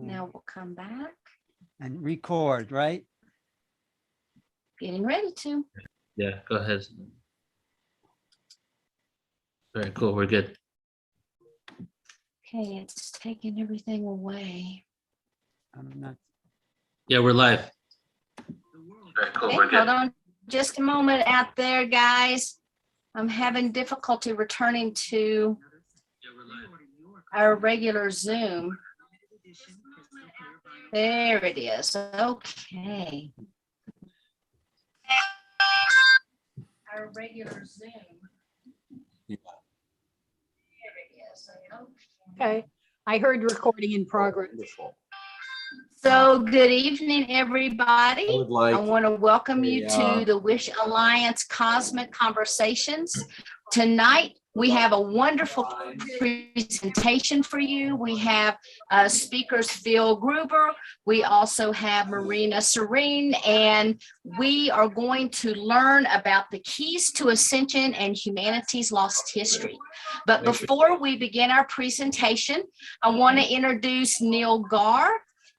Now we'll come back. And record, right? Getting ready to. Yeah, go ahead. All right, cool. We're good. Okay, it's taking everything away. I'm not. Yeah, we're live. All right, cool. Okay, We're good. hold on just a moment out there, guys. I'm having difficulty returning to Yeah, we're live. our regular Zoom. There it is. Okay. Our regular Zoom. Yeah. There it is. Okay, I heard recording in progress. Wonderful. So good evening, everybody. I would like I want to welcome you a, to the Wish Alliance Cosmic Conversations. Tonight, we have a wonderful presentation for you. We have speakers Phil Gruber. We also have Marina Seren, and we are going to learn about the keys to ascension and humanity's lost history. But before we begin our presentation, I want to introduce Neil Garr.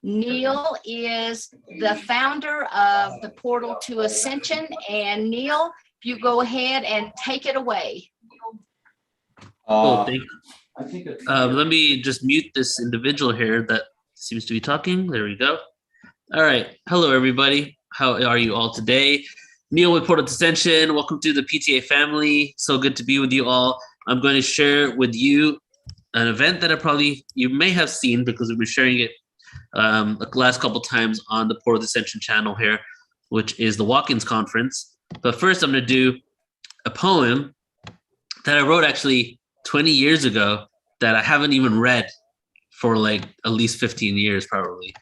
Neil is the founder of the Portal to Ascension. And Neil, if you go ahead and take it away. Cool, thank you. I think it's Let me just mute this individual here that seems to be talking. There we go. All right. Hello, everybody. How are you all today? Neil with Portal to Ascension. Welcome to the PTA family. So good to be with you all. I'm going to share with you an event that you may have seen because we've been sharing it the last couple times on the Portal to Ascension channel here, which is the Watkins conference. But first, I'm going to do a poem that I wrote actually 20 years ago that I haven't even read for like at least 15 years probably.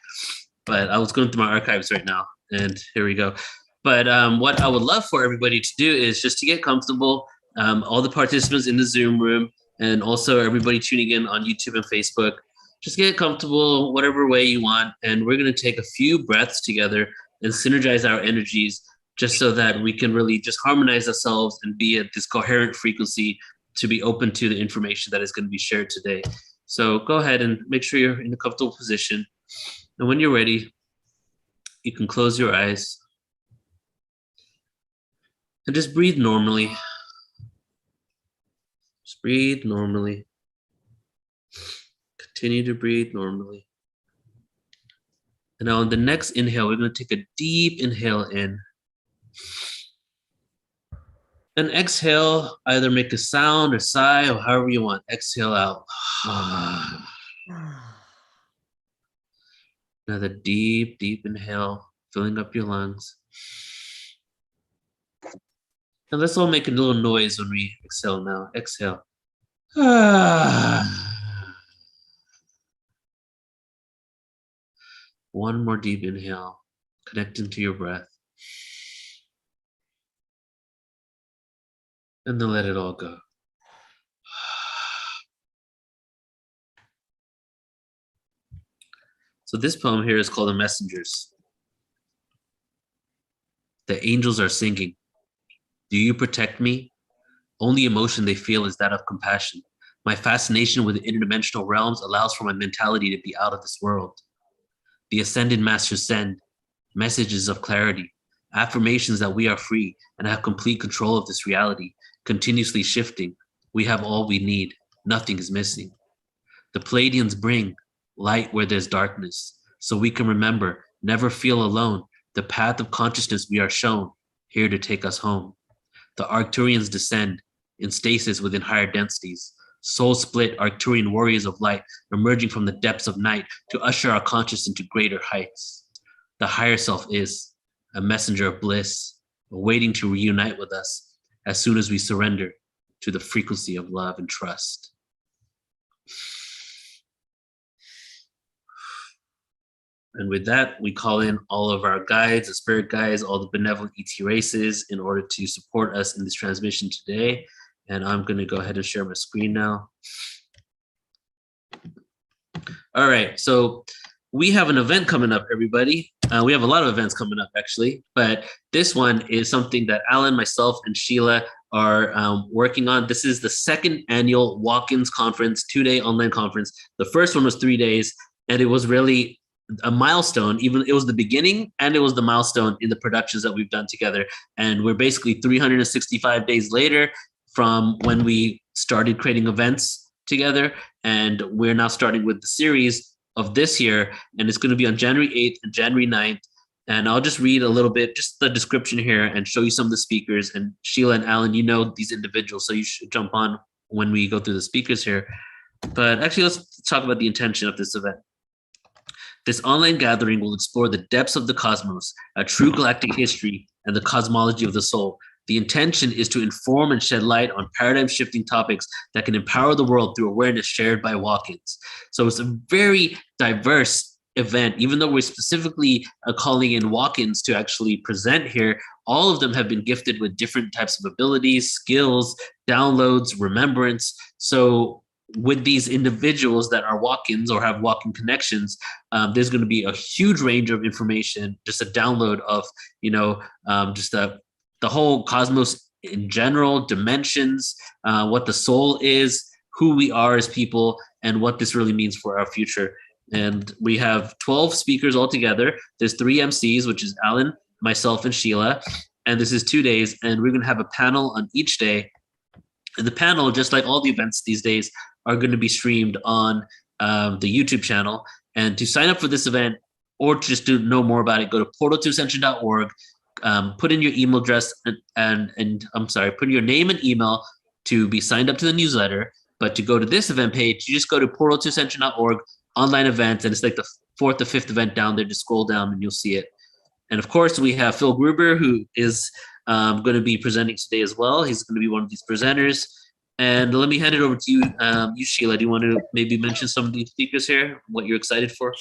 But I was going through my archives right now, and here we go. But what I would love for everybody to do is just to get comfortable, all the participants in the Zoom room, and also everybody tuning in on YouTube and Facebook. Just get comfortable whatever way you want, and we're going to take a few breaths together and synergize our energies just so that we can really just harmonize ourselves and be at this coherent frequency to be open to the information that is going to be shared today. So go ahead and make sure you're in a comfortable position. And when you're ready, you can close your eyes and just breathe normally. Just breathe normally. Continue to breathe normally. And now on the next inhale, we're going to take a deep inhale in. And exhale, either make a sound or sigh or however you want. Exhale out. Another deep, deep inhale, filling up your lungs. And let's all make a little noise when we exhale now. Exhale. One more deep inhale, connecting to your breath. And then let it all go. So this poem here is called The Messengers. The angels are singing. Do you protect me? Only emotion they feel is that of compassion. My fascination with the interdimensional realms allows for my mentality to be out of this world. The ascended masters send messages of clarity, affirmations that we are free and have complete control of this reality, continuously shifting. We have all we need. Nothing is missing. The Pleiadians bring light where there's darkness, so we can remember, never feel alone. The path of consciousness we are shown, here to take us home. The Arcturians descend in stasis within higher densities. Soul-split Arcturian warriors of light emerging from the depths of night to usher our consciousness into greater heights. The higher self is a messenger of bliss, waiting to reunite with us as soon as we surrender to the frequency of love and trust. And with that, we call in all of our guides, the spirit guides, all the benevolent ET races in order to support us in this transmission today. And I'm going to go ahead and share my screen now. All right, so we have an event coming up, everybody. We have a lot of events coming up, actually, but this one is something that Alan, myself, and Sheila are working on. This is the second annual Watkins conference, 2-day online conference. The first one was 3 days. And it was really a milestone. Even it was the beginning and it was the milestone in the productions that we've done together. And we're basically 365 days later from when we started creating events together. And we're now starting with the series of this year. And it's going to be on January 8th and January 9th. And I'll just read a little bit, just the description here, and show you some of the speakers. And Sheila and Alan, you know these individuals, so you should jump on when we go through the speakers here. But actually, let's talk about the intention of this event. This online gathering will explore the depths of the cosmos, a true galactic history, and the cosmology of the soul. The intention is to inform and shed light on paradigm-shifting topics that can empower the world through awareness shared by Watkins. So it's a very diverse event. Even though we're specifically calling in Watkins to actually present here, all of them have been gifted with different types of abilities, skills, downloads, remembrance. So with these individuals that are Watkins or have Walking connections, there's going to be a huge range of information, just a download of, just the whole cosmos in general, dimensions, what the soul is, who we are as people, and what this really means for our future. And we have 12 speakers altogether. There's 3 MCs, which is Alan, myself, and Sheila. And this is 2 days. And we're going to have a panel on each day. And the panel, just like all the events these days, are going to be streamed on the YouTube channel. And to sign up for this event or just to know more about it, go to portal2ascension.org, put in your email address put in your name and email to be signed up to the newsletter. But to go to this event page, you just go to portal2ascension.org, online events, and it's like the 4th or 5th event down there. Just scroll down and you'll see it. And of course, we have Phil Gruber, who is going to be presenting today as well. He's going to be one of these presenters. And let me hand it over to you, Sheila. Do you want to maybe mention some of these speakers here, what you're excited for?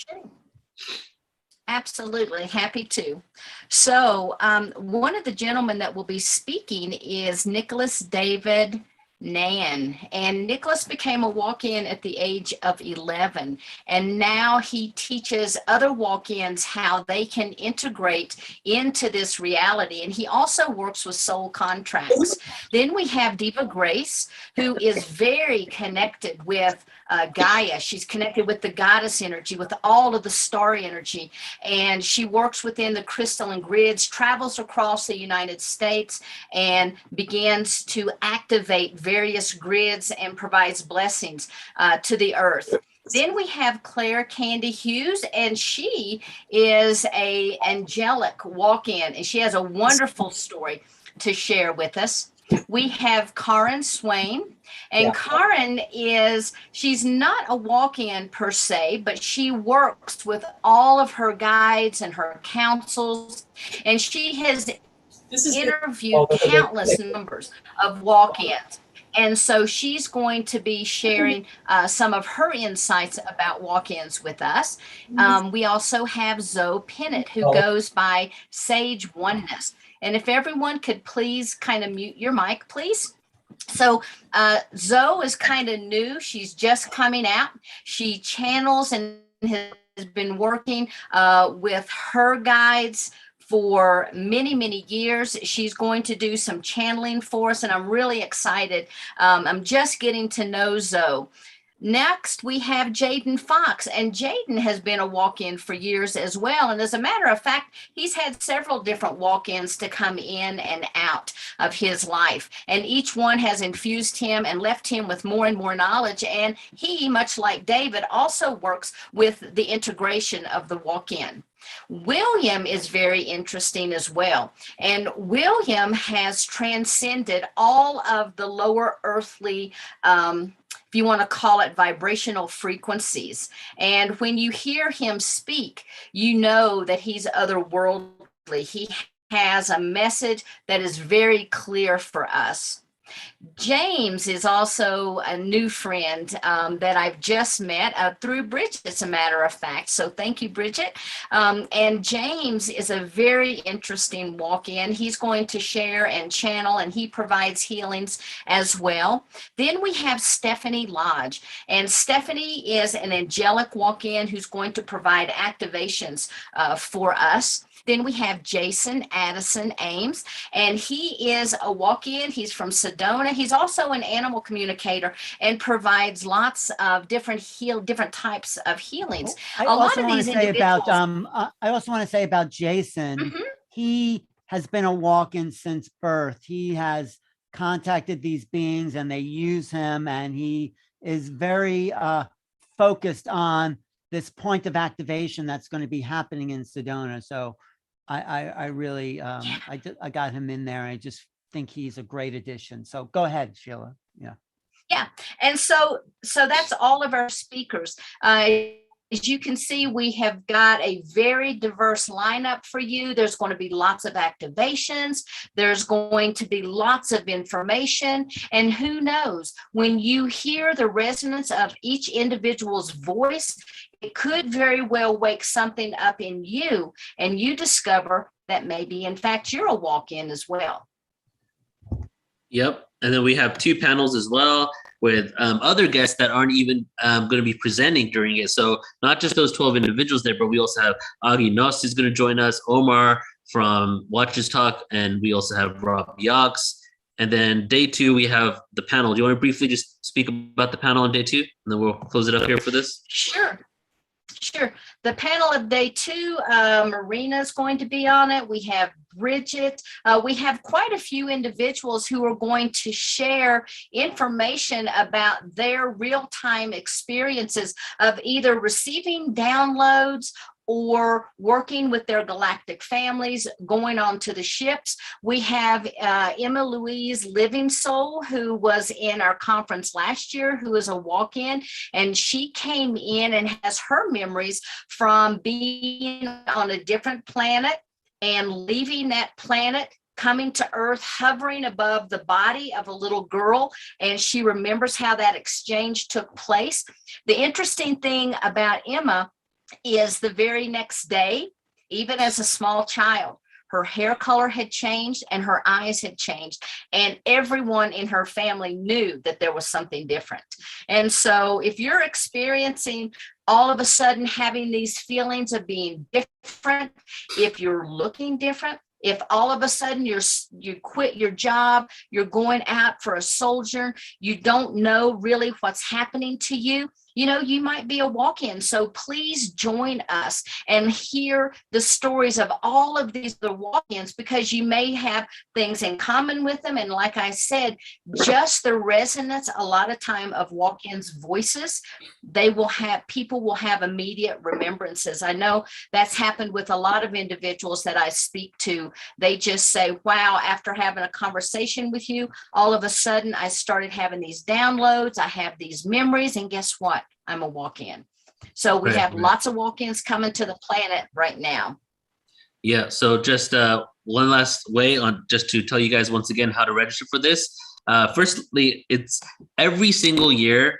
Absolutely, happy to. So one of the gentlemen that will be speaking is Nicholas David Nan, and Nicholas became a walk-in at the age of 11, and now he teaches other walk-ins how they can integrate into this reality, and he also works with soul contracts. Then we have Diva Grace, who is very connected with Gaia. She's connected with the goddess energy, with all of the star energy, and she works within the crystalline grids, travels across the United States, and begins to activate various grids and provides blessings to the earth. Then we have Claire Candy Hughes, and she is a angelic walk-in, and she has a wonderful story to share with us. We have Karen Swain, and Karen she's not a walk-in per se, but she works with all of her guides and her councils, and she has interviewed countless numbers of walk-ins. And so she's going to be sharing some of her insights about walk-ins with us. We also have Zoe Pennant, who goes by Sage Oneness. And if everyone could please kind of mute your mic, please. So Zoe is kind of new. She's just coming out. She channels and has been working with her guides for many, many years. She's going to do some channeling for us, and I'm really excited. I'm just getting to know Zoe. Next, we have Jaden Fox, and Jaden has been a walk-in for years as well. And as a matter of fact, he's had several different walk-ins to come in and out of his life. And each one has infused him and left him with more and more knowledge. And he, much like David, also works with the integration of the walk-in. William is very interesting as well. And William has transcended all of the lower earthly, if you want to call it, vibrational frequencies. And when you hear him speak, you know that he's otherworldly. He has a message that is very clear for us. James is also a new friend that I've just met through Bridget, as a matter of fact. So thank you, Bridget. And James is a very interesting walk-in. He's going to share and channel, and he provides healings as well. Then we have Stephanie Lodge, and Stephanie is an angelic walk-in who's going to provide activations for us. Then we have Jason Addison Ames, and he is a walk-in. He's from Sedona, Sedona. He's also an animal communicator and provides lots of different types of healings. I A lot also of want these to say about individuals- I also want to say about Jason. Mhm. He has been a walk-in since birth. He has contacted these beings and they use him, and he is very focused on this point of activation that's going to be happening in Sedona. So I really I got him in there. I just think he's a great addition. So go ahead, Sheila. Yeah. Yeah, and so that's all of our speakers. As you can see, we have got a very diverse lineup for you. There's going to be lots of activations. There's going to be lots of information. And who knows, when you hear the resonance of each individual's voice, it could very well wake something up in you, and you discover that maybe, in fact, you're a walk-in as well. Yep. And then we have 2 panels as well with other guests that aren't even going to be presenting during it. So not just those 12 individuals there, but we also have Agi Nos is going to join us, Omar from Watchers Talk, and we also have Rob Yox. And then day 2, we have the panel. Do you want to briefly just speak about the panel on day 2? And then we'll close it up here for this. Sure. The panel of day 2, Marina is going to be on it. We have Bridget. We have quite a few individuals who are going to share information about their real-time experiences of either receiving downloads or working with their galactic families, going on to the ships. We have Emma Louise Living Soul, who was in our conference last year, who is a walk-in, and she came in and has her memories from being on a different planet and leaving that planet, coming to Earth, hovering above the body of a little girl, and she remembers how that exchange took place. The interesting thing about Emma is the very next day, even as a small child, her hair color had changed and her eyes had changed, and everyone in her family knew that there was something different. And so if you're experiencing all of a sudden having these feelings of being different, if you're looking different, if all of a sudden you quit your job, you're going out for a sojourn, you don't know really what's happening to you, you might be a walk-in. So please join us and hear the stories of all of these other walk-ins, because you may have things in common with them. And like I said, just the resonance a lot of time of walk-ins' voices, people will have immediate remembrances. I know that's happened with a lot of individuals that I speak to. They just say, wow, after having a conversation with you, all of a sudden I started having these downloads, I have these memories, and guess what? I'm a walk-in. So we have lots of walk-ins coming to the planet right now. Yeah, so just one last way on just to tell you guys once again how to register for this. Firstly, it's every single year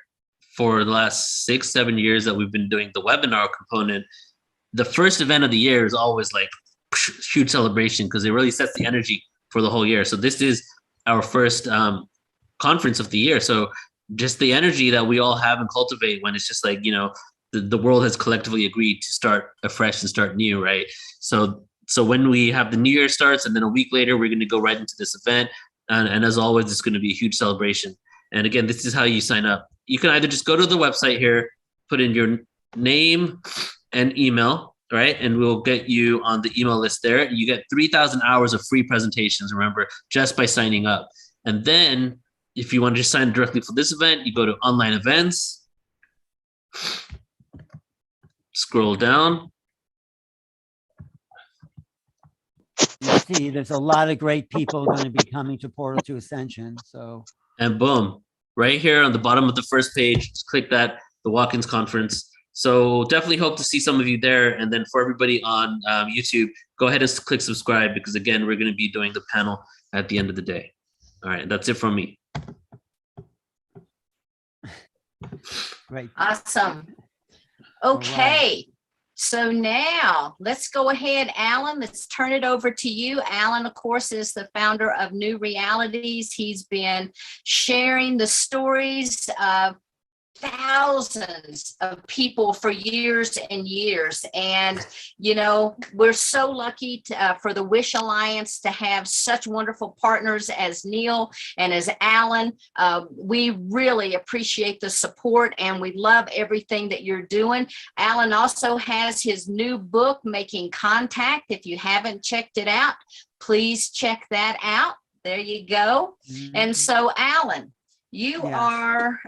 for the last 6-7 years that we've been doing the webinar component. The first event of the year is always like huge celebration because it really sets the energy for the whole year. So this is our first conference of the year. So just the energy that we all have and cultivate when it's just like, the world has collectively agreed to start afresh and start new, right? So when we have the new year starts and then a week later, we're going to go right into this event. And as always, it's going to be a huge celebration. And again, this is how you sign up. You can either just go to the website here, put in your name and email, right? And we'll get you on the email list there. You get 3,000 hours of free presentations, remember, just by signing up. And then if you want to just sign directly for this event, you go to online events, scroll down. You see, there's a lot of great people going to be coming to Portal to Ascension. So, and boom, right here on the bottom of the first page, just click that, the Watkins conference. So definitely hope to see some of you there. And then for everybody on YouTube, go ahead and click subscribe, because again, we're going to be doing the panel at the end of the day. All right, that's it from me. great. Awesome. Okay. So now let's go ahead, Alan. Let's turn it over to you. Alan, of course, is the founder of New Realities. He's been sharing the stories of thousands of people for years and years. And, you know, we're so lucky to, for the Wish Alliance to have such wonderful partners as Neil and as Alan. We really appreciate the support and we love everything that you're doing. Alan also has his new book, Making Contact. If you haven't checked it out, please check that out. There you go. Mm-hmm. And so, Alan, you are,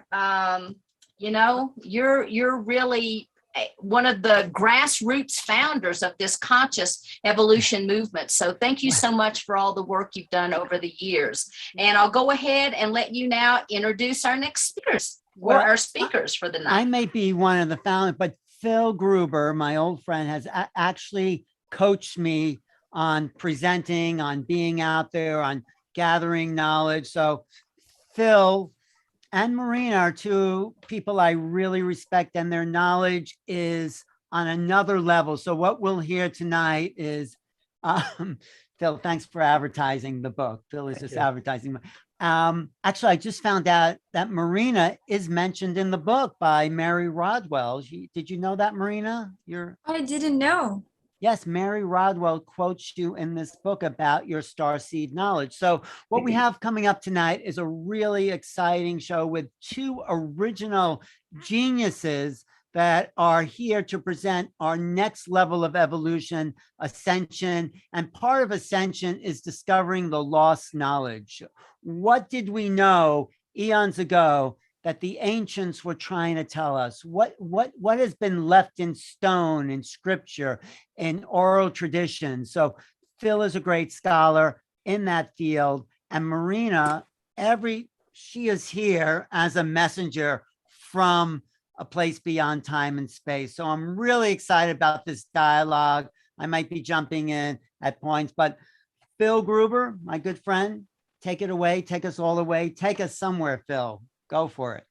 you know, you're really one of the grassroots founders of this conscious evolution movement. So thank you so much for all the work you've done over the years. And I'll go ahead and let you now introduce our next speakers, or our speakers for the night. I may be one of the founders, but Phil Gruber, my old friend, has actually coached me on presenting, on being out there, on gathering knowledge. So Phil and Marina are two people I really respect, and their knowledge is on another level. So what we'll hear tonight is, Phil, thanks for advertising the book. Phil is just advertising. Actually, I just found out that Marina is mentioned in the book by Mary Rodwell. Did you know that, Marina? I didn't know. Yes, Mary Rodwell quotes you in this book about your starseed knowledge. So what we have coming up tonight is a really exciting show with two original geniuses that are here to present our next level of evolution, Ascension. And part of Ascension is discovering the lost knowledge. What did we know eons ago that the ancients were trying to tell us? What has been left in stone, in scripture, in oral tradition? So Phil is a great scholar in that field, and Marina, she is here as a messenger from a place beyond time and space. So I'm really excited about this dialogue. I might be jumping in at points, but Phil Gruber, my good friend, take it away, take us all away, take us somewhere, Phil. Go for it.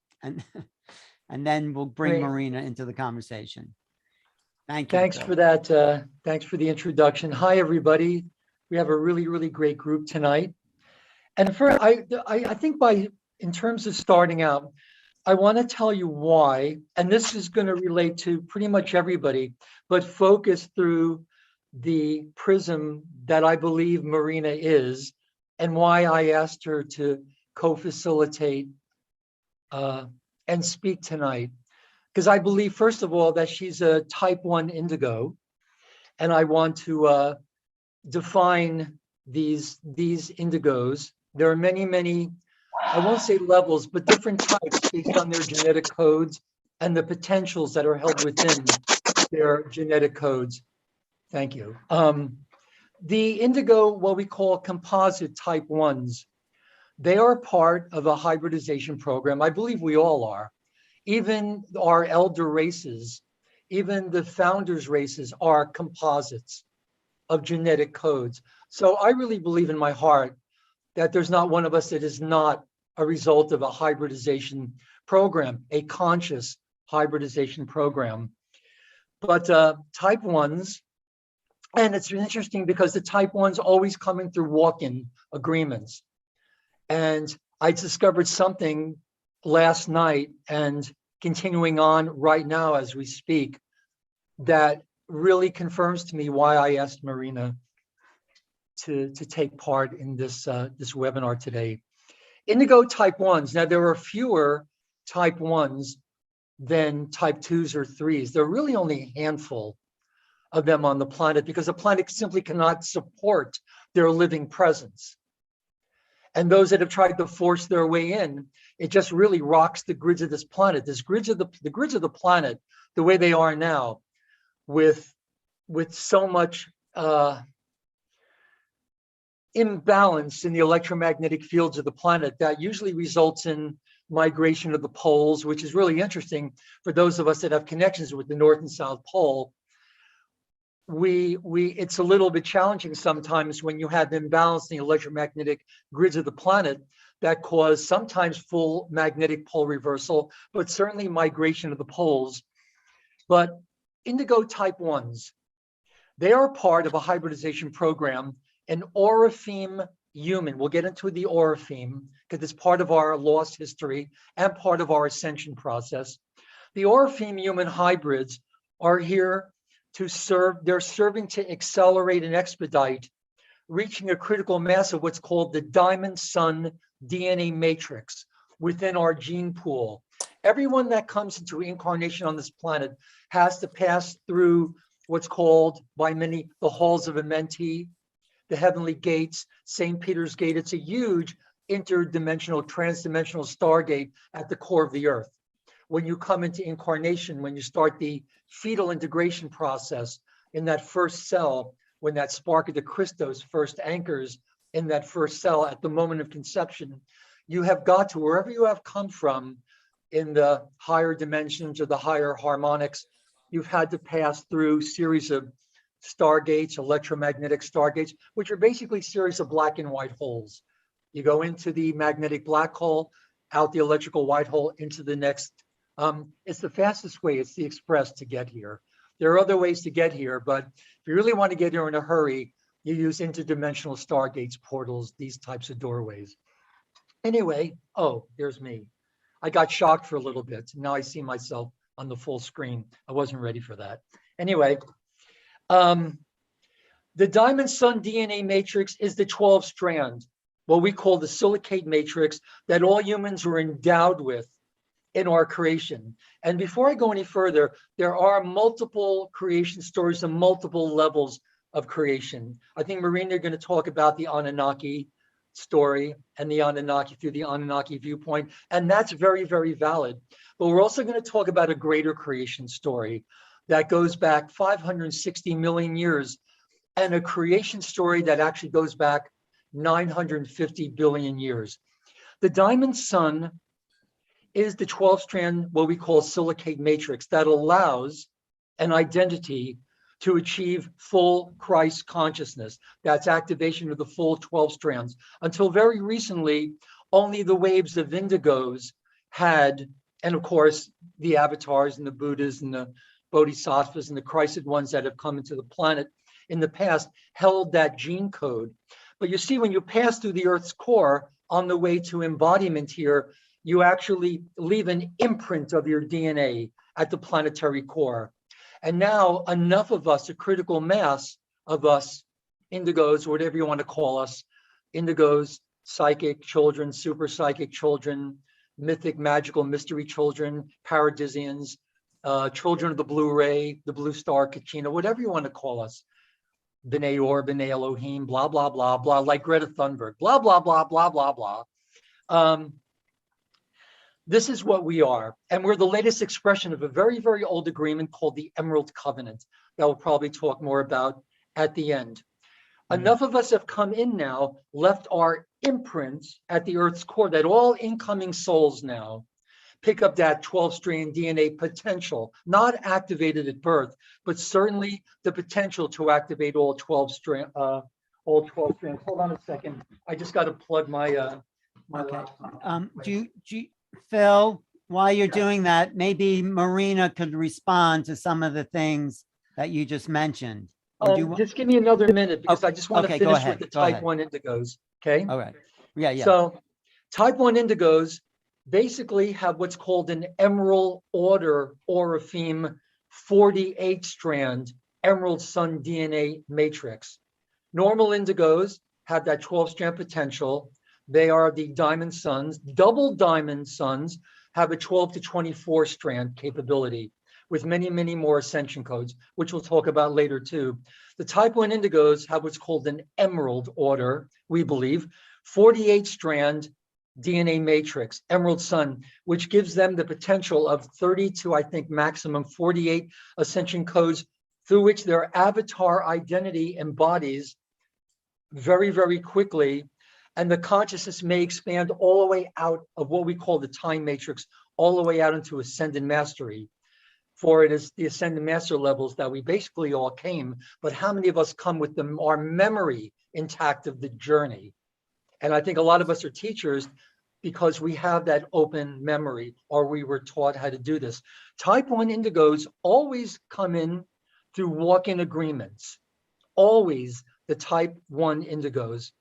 And then we'll bring Marina into the conversation. Thank you. Thanks Phil. for that. Thanks for the introduction. Hi, everybody. We have a really, really great group tonight. And I think in terms of starting out, I want to tell you why, and this is going to relate to pretty much everybody, but focus through the prism that I believe Marina is, and why I asked her to co-facilitate and speak tonight. Because I believe, first of all, that she's a type 1 indigo, and I want to define these indigos. There are many, many, I won't say levels, but different types based on their genetic codes and the potentials that are held within their genetic codes. Thank you. The indigo, what we call composite type 1s, they are part of a hybridization program. I believe we all are. Even our elder races, even the founders' races are composites of genetic codes. So I really believe in my heart that there's not one of us that is not a result of a hybridization program, a conscious hybridization program. But type 1s, and it's interesting because the type 1s always coming through walk-in agreements. And I discovered something last night and continuing on right now as we speak that really confirms to me why I asked Marina to take part in this webinar today. Indigo type 1s. Now, there are fewer type 1s than type 2s or 3s. There are really only a handful of them on the planet because the planet simply cannot support their living presence. And those that have tried to force their way in, it just really rocks the grids of this planet. The grids of the planet, the way they are now, with so much imbalance in the electromagnetic fields of the planet, that usually results in migration of the poles, which is really interesting for those of us that have connections with the North and South Pole. It's a little bit challenging sometimes when you have imbalance in the electromagnetic grids of the planet that cause sometimes full magnetic pole reversal, but certainly migration of the poles. But indigo type 1s, they are part of a hybridization program, an Orifeme human. We'll get into the aura theme because it's part of our lost history and part of our ascension process. The Orpheum human hybrids are here to serve, they're serving to accelerate and expedite reaching a critical mass of what's called the diamond sun DNA matrix within our gene pool. Everyone that comes into incarnation on this planet has to pass through what's called by many the halls of Amenti, the heavenly gates, St. Peter's Gate. It's a huge interdimensional, transdimensional stargate at the core of the earth. When you come into incarnation, when you start the fetal integration process in that first cell, when that spark of the Christos first anchors in that first cell at the moment of conception, you have got to wherever you have come from in the higher dimensions or the higher harmonics, you've had to pass through series of stargates, electromagnetic stargates, which are basically series of black and white holes. You go into the magnetic black hole, out the electrical white hole, into the next. It's the fastest way, it's the express to get here. There are other ways to get here, but if you really want to get here in a hurry, you use interdimensional stargates, portals, these types of doorways. Anyway, oh, there's me. I got shocked for a little bit. Now I see myself on the full screen. I wasn't ready for that. Anyway, the diamond sun DNA matrix is the 12 strand, what we call the silicate matrix that all humans were endowed with in our creation. And before I go any further, there are multiple creation stories and multiple levels of creation. I think Marina, you're going to talk about the Anunnaki story and the Anunnaki through the Anunnaki viewpoint. And that's very, very valid. But we're also going to talk about a greater creation story that goes back 560 million years and a creation story that actually goes back 950 billion years. The diamond sun is the 12 strand, what we call silicate matrix that allows an identity to achieve full Christ consciousness. That's activation of the full 12 strands. Until very recently, only the waves of indigos had, and of course, the avatars and the Buddhas and the Bodhisattvas and the Christed ones that have come into the planet in the past held that gene code. But you see, when you pass through the Earth's core on the way to embodiment here, you actually leave an imprint of your DNA at the planetary core. And now enough of us, a critical mass of us, indigos, whatever you want to call us, indigos, psychic children, super psychic children, mythic, magical, mystery children, paradisians, children of the blue ray, the blue star, Kachina, whatever you want to call us, B'nai Or, B'nai Elohim, blah, blah, blah, blah, like Greta Thunberg, blah, blah, blah, blah, blah, blah. This is what we are. And we're the latest expression of a very, very old agreement called the Emerald Covenant that we'll probably talk more about at the end. Enough of us have come in now, left our imprints at the Earth's core, that all incoming souls now pick up that 12-strand DNA potential, not activated at birth, but certainly the potential to activate all 12 strands. Hold on a second. I just got to plug my Okay. laptop. Phil, while you're doing that, maybe Marina could respond to some of the things that you just mentioned. Or do you Just give me another minute because I just want to okay, go finish ahead, with the go type ahead. 1 indigos. Okay. All right. Yeah, yeah. So type 1 indigos basically have what's called an emerald order or a theme 48 strand emerald sun DNA matrix. Normal indigos have that 12 strand potential. They are the diamond suns. Double diamond suns have a 12 to 24 strand capability with many, many more ascension codes, which we'll talk about later too. The type 1 indigos have what's called an emerald order, we believe, 48 strand DNA matrix, emerald sun, which gives them the potential of 30 to, I think, maximum 48 ascension codes through which their avatar identity embodies very, very quickly. And the consciousness may expand all the way out of what we call the time matrix, all the way out into ascended mastery. For it is the ascended master levels that we basically all came, but how many of us come with our memory intact of the journey? And I think a lot of us are teachers because we have that open memory, or we were taught how to do this. Type 1 indigos always come in through walk-in agreements. Always the type 1 indigos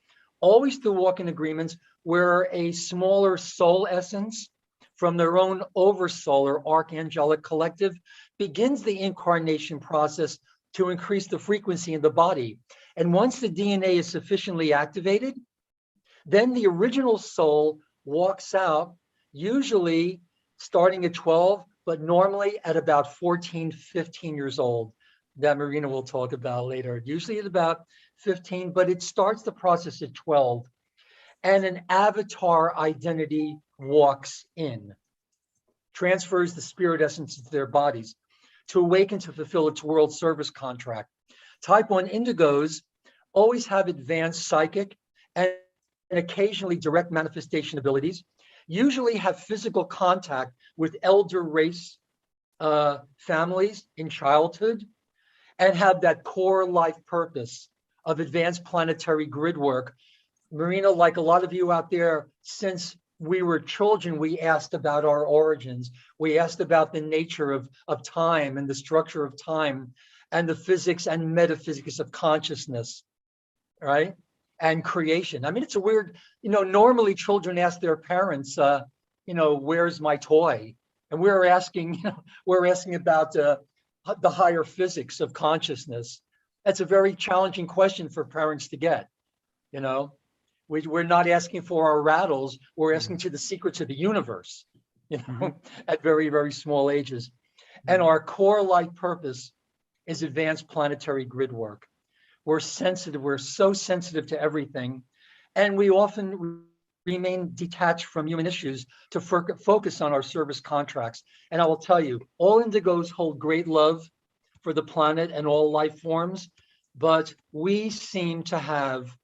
always through walking agreements where a smaller soul essence from their own oversoul or archangelic collective begins the incarnation process to increase the frequency in the body. And once the DNA is sufficiently activated, then the original soul walks out, usually starting at 12, but normally at about 14, 15 years old. That Marina will talk about later. Usually at about 15, but it starts the process at 12. And an avatar identity walks in, transfers the spirit essence into their bodies to awaken to fulfill its world service contract. Type 1 indigos always have advanced psychic and occasionally direct manifestation abilities, usually have physical contact with elder race families in childhood, and have that core life purpose of advanced planetary grid work. Marina, like a lot of you out there, since we were children, we asked about our origins. We asked about the nature of time and the structure of time and the physics and metaphysics of consciousness, right? And creation. I mean, it's a weird, normally children ask their parents, where's my toy? And we're asking about the higher physics of consciousness. That's a very challenging question for parents to get, We're not asking for our rattles, we're asking to the secrets of the universe, at very, very small ages. And our core life purpose is advanced planetary grid work. We're sensitive, we're so sensitive to everything. And we often remain detached from human issues to focus on our service contracts. And I will tell you, all indigos hold great love for the planet and all life forms, but we seem to have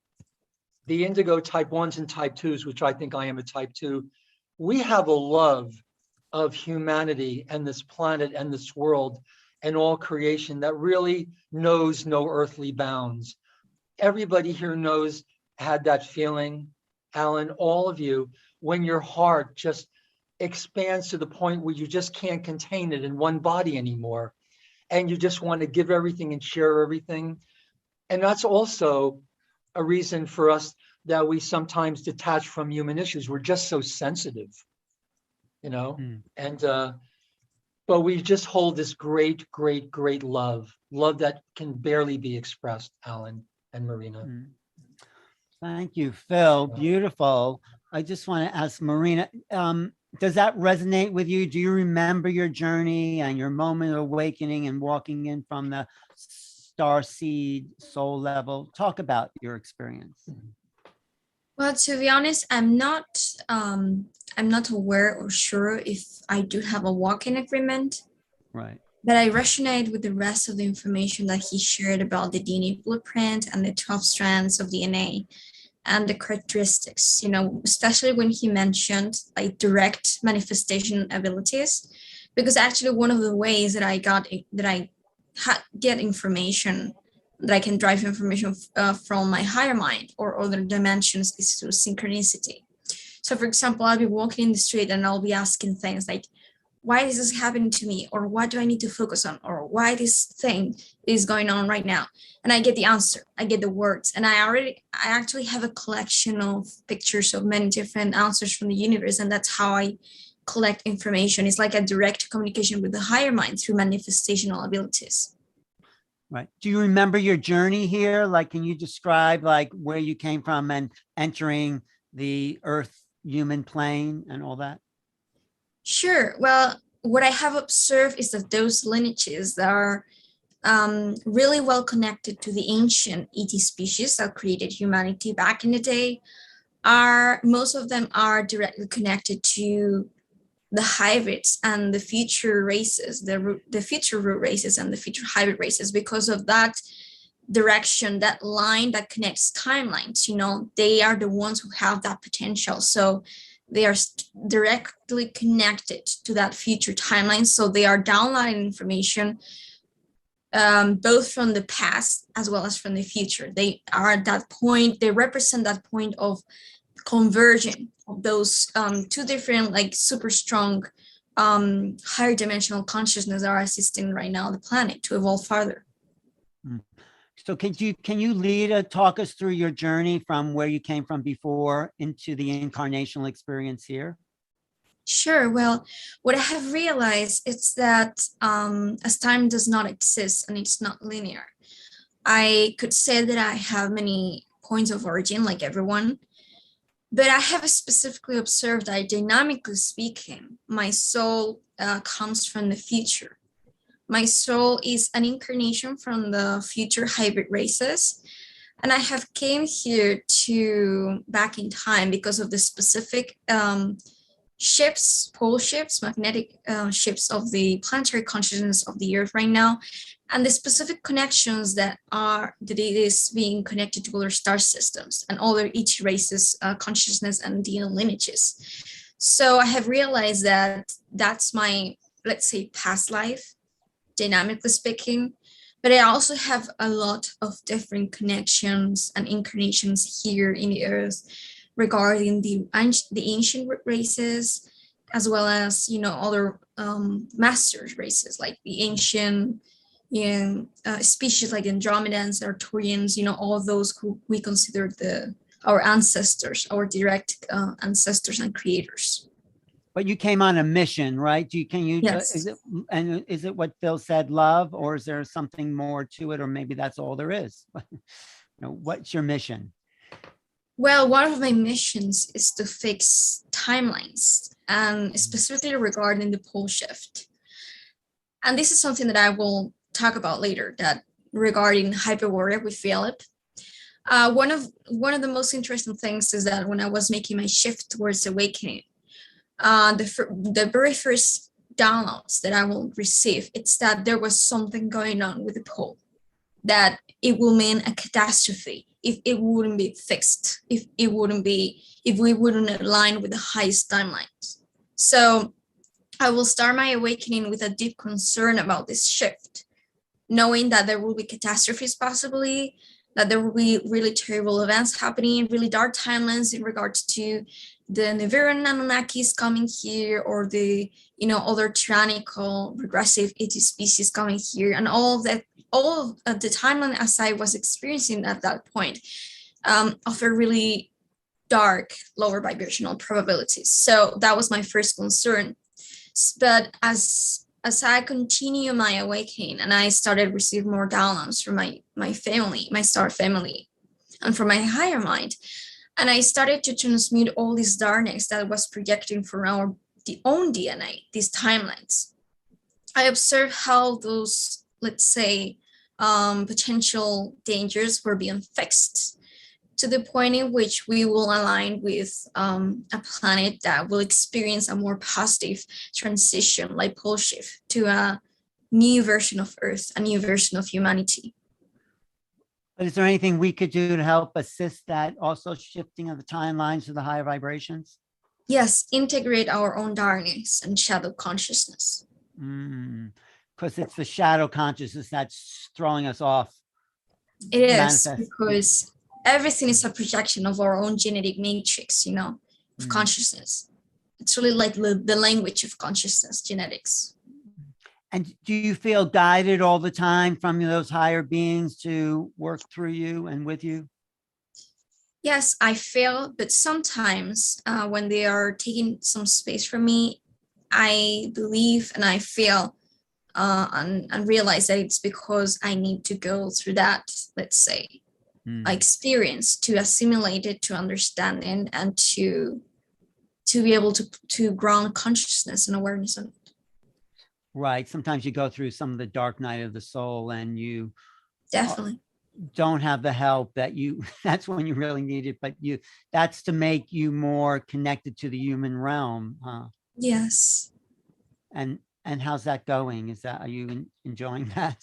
the indigo type 1s and type 2s, which I think I am a type 2. We have a love of humanity and this planet and this world and all creation that really knows no earthly bounds. Everybody here had that feeling, Alan, all of you, when your heart just expands to the point where you just can't contain it in one body anymore. And you just want to give everything and share everything. And that's also a reason for us that we sometimes detach from human issues. We're just so sensitive, and but we just hold this great, great, great love that can barely be expressed, Alan and Marina. Thank you, Phil. Beautiful. I just want to ask Marina, does that resonate with you? Do you remember your journey and your moment of awakening and walking in from the star seed soul level? Talk about your experience. Well, to be honest, I'm not aware or sure if I do have a walk-in agreement. Right. But I resonate with the rest of the information that he shared about the DNA blueprint and the 12 strands of DNA and the characteristics, especially when he mentioned like direct manifestation abilities, because actually one of the ways that I get information, that I can drive information from my higher mind or other dimensions is through synchronicity. So for example, I'll be walking in the street and I'll be asking things like, why is this happening to me? Or what do I need to focus on? Or why this thing is going on right now? And I get the answer, I get the words. And I actually have a collection of pictures of many different answers from the universe. And that's how I collect information. It's like a direct communication with the higher mind through manifestational abilities. Right. Do you remember your journey here? Like, can you describe like where you came from and entering the Earth human plane and all that? Sure. Well, what I have observed is that those lineages that are really well connected to the ancient ET species that created humanity back in the day most of them are directly connected to the hybrids and the future races, the future root races and the future hybrid races, because of that direction, that line that connects timelines. They are the ones who have that potential. So they are directly connected to that future timeline. So they are downloading information both from the past as well as from the future. They are at that point, they represent that point of conversion of those two different, like super strong, higher dimensional consciousness that are assisting right now the planet to evolve further. So can you talk us through your journey from where you came from before into the incarnational experience here? Sure. Well, what I have realized is that as time does not exist and it's not linear, I could say that I have many points of origin, like everyone, but I have specifically observed that, dynamically speaking, my soul comes from the future. My soul is an incarnation from the future hybrid races. And I have came here to back in time because of the specific shifts, pole shifts, magnetic shifts of the planetary consciousness of the Earth right now, and the specific connections that it is being connected to other star systems and other each race's consciousness and DNA lineages. So I have realized that that's my, let's say, past life, dynamically speaking, but I also have a lot of different connections and incarnations here in the Earth regarding the ancient races, as well as, other masters races, like the ancient species like Andromedans, Arcturians, all of those who we consider our ancestors, our direct ancestors and creators. But you came on a mission, right? Yes. Is it what Phil said, love, or is there something more to it, or maybe that's all there is? What's your mission? Well, one of my missions is to fix timelines, and specifically regarding the pole shift. And this is something that I will talk about later, that regarding hyperwarrior with Philip. One of the most interesting things is that when I was making my shift towards awakening, the very first downloads that I will receive, it's that there was something going on with the pole, that it will mean a catastrophe if it wouldn't be fixed, if we wouldn't align with the highest timelines. So I will start my awakening with a deep concern about this shift, knowing that there will be catastrophes possibly, that there will be really terrible events happening, really dark timelines in regards to the Nibiran Anunnakis coming here, or the other tyrannical regressive ET species coming here, and all of the timeline as I was experiencing at that point offer really dark, lower vibrational probabilities. So that was my first concern. But as I continue my awakening and I started receiving more downloads from my family, my star family, and from my higher mind, and I started to transmute all this darkness that was projecting from our own DNA, these timelines, I observed how those, let's say, potential dangers were being fixed to the point in which we will align with a planet that will experience a more positive transition, like pole shift, to a new version of Earth, a new version of humanity. But is there anything we could do to help assist that also shifting of the timelines to the higher vibrations? Yes, integrate our own darkness and shadow consciousness. Because it's the shadow consciousness that's throwing us off. It is, because everything is a projection of our own genetic matrix, of consciousness. It's really like the language of consciousness, genetics. And do you feel guided all the time from those higher beings to work through you and with you? Yes, I feel, but sometimes when they are taking some space from me, I believe and I feel and realize that it's because I need to go through that, let's say, experience to assimilate it, to understand it, and to be able to ground consciousness and awareness on it. Right. Sometimes you go through some of the dark night of the soul and you definitely don't have the help that's when you really need it, but that's to make you more connected to the human realm, huh? Yes. And how's that going? Are you enjoying that?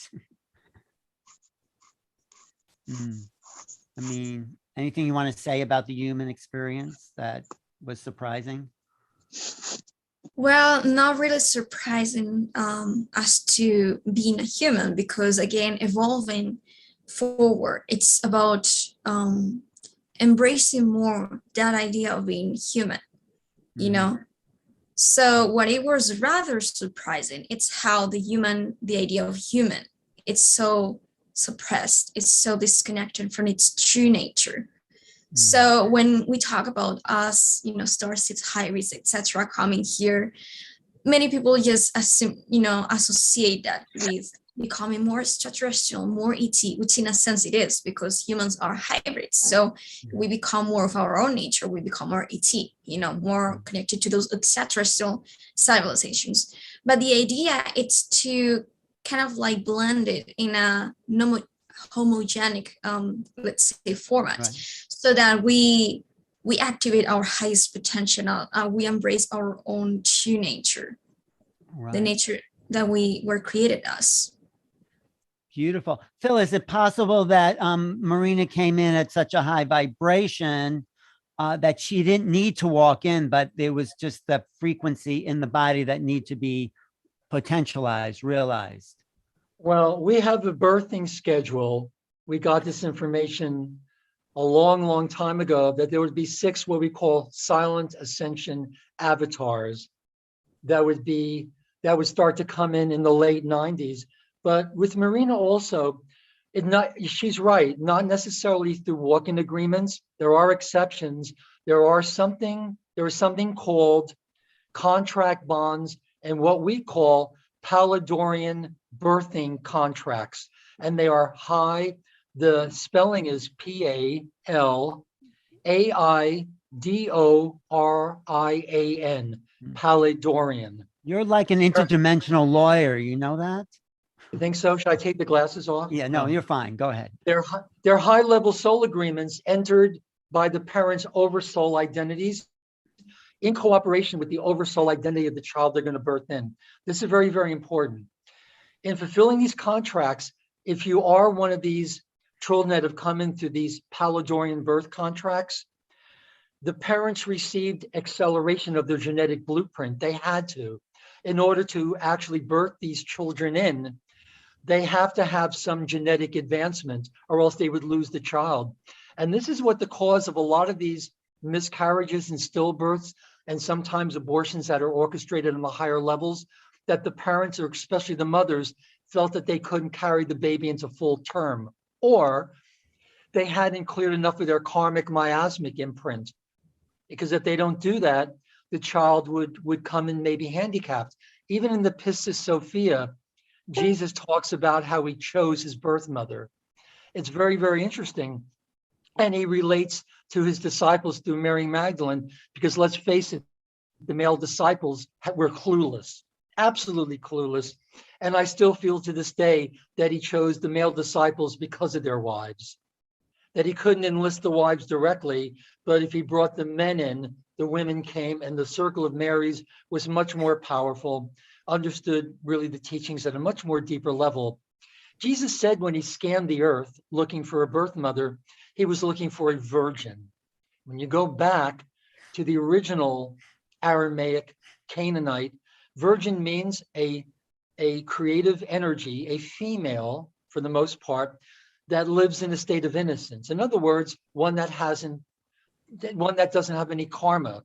I mean, anything you want to say about the human experience that was surprising? Well, not really surprising as to being a human, because again, evolving forward, it's about embracing more that idea of being human, So what it was rather surprising, it's how the idea of human, it's so suppressed. It's so disconnected from its true nature. So when we talk about us, starseeds, high risk, etc., coming here, many people just assume, associate that with becoming more extraterrestrial, more ET, which in a sense it is, because humans are hybrids. So we become more of our own nature. We become more ET, more connected to those extraterrestrial civilizations. But the idea is to kind of like blend it in a homogenic, let's say, format, so that we activate our highest potential. We embrace our own true nature, the nature that we were created as. Beautiful. Phil, is it possible that Marina came in at such a high vibration that she didn't need to walk in, but there was just the frequency in the body that need to be potentialized, realized? Well, we have a birthing schedule. We got this information a long, long time ago that there would be 6 what we call silent ascension avatars that would start to come in the late 90s. But with Marina also, she's right, not necessarily through walk-in agreements. There are exceptions. There is something called contract bonds and what we call Paladorian birthing contracts. And they are high. The spelling is Paladorian, Paladorian. You're like an interdimensional lawyer, you know that? You think so? Should I take the glasses off? Yeah, no, you're fine. Go ahead. They're high-level soul agreements entered by the parents' oversoul identities in cooperation with the oversoul identity of the child they're going to birth in. This is very, very important. In fulfilling these contracts, if you are one of these children that have come in through these Paladorian birth contracts, the parents received acceleration of their genetic blueprint. They had to. In order to actually birth these children in, they have to have some genetic advancement or else they would lose the child. And this is what the cause of a lot of these miscarriages and stillbirths and sometimes abortions that are orchestrated on the higher levels, that the parents, or especially the mothers, felt that they couldn't carry the baby into full term, or they hadn't cleared enough of their karmic miasmic imprint. Because if they don't do that, the child would come in maybe handicapped. Even in the Pistis Sophia, Jesus talks about how he chose his birth mother. It's very, very interesting. And he relates to his disciples through Mary Magdalene, because let's face it, the male disciples were clueless, absolutely clueless. And I still feel to this day that he chose the male disciples because of their wives, that he couldn't enlist the wives directly, but if he brought the men in, the women came, and the circle of Marys was much more powerful, understood really the teachings at a much more deeper level. Jesus said when he scanned the earth looking for a birth mother, he was looking for a virgin. When you go back to the original Aramaic Canaanite, virgin means a creative energy, a female for the most part, that lives in a state of innocence. In other words, one that doesn't have any karma,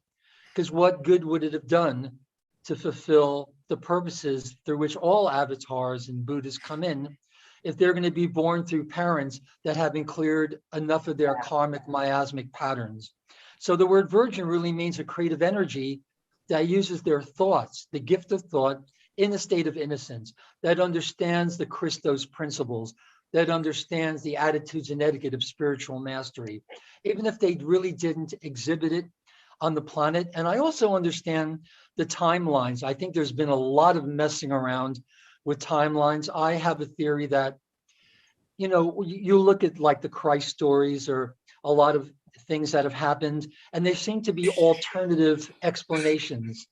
because what good would it have done to fulfill the purposes through which all avatars and Buddhas come in if they're going to be born through parents that haven't cleared enough of their karmic miasmic patterns? So the word virgin really means a creative energy that uses their thoughts, the gift of thought, in a state of innocence, that understands the Christos principles, that understands the attitudes and etiquette of spiritual mastery, even if they really didn't exhibit it on the planet. And I also understand the timelines. I think there's been a lot of messing around with timelines. I have a theory that, you look at like the Christ stories or a lot of things that have happened, and there seem to be alternative explanations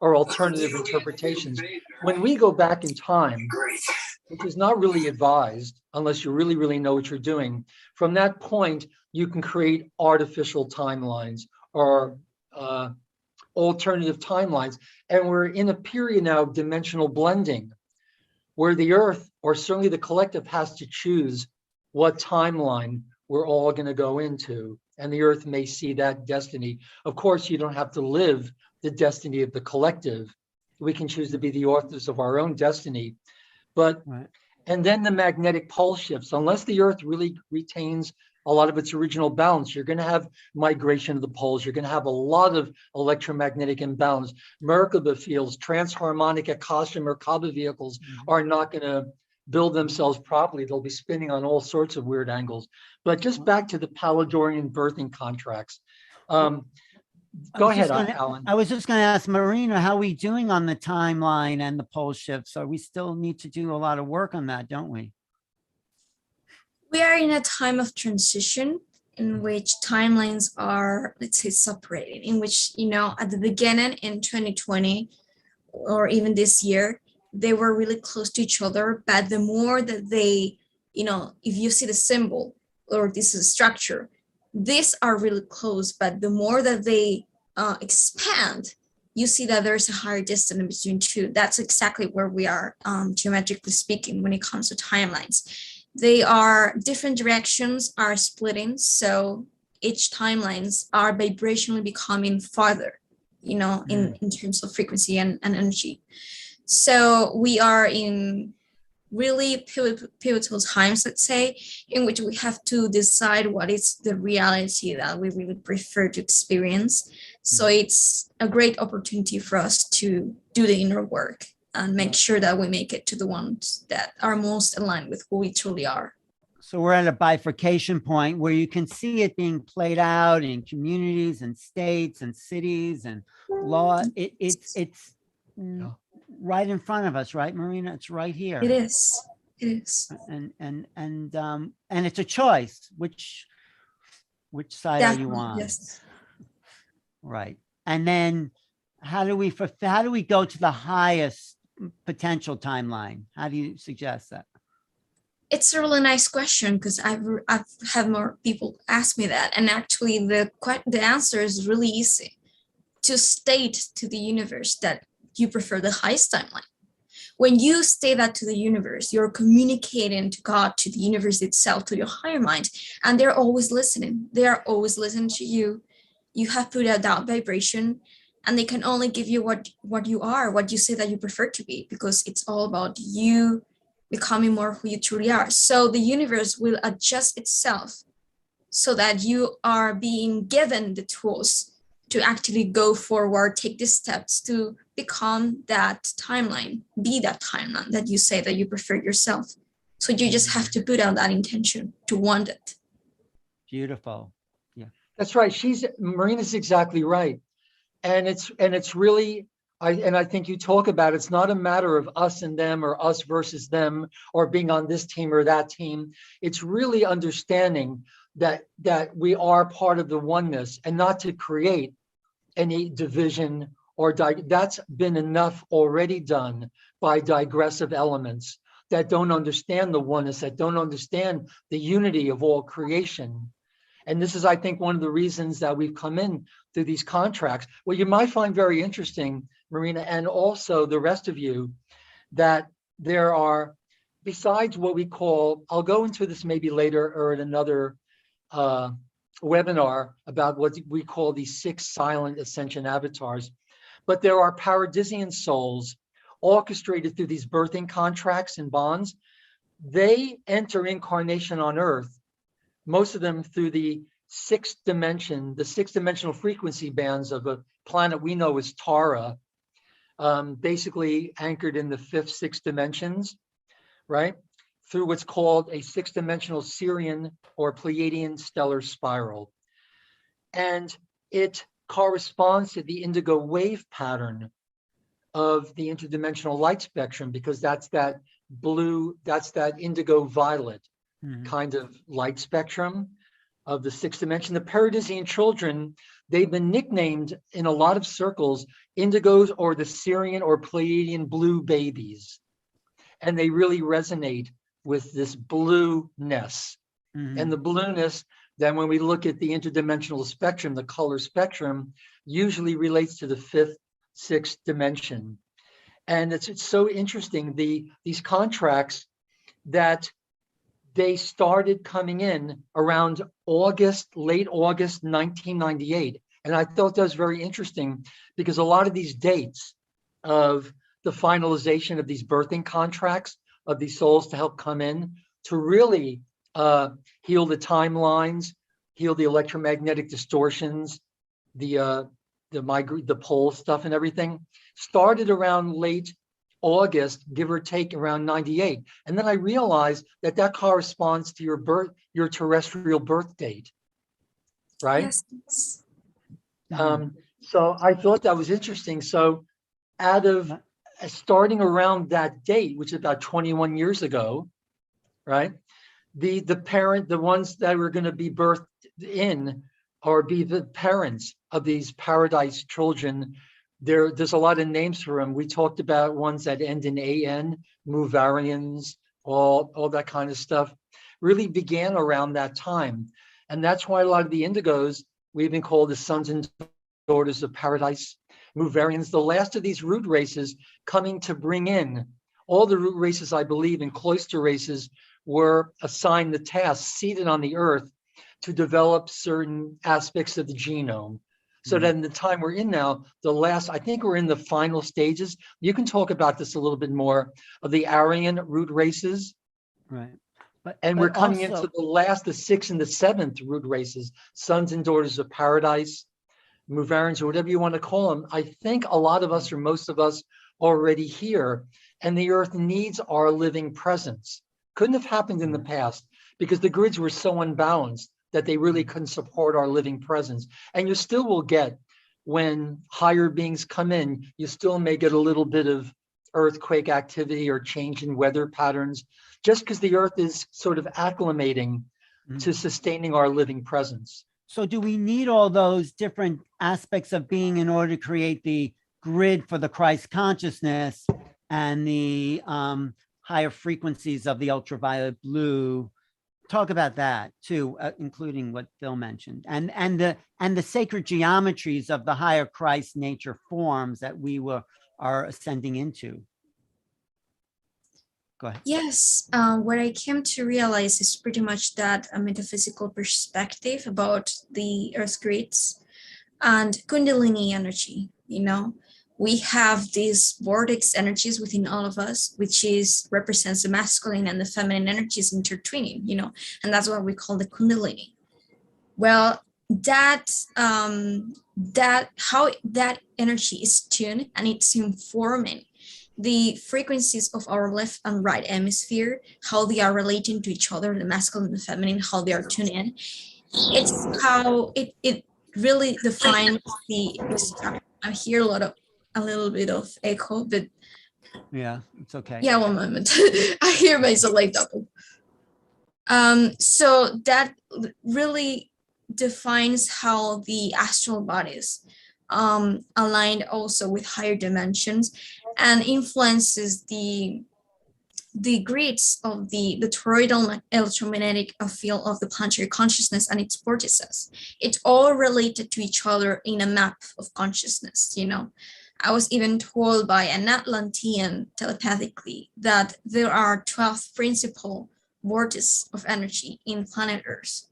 or alternative interpretations. When we go back in time, which is not really advised unless you really, really know what you're doing, from that point, you can create artificial timelines or alternative timelines. And we're in a period now of dimensional blending, where the Earth, or certainly the collective, has to choose what timeline we're all going to go into. And the Earth may see that destiny. Of course, you don't have to live the destiny of the collective. We can choose to be the authors of our own destiny. But And then the magnetic pole shifts. Unless the Earth really retains a lot of its original balance, you're going to have migration of the poles. You're going to have a lot of electromagnetic imbalance. Merkaba fields, transharmonic Akasha Merkaba vehicles are not going to build themselves properly. They'll be spinning on all sorts of weird angles. But just back to the Palladorian birthing contracts. Go ahead, Alan. I was just going to ask Marina, how are we doing on the timeline and the pole shifts? We still need to do a lot of work on that, don't we? We are in a time of transition in which timelines are, let's say, separated, in which, at the beginning in 2020 or even this year, they were really close to each other. But the more that they, if you see the symbol or this is a structure, these are really close. But the more that they expand, you see that there's a higher distance between two. That's exactly where we are, geometrically speaking, when it comes to timelines. They are different directions are splitting. So each timelines are vibrationally becoming farther, in terms of frequency and energy. So we are in really pivotal times, let's say, in which we have to decide what is the reality that we really prefer to experience. So it's a great opportunity for us to do the inner work and make sure that we make it to the ones that are most aligned with who we truly are. So we're at a bifurcation point where you can see it being played out in communities and states and cities and law. It's right in front of us, right, Marina? It's right here. It is. It is. And it's a choice. Which side Definitely, are you on? yes. Right. And then how do we go to the highest potential timeline? How do you suggest that? It's a really nice question because I've had more people ask me that, and actually the answer is really easy. To state to the universe that you prefer the highest timeline. When you state that to the universe, you're communicating to God, to the universe itself, to your higher mind, and they're always listening. They are always listening to you. You have put out that vibration, and they can only give you what you are, what you say that you prefer to be, because it's all about you becoming more who you truly are. So the universe will adjust itself so that you are being given the tools to actually go forward, take these steps to become that timeline, be that timeline that you say that you prefer yourself. So you just have to put out that intention to want it. Beautiful. Yeah. That's right. Marina's exactly right. And it's really, I think you talk about, it's not a matter of us and them or us versus them or being on this team or that team. It's really understanding that we are part of the oneness and not to create any division or that's been enough already done by digressive elements that don't understand the oneness, that don't understand the unity of all creation. And this is, I think, one of the reasons that we've come in through these contracts. What you might find very interesting, Marina, and also the rest of you, that there are, besides what we call, I'll go into this maybe later or in another webinar about what we call these 6 silent ascension avatars, but there are paradisian souls orchestrated through these birthing contracts and bonds. They enter incarnation on Earth, most of them through the 6th dimension, the 6th-dimensional frequency bands of a planet we know as Tara, basically anchored in the 5th, 6th dimensions, right? Through what's called a 6th-dimensional Sirian or Pleiadian stellar spiral. And it corresponds to the indigo wave pattern of the interdimensional light spectrum, because that's that blue, that's that indigo violet kind of light spectrum of the 6th dimension. The paradisian children, they've been nicknamed in a lot of circles indigos or the Sirian or Pleiadian blue babies. And they really resonate with this blueness. And the blueness, then when we look at the interdimensional spectrum, the color spectrum usually relates to the 5th, 6th dimension. And it's so interesting, these contracts that they started coming in around late August 1998. And I thought that was very interesting because a lot of these dates of the finalization of these birthing contracts of these souls to help come in to really heal the timelines, heal the electromagnetic distortions, the pole stuff and everything. Started around late August, give or take around 98. And then I realized that that corresponds to your terrestrial birth date, right? Yes. So I thought that was interesting. So out of starting around that date, which is about 21 years ago, right? The ones that were going to be birthed in or be the parents of these paradise children, there's a lot of names for them. We talked about ones that end in AN, Movarians, all that kind of stuff, really began around that time. And that's why a lot of the Indigos, we've been called the sons and daughters of paradise. Movarians, the last of these root races coming to bring in all the root races, I believe, in cloister races were assigned the task, seated on the earth, to develop certain aspects of the genome. So that in the time we're in now, I think we're in the final stages. You can talk about this a little bit more, of the Aryan root races. Right. And we're coming into the 6th and the 7th root races, sons and daughters of paradise, Movarians, or whatever you want to call them. I think a lot of us, or most of us, already here, and the earth needs our living presence. Couldn't have happened in the past because the grids were so unbalanced that they really couldn't support our living presence. And you still will get, when higher beings come in, you still may get a little bit of earthquake activity or change in weather patterns, just because the earth is sort of acclimating to sustaining our living presence. So do we need all those different aspects of being in order to create the grid for the Christ consciousness and the higher frequencies of the ultraviolet blue? Talk about that too, including what Phil mentioned, and the sacred geometries of the higher Christ nature forms that we are ascending into. Go ahead. Yes, what I came to realize is pretty much that a metaphysical perspective about the earth grids and Kundalini energy. We have these vortex energies within all of us, which represents the masculine and the feminine energies intertwining, and that's what we call the Kundalini. Well, how that energy is tuned, and it's informing the frequencies of our left and right hemisphere, how they are relating to each other, the masculine and the feminine, how they are tuned in. It's how it really defines I hear a little bit of echo, but yeah, it's okay. Yeah, one moment. I hear myself like double. So that really defines how the astral bodies aligned also with higher dimensions and influences the grids of the toroidal electromagnetic field of the planetary consciousness and its vortices. It's all related to each other in a map of consciousness, I was even told by an Atlantean telepathically that there are 12 principal vortices of energy in planet Earth,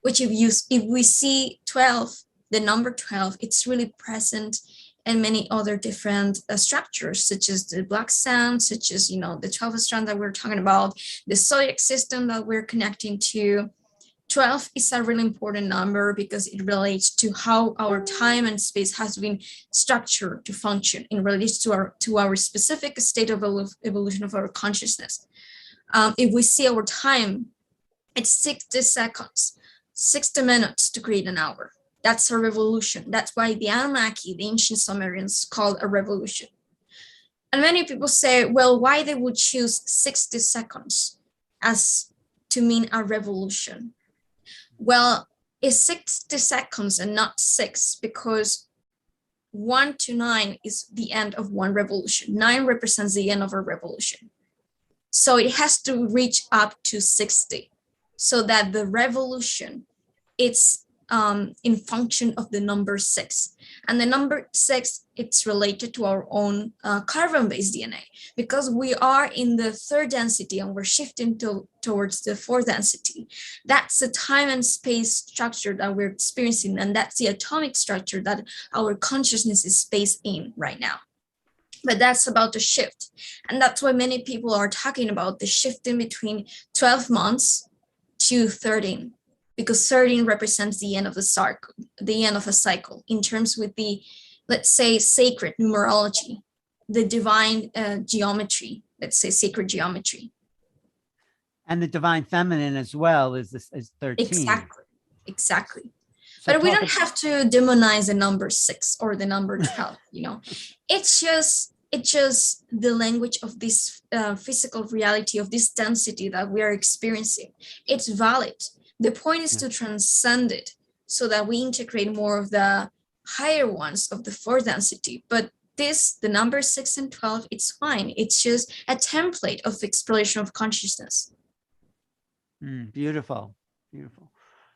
which if we see 12, the number 12, it's really present in many other different structures, such as the black sand, such as, the 12 strand that we're talking about, the zodiac system that we're connecting to. 12 is a really important number because it relates to how our time and space has been structured to function in relation to our specific state of evolution of our consciousness. If we see our time, it's 60 seconds, 60 minutes to create an hour. That's a revolution. That's why the Anunnaki, the ancient Sumerians, called a revolution. And many people say, well, why they would choose 60 seconds as to mean a revolution? Well, it's 60 seconds and not 6 because 1 to 9 is the end of one revolution. 9 represents the end of a revolution. So it has to reach up to 60 so that the revolution, it's in function of the number 6. And the number 6, it's related to our own carbon-based DNA because we are in the 3rd density and we're shifting towards the 4th density. That's the time and space structure that we're experiencing, and that's the atomic structure that our consciousness is spaced in right now. But that's about the shift. And that's why many people are talking about the shift in between 12 months to 13, because 13 represents the end of the end of a cycle in terms with the, let's say, sacred numerology, the divine geometry, let's say sacred geometry. And the divine feminine as well is 13. Exactly. So But we talk don't have to demonize the number 6 or the number 12, you know. It's just the language of this physical reality, of this density that we are experiencing. It's valid. The point is to transcend it so that we integrate more of the higher ones of the fourth density. But the number 6 and 12, it's fine. It's just a template of exploration of consciousness. Beautiful.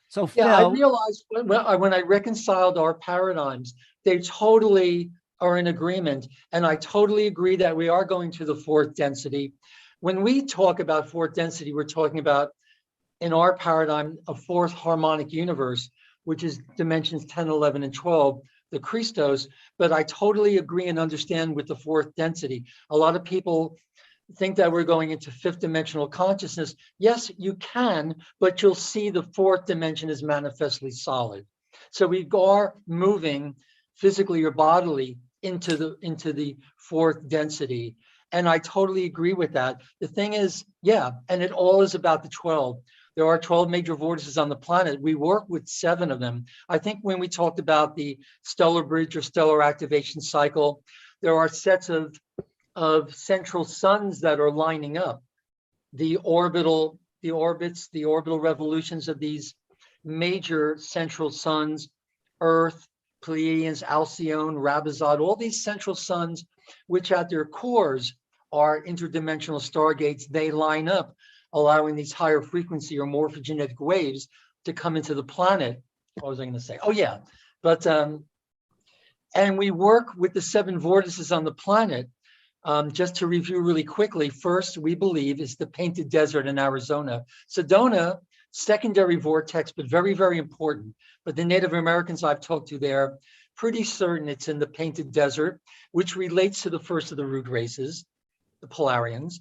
So Yeah, I Phil, realized when I reconciled our paradigms, they totally are in agreement. And I totally agree that we are going to the fourth density. When we talk about fourth density, we're talking about, in our paradigm, a fourth harmonic universe, which is dimensions 10, 11, and 12, the Christos. But I totally agree and understand with the fourth density. A lot of people think that we're going into fifth dimensional consciousness. Yes, you can, but you'll see the fourth dimension is manifestly solid. So we are moving physically or bodily into the fourth density. And I totally agree with that. The thing is, and it all is about the 12. There are 12 major vortices on the planet. We work with 7 of them. I think when we talked about the stellar bridge or stellar activation cycle, there are sets of central suns that are lining up. The orbital revolutions of these major central suns, Earth, Pleiadians, Alcyone, Rabizad, all these central suns, which at their cores are interdimensional stargates, they line up, allowing these higher frequency or morphogenetic waves to come into the planet. What was I going to say? Oh yeah, but and we work with the 7 vortices on the planet. Just to review really quickly, first, we believe is the Painted Desert in Arizona. Sedona, secondary vortex, but very, very important. But the Native Americans I've talked to there, pretty certain it's in the Painted Desert, which relates to the first of the root races, the Polarians.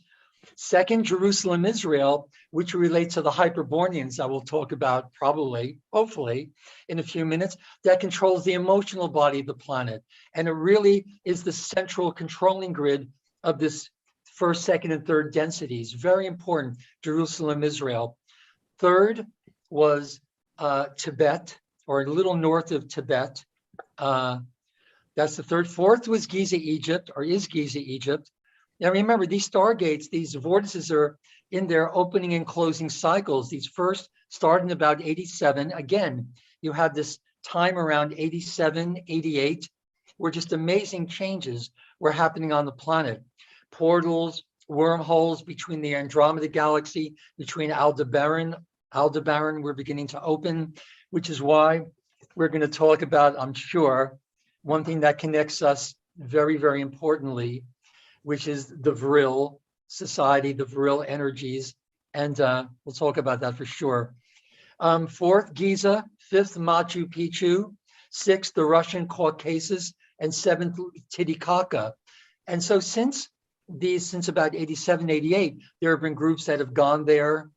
Second, Jerusalem, Israel, which relates to the Hyperboreans I will talk about probably, hopefully, in a few minutes, that controls the emotional body of the planet. And it really is the central controlling grid of this first, second, and third densities. Very important, Jerusalem, Israel. Third was Tibet, or a little north of Tibet. That's the third. Fourth was Giza, Egypt, or is Giza, Egypt. Now remember, these stargates, these vortices are in their opening and closing cycles. These first started in about 87. Again, you have this time around 87, 88, where just amazing changes were happening on the planet. Portals, wormholes between the Andromeda galaxy, between Aldebaran were beginning to open, which is why we're going to talk about, I'm sure, one thing that connects us very, very importantly, which is the Vril society, the Vril energies. And we'll talk about that for sure. Fourth, Giza. Fifth, Machu Picchu. Sixth, the Russian Caucasus. And seventh, Titicaca. And so since about 87, 88, there have been groups that have gone there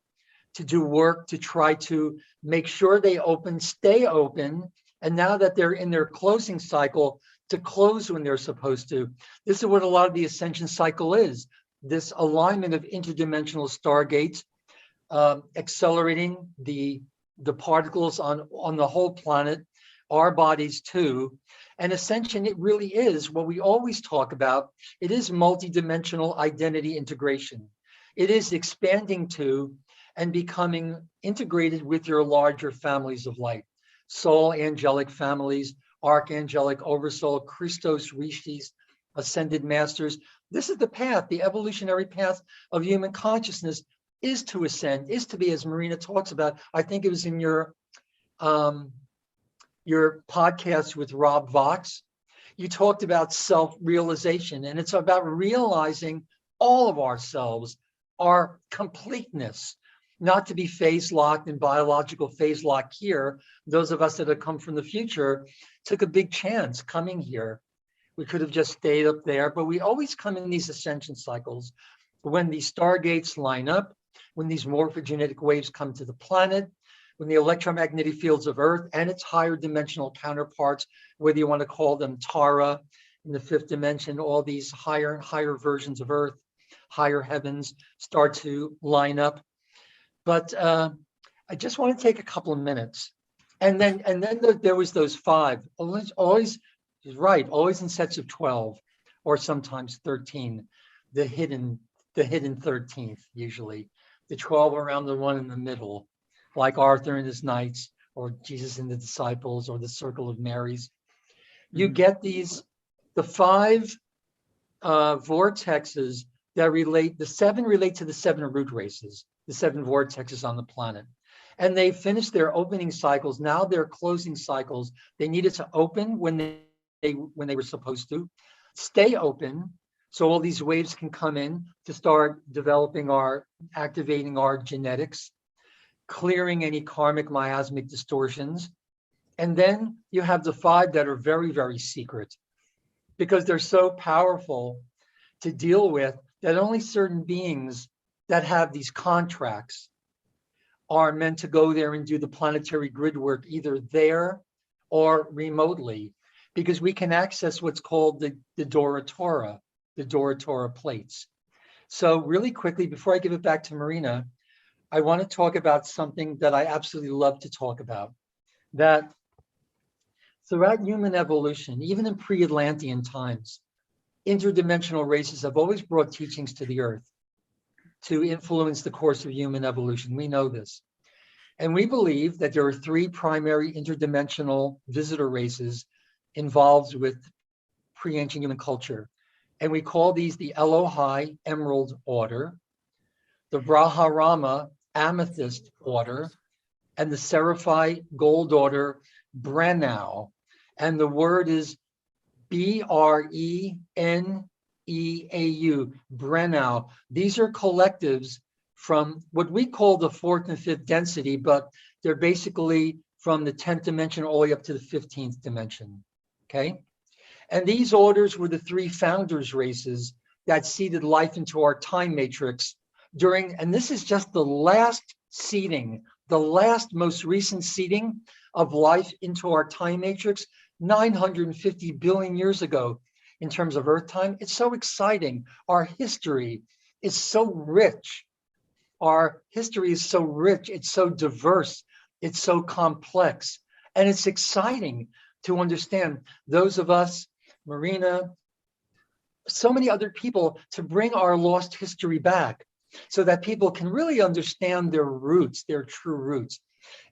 to do work to try to make sure they stay open. And now that they're in their closing cycle, to close when they're supposed to. This is what a lot of the ascension cycle is. This alignment of interdimensional stargates, accelerating the particles on the whole planet, our bodies too. And ascension, it really is what we always talk about. It is multidimensional identity integration. It is expanding to and becoming integrated with your larger families of light. Soul angelic families, archangelic oversoul, Christos, rishis, ascended masters. This is the path, the evolutionary path of human consciousness is to ascend, is to be, as Marina talks about. I think it was in your podcast with Rob Vox. You talked about self-realization, and it's about realizing all of ourselves, our completeness, not to be phase locked in biological phase lock here. Those of us that have come from the future took a big chance coming here. We could have just stayed up there, but we always come in these ascension cycles when these stargates line up, when these morphogenetic waves come to the planet, when the electromagnetic fields of Earth and its higher dimensional counterparts, whether you want to call them Tara in the fifth dimension, all these higher and higher versions of Earth, higher heavens start to line up. But I just want to take a couple of minutes. And then there was those five, always in sets of 12 or sometimes 13, the hidden 13th usually, the 12 around the one in the middle, like Arthur and his knights or Jesus and the disciples or the circle of Marys. You get the five vortexes that relate, the seven relate to the seven root races, the seven vortexes on the planet. And they finished their opening cycles. Now they're closing cycles. They needed to open when they were supposed to, stay open, so all these waves can come in to start activating our genetics, clearing any karmic miasmic distortions. And then you have the five that are very, very secret because they're so powerful to deal with that only certain beings that have these contracts are meant to go there and do the planetary grid work, either there or remotely, because we can access what's called the Dora Torah, the Dora Torah plates. So really quickly, before I give it back to Marina, I want to talk about something that I absolutely love to talk about, that throughout human evolution, even in pre-Atlantean times, interdimensional races have always brought teachings to the Earth to influence the course of human evolution. We know this. And we believe that there are three primary interdimensional visitor races involved with pre-ancient human culture. And we call these the Elohai Emerald Order, the Braharama Amethyst Order, and the Seraphai Gold Order Breneau. And the word is Breneau, Breneau. These are collectives from what we call the fourth and fifth density, but they're basically from the 10th dimension all the way up to the 15th dimension, okay? And these orders were the three founders races that seeded life into our time matrix during, and this is just the last seeding, the last most recent seeding of life into our time matrix, 950 billion years ago in terms of Earth time. It's so exciting. Our history is so rich. Our history is so rich. It's so diverse. It's so complex. And it's exciting to understand those of us, Marina, so many other people, to bring our lost history back so that people can really understand their roots, their true roots.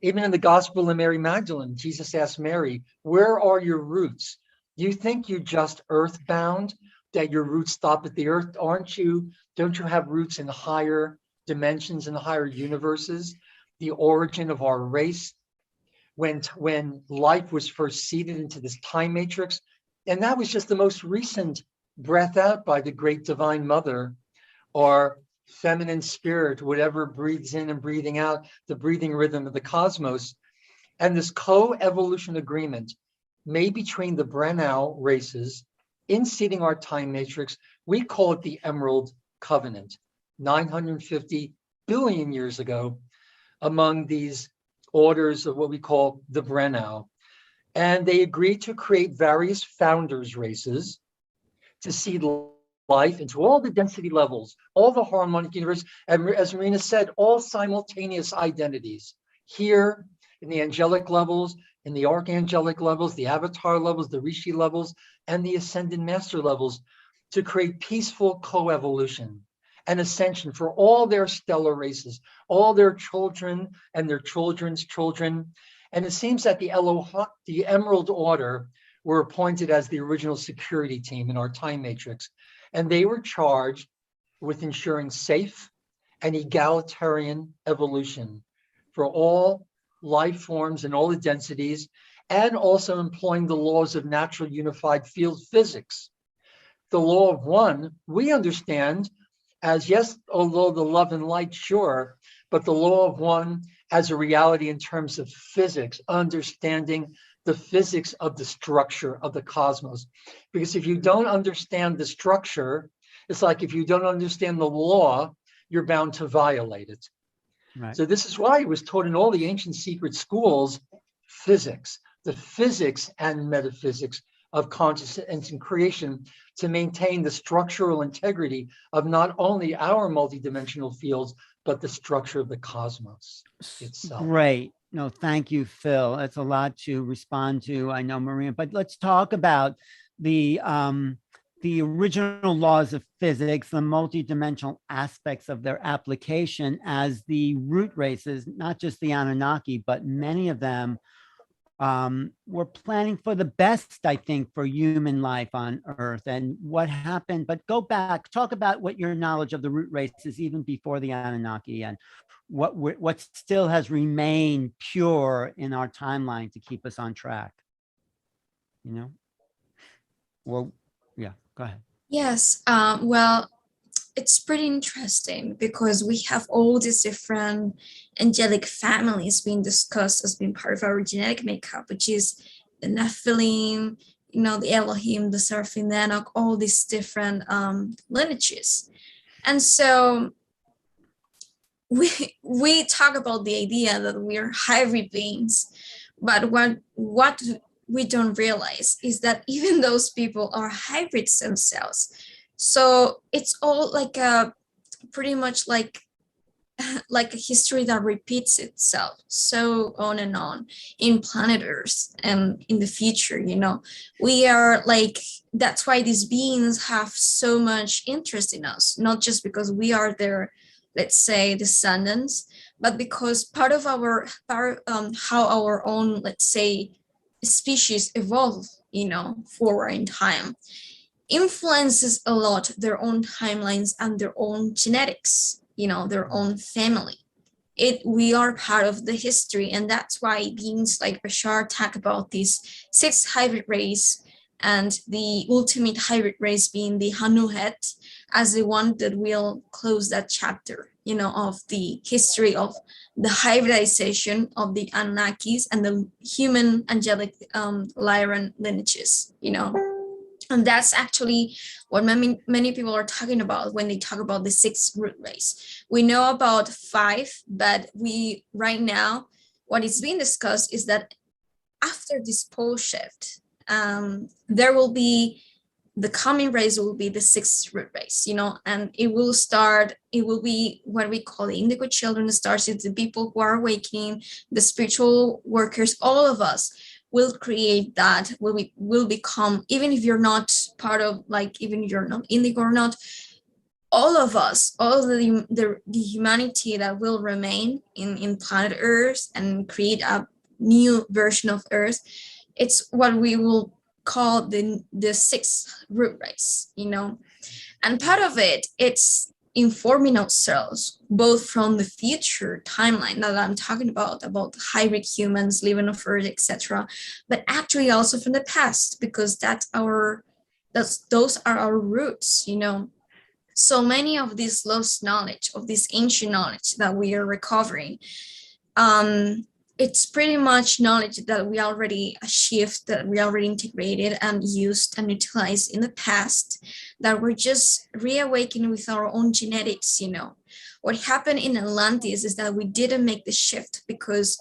Even in the Gospel of Mary Magdalene, Jesus asked Mary, where are your roots? You think you're just earthbound, that your roots stop at the earth? Don't you have roots in higher dimensions and higher universes? The origin of our race, when life was first seeded into this time matrix, and that was just the most recent breath out by the great divine mother, or feminine spirit, whatever breathes in and breathing out, the breathing rhythm of the cosmos. And this co-evolution agreement made between the Breneau races in seeding our time matrix, we call it the Emerald Covenant, 950 billion years ago, among these orders of what we call the Breneau. And they agreed to create various founders races to seed life into all the density levels, all the harmonic universe, and as Marina said, all simultaneous identities here in the angelic levels, in the archangelic levels, the avatar levels, the rishi levels, and the ascended master levels, to create peaceful co-evolution and ascension for all their stellar races, all their children and their children's children. And it seems that the Emerald Order were appointed as the original security team in our time matrix. And they were charged with ensuring safe and egalitarian evolution for all life forms and all the densities, and also employing the laws of natural unified field physics. The law of one, we understand as, yes, although the love and light, sure, but the law of one as a reality in terms of physics, understanding the physics of the structure of the cosmos. Because if you don't understand the structure, it's like if you don't understand the law, you're bound to violate it. Right. So this is why it was taught in all the ancient secret schools, physics, the physics and metaphysics of consciousness and creation, to maintain the structural integrity of not only our multidimensional fields, but the structure of the cosmos itself. Great. No, thank you, Phil. That's a lot to respond to. I know, Marina, but let's talk about the original laws of physics, the multidimensional aspects of their application as the root races, not just the Anunnaki, but many of them were planning for the best, I think, for human life on Earth and what happened. But go back, talk about what your knowledge of the root races even before the Anunnaki and what still has remained pure in our timeline to keep us on track. You know? Well, yeah, go ahead. Yes, well, it's pretty interesting because we have all these different angelic families being discussed as being part of our genetic makeup, which is the Nephilim, you know, the Elohim, the Seraphim, the Enoch, all these different lineages. And so we talk about the idea that we are hybrid beings, but what we don't realize is that even those people are hybrids themselves. So it's all like a pretty much like a history that repeats itself so on and on in planet Earth and in the future. You know, we are like, that's why these beings have so much interest in us, not just because we are their, let's say, descendants, but because part of our how our own, let's say, species evolve, you know, forward in time, influences a lot their own timelines and their own genetics, you know, their own family. We are part of the history, and that's why beings like Bashar talk about these 6 hybrid race, and the ultimate hybrid race being the Hanuhet as the one that will close that chapter, you know, of the history of the hybridization of the Anunnakis and the human angelic Lyran lineages, you know. And that's actually what many people are talking about when they talk about the 6 root race. We know about 5, but right now, what is being discussed is that after this pole shift, there will be, the coming race will be the 6th root race, you know, and it will be what we call the Indigo children, the stars, it's the people who are awakening, the spiritual workers, all of us will create that, will become, even if you're not part of, like, even if you're not Indigo or not, all of us, all of the humanity that will remain in planet Earth and create a new version of Earth, it's what we will call the 6th root race, you know. And part of it's informing ourselves both from the future timeline that I'm talking about hybrid humans living on Earth, etc., but actually also from the past, because those are our roots, you know. So many of this lost knowledge, of this ancient knowledge that we are recovering, it's pretty much knowledge that we already achieved, that we already integrated and used and utilized in the past, that we're just reawakening with our own genetics, you know. What happened in Atlantis is that we didn't make the shift because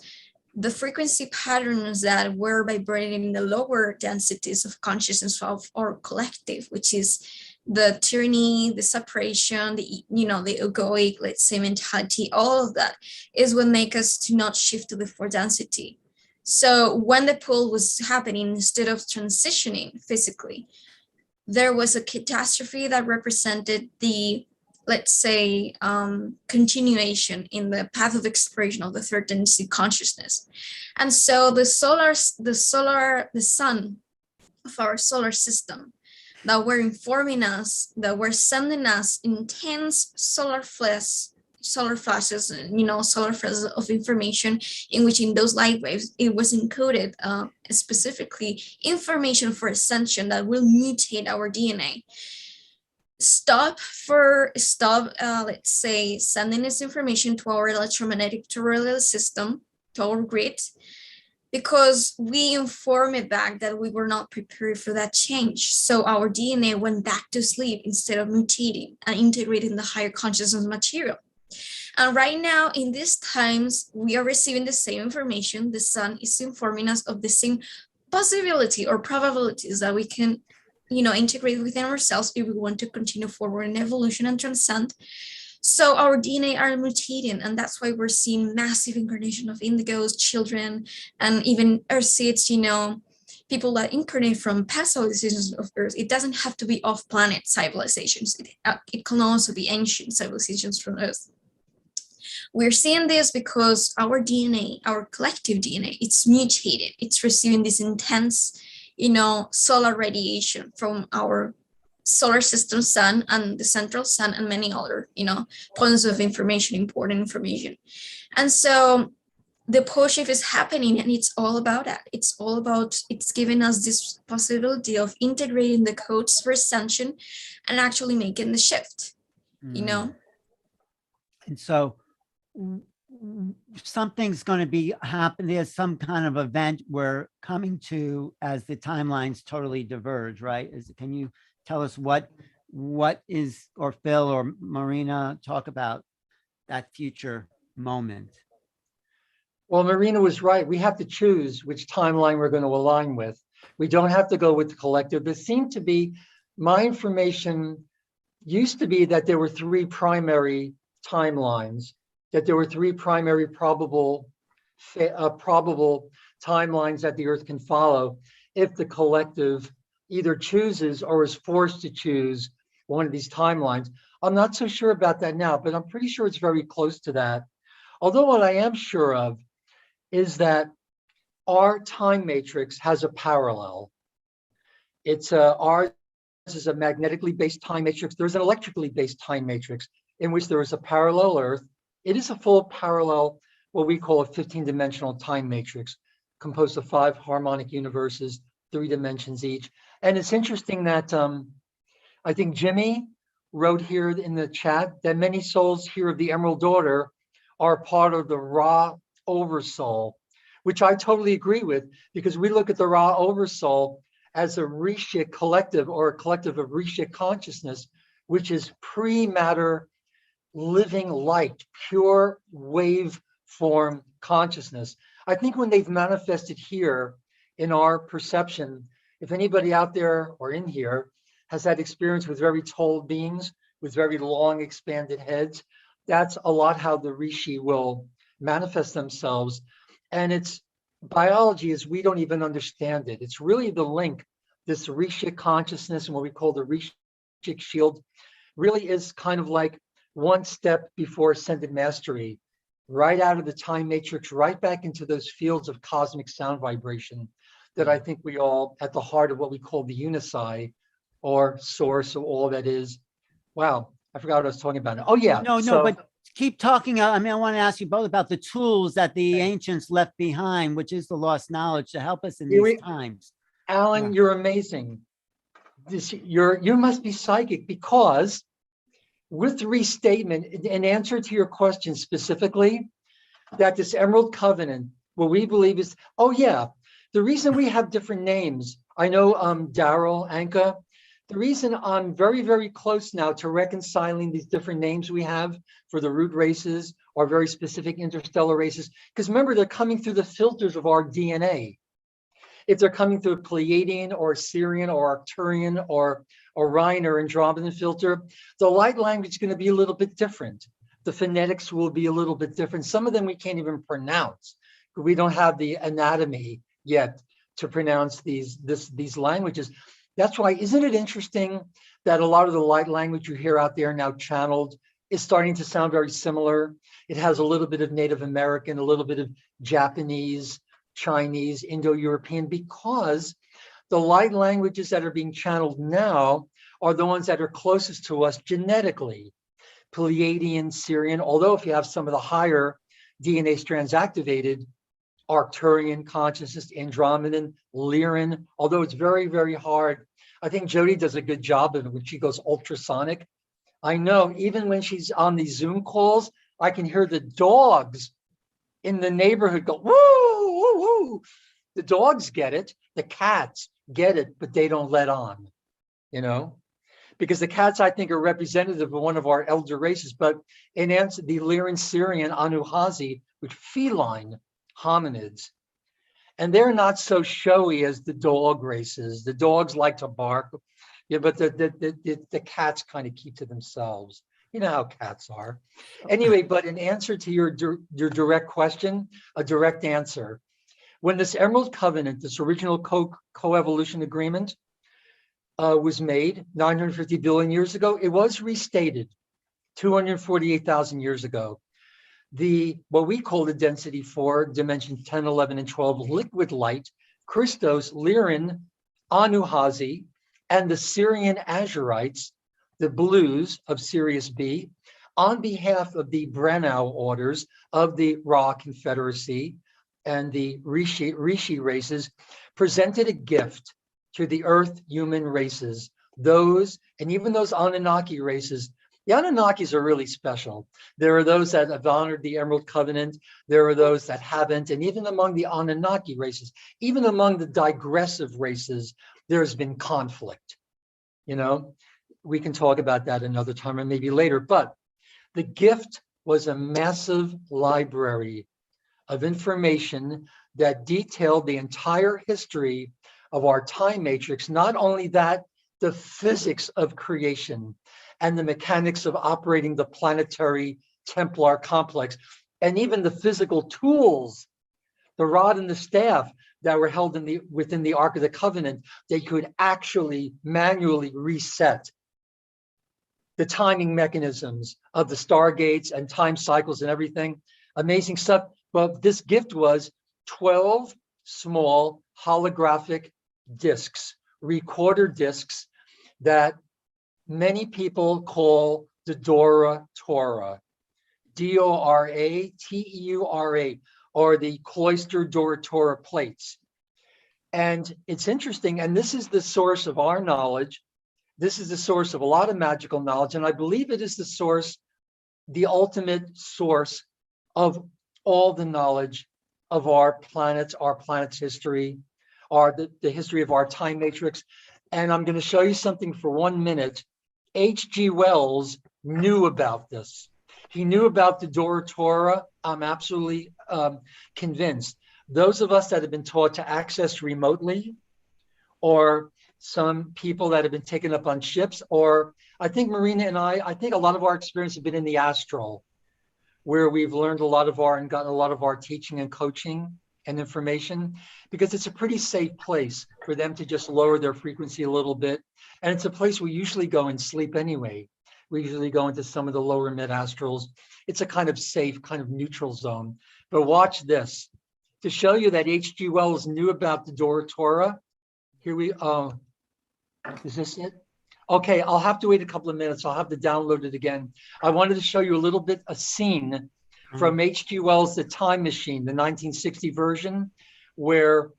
the frequency patterns that were vibrating in the lower densities of consciousness of our collective, which is the tyranny, the separation, the egoic, let's say, mentality, all of that is what make us to not shift to the 4th density. So when the pull was happening, instead of transitioning physically, there was a catastrophe that represented the, let's say, continuation in the path of exploration of the 3rd density consciousness. And so the sun of our solar system that were informing us, that were sending us intense solar flashes, solar flashes of information, in which in those light waves, it was encoded specifically information for ascension that will mutate our DNA. Stop, let's say, sending this information to our electromagnetic terrestrial system, to our grid, because we informed it back that we were not prepared for that change. So our DNA went back to sleep instead of mutating and integrating the higher consciousness material. And right now, in these times, we are receiving the same information. The sun is informing us of the same possibility or probabilities that we can, integrate within ourselves if we want to continue forward in evolution and transcend. So our DNA are mutating, and that's why we're seeing massive incarnation of indigos, children, and even Orsics, people that incarnate from past civilizations of Earth. It doesn't have to be off-planet civilizations. It can also be ancient civilizations from Earth. We're seeing this because our DNA, our collective DNA, it's mutated. It's receiving this intense, solar radiation from our solar system sun and the central sun and many other, points of information, important information. And so the pole shift is happening, and it's all about that. It's giving us this possibility of integrating the codes for ascension and actually making the shift, And so something's going to be happening. There's some kind of event we're coming to as the timelines totally diverge, right? Can you tell us what is, or Phil or Marina, talk about that future moment? Well, Marina was right. We have to choose which timeline we're going to align with. We don't have to go with the collective. There seemed to be, my information used to be that there were three primary timelines, that there were three primary probable timelines that the Earth can follow if the collective either chooses or is forced to choose one of these timelines. I'm not so sure about that now, but I'm pretty sure it's very close to that. Although what I am sure of is that our time matrix has a parallel. It's ours is a magnetically based time matrix. There's an electrically based time matrix in which there is a parallel Earth. It is a full parallel, what we call a 15-dimensional time matrix, composed of 5 harmonic universes, 3 dimensions each. And it's interesting that I think Jimmy wrote here in the chat that many souls here of the Emerald Daughter are part of the Ra Oversoul, which I totally agree with, because we look at the Ra Oversoul as a Rishik collective, or a collective of Rishik consciousness, which is pre-matter living light, pure wave form consciousness. I think when they've manifested here in our perception, if anybody out there or in here has had experience with very tall beings with very long expanded heads, that's a lot how the Rishi will manifest themselves. And it's biology is we don't even understand it. It's really the link, this Rishik consciousness and what we call the Rishik shield really is kind of like one step before ascended mastery, right out of the time matrix, right back into those fields of cosmic sound vibration that I think we all, at the heart of what we call the Unisci, or source of all that is. Wow, I forgot what I was talking about. Oh yeah. No, but keep talking. I want to ask you both about the tools that the ancients left behind, which is the lost knowledge to help us in these times. Alan, you're amazing. You must be psychic, because with the restatement, in answer to your question specifically, that this Emerald Covenant, what we believe is, the reason we have different names, I know Daryl, Anka, the reason I'm very, very close now to reconciling these different names we have for the root races or very specific interstellar races, because remember, they're coming through the filters of our DNA. If they're coming through a Pleiadian or Syrian or Arcturian or Orion or Andromedan filter, the light language is going to be a little bit different. The phonetics will be a little bit different. Some of them we can't even pronounce. We don't have the anatomy yet to pronounce these languages. That's why, isn't it interesting that a lot of the light language you hear out there now channeled is starting to sound very similar? It has a little bit of Native American, a little bit of Japanese, Chinese, Indo-European, because the light languages that are being channeled now are the ones that are closest to us genetically. Pleiadian, Syrian, although if you have some of the higher DNA strands activated, Arcturian consciousness, Andromedan, Lyran, although it's very, very hard. I think Jody does a good job of it when she goes ultrasonic. I know even when she's on these Zoom calls, I can hear the dogs in the neighborhood go, woo, woo, woo, woo. The dogs get it, the cats get it, but they don't let on, you know? Because the cats, I think, are representative of one of our elder races, but in answer, the Lyran Syrian Anunnaki, which feline hominids, and they're not so showy as the dog races. The dogs like to bark, yeah, but the cats kind of keep to themselves. You know how cats are. Anyway, but in answer to your direct question, a direct answer. When this Emerald Covenant, this original co-evolution agreement, was made 950 billion years ago, it was restated 248,000 years ago. What we call the density 4, dimensions 10, 11, and 12 liquid light, Christos, Lyran, Anunnaki, and the Syrian Azurites, the blues of Sirius B, on behalf of the Breneau orders of the Ra Confederacy and the Rishi races, presented a gift to the Earth human races, those, and even those Anunnaki races. The Anunnakis are really special. There are those that have honored the Emerald Covenant. There are those that haven't. And even among the Anunnaki races, even among the digressive races, there's been conflict. You know, we can talk about that another time or maybe later. But the gift was a massive library of information that detailed the entire history of our time matrix. Not only that, the physics of creation and the mechanics of operating the planetary Templar complex, and even the physical tools, the rod and the staff that were held within the Ark of the Covenant, they could actually manually reset the timing mechanisms of the stargates and time cycles and everything. Amazing stuff. Well, this gift was 12 small holographic discs, recorder discs, that many people call the Dora Torah, D-O-R-A-T-E-U-R-A, or the cloistered Dora Torah plates. And it's interesting, and this is the source of our knowledge. This is the source of a lot of magical knowledge, and I believe it is the source, the ultimate source of all the knowledge of our planet's history, the history of our time matrix. And I'm going to show you something for 1 minute. H.G. Wells knew about this. He knew about the Dora Torah. I'm absolutely convinced. Those of us that have been taught to access remotely, or some people that have been taken up on ships, or I think Marina and I think a lot of our experience have been in the astral, where we've learned a lot of and gotten a lot of our teaching and coaching and information, because it's a pretty safe place for them to just lower their frequency a little bit. And it's a place we usually go and sleep anyway. We usually go into some of the lower mid astrals. It's a kind of safe, kind of neutral zone. But watch this. To show you that H.G. Wells knew about the Dora Torah, here we, is this it? Okay, I'll have to wait a couple of minutes. I'll have to download it again. I wanted to show you a little bit, a scene from H.G. Wells' The Time Machine, the 1960 version, where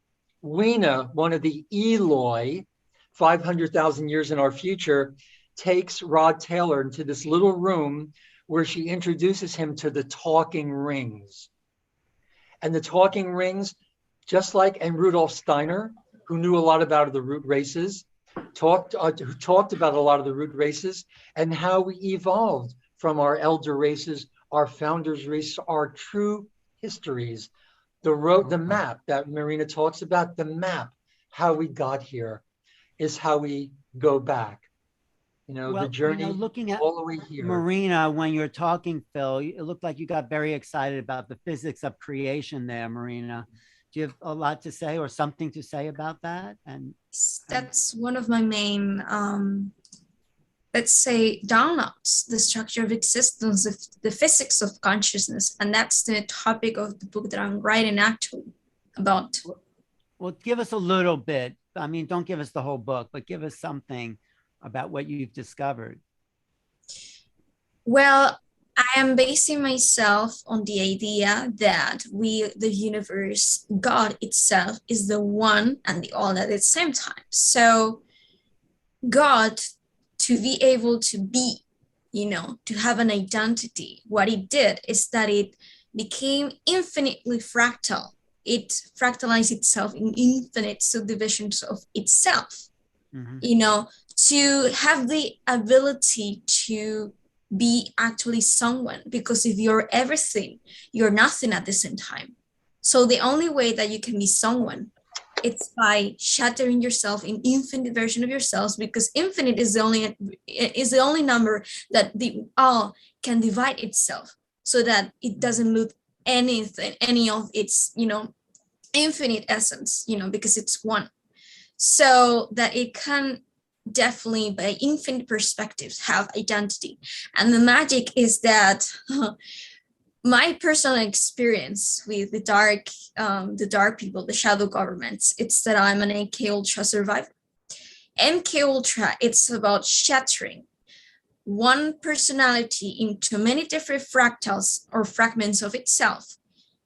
Weena, one of the Eloi, 500,000 years in our future, takes Rod Taylor into this little room where she introduces him to the talking rings. And the talking rings, just like, and Rudolf Steiner, who knew a lot about the root races, who talked about a lot of the root races and how we evolved from our elder races, our founders' races, our true histories. The map that Marina talks about, the map, how we got here is how we go back. You know, the journey, looking at all the way here. Marina, when you're talking, Phil, it looked like you got very excited about the physics of creation there, Marina. Do you have a lot to say or something to say about that? And that's one of my main, let's say, downloads, the structure of existence, the physics of consciousness. And that's the topic of the book that I'm writing actually about. Well, give us a little bit. I mean, don't give us the whole book, but give us something about what you've discovered. Well, I am basing myself on the idea that the universe, God itself, is the one and the all at the same time. So God, to be able to be, to have an identity, what it did is that it became infinitely fractal. it fractalizes itself in infinite subdivisions of itself, Mhm. you know, to have the ability to be actually someone. Because if you're everything, you're nothing at the same time. So the only way that you can be someone, it's by shattering yourself in infinite version of yourselves, because infinite is the only number that the all can divide itself, so that it doesn't lose anything, any of its, you know, infinite essence, you know, because it's one. So that it can definitely, by infinite perspectives, have identity. And the magic is that my personal experience with the dark people, the shadow governments, it's that I'm an MK Ultra survivor. MK Ultra, it's about shattering one personality into many different fractals or fragments of itself,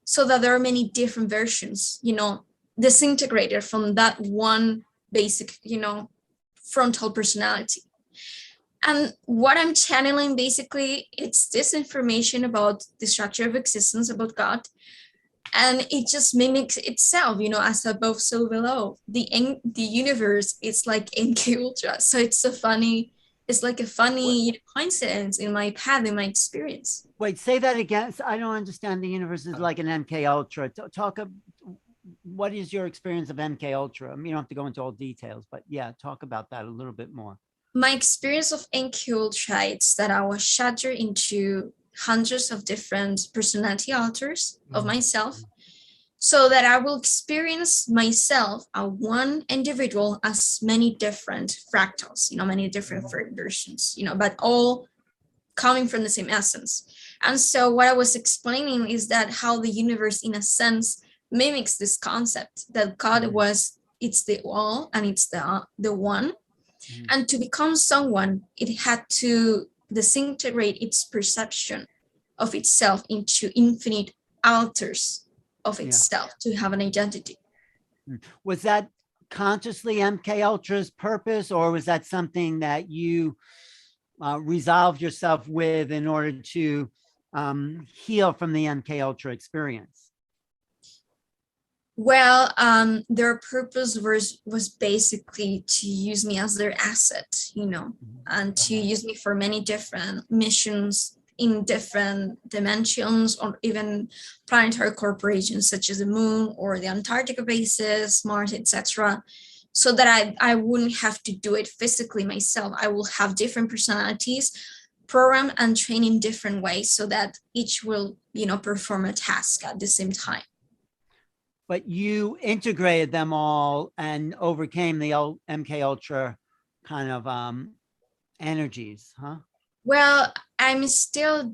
so that there are many different versions, you know, disintegrated from that one basic, you know, frontal personality. And what I'm channeling, basically, it's this information about the structure of existence, about God, and it just mimics itself, you know, as above, so below. The universe is like MK Ultra, so it's like a funny coincidence in my path, in my experience. Wait, say that again. I don't understand. The universe is like an MK Ultra. What is your experience of MK Ultra? I mean, you don't have to go into all details, but yeah, talk about that a little bit more. My experience of MK Ultra, it's that I was shattered into hundreds of different personality alters of myself, so that I will experience myself as one individual as many different fractals, you know, many different versions, you know, but all coming from the same essence. And so what I was explaining is that how the universe, in a sense, mimics this concept that God it's the all and it's the one. And to become someone, it had to disintegrate its perception of itself into infinite alters of itself to have an identity. Was that consciously MK Ultra's purpose, or was that something that you resolved yourself with in order to heal from the MK Ultra experience? Well, their purpose was basically to use me as their asset, you know, and to use me for many different missions in different dimensions, or even planetary corporations such as the moon or the Antarctica bases, Mars, etc. So that I wouldn't have to do it physically myself. I will have different personalities, program and train in different ways, so that each will, you know, perform a task at the same time. But you integrated them all and overcame the old MK Ultra kind of energies, huh? Well, I'm still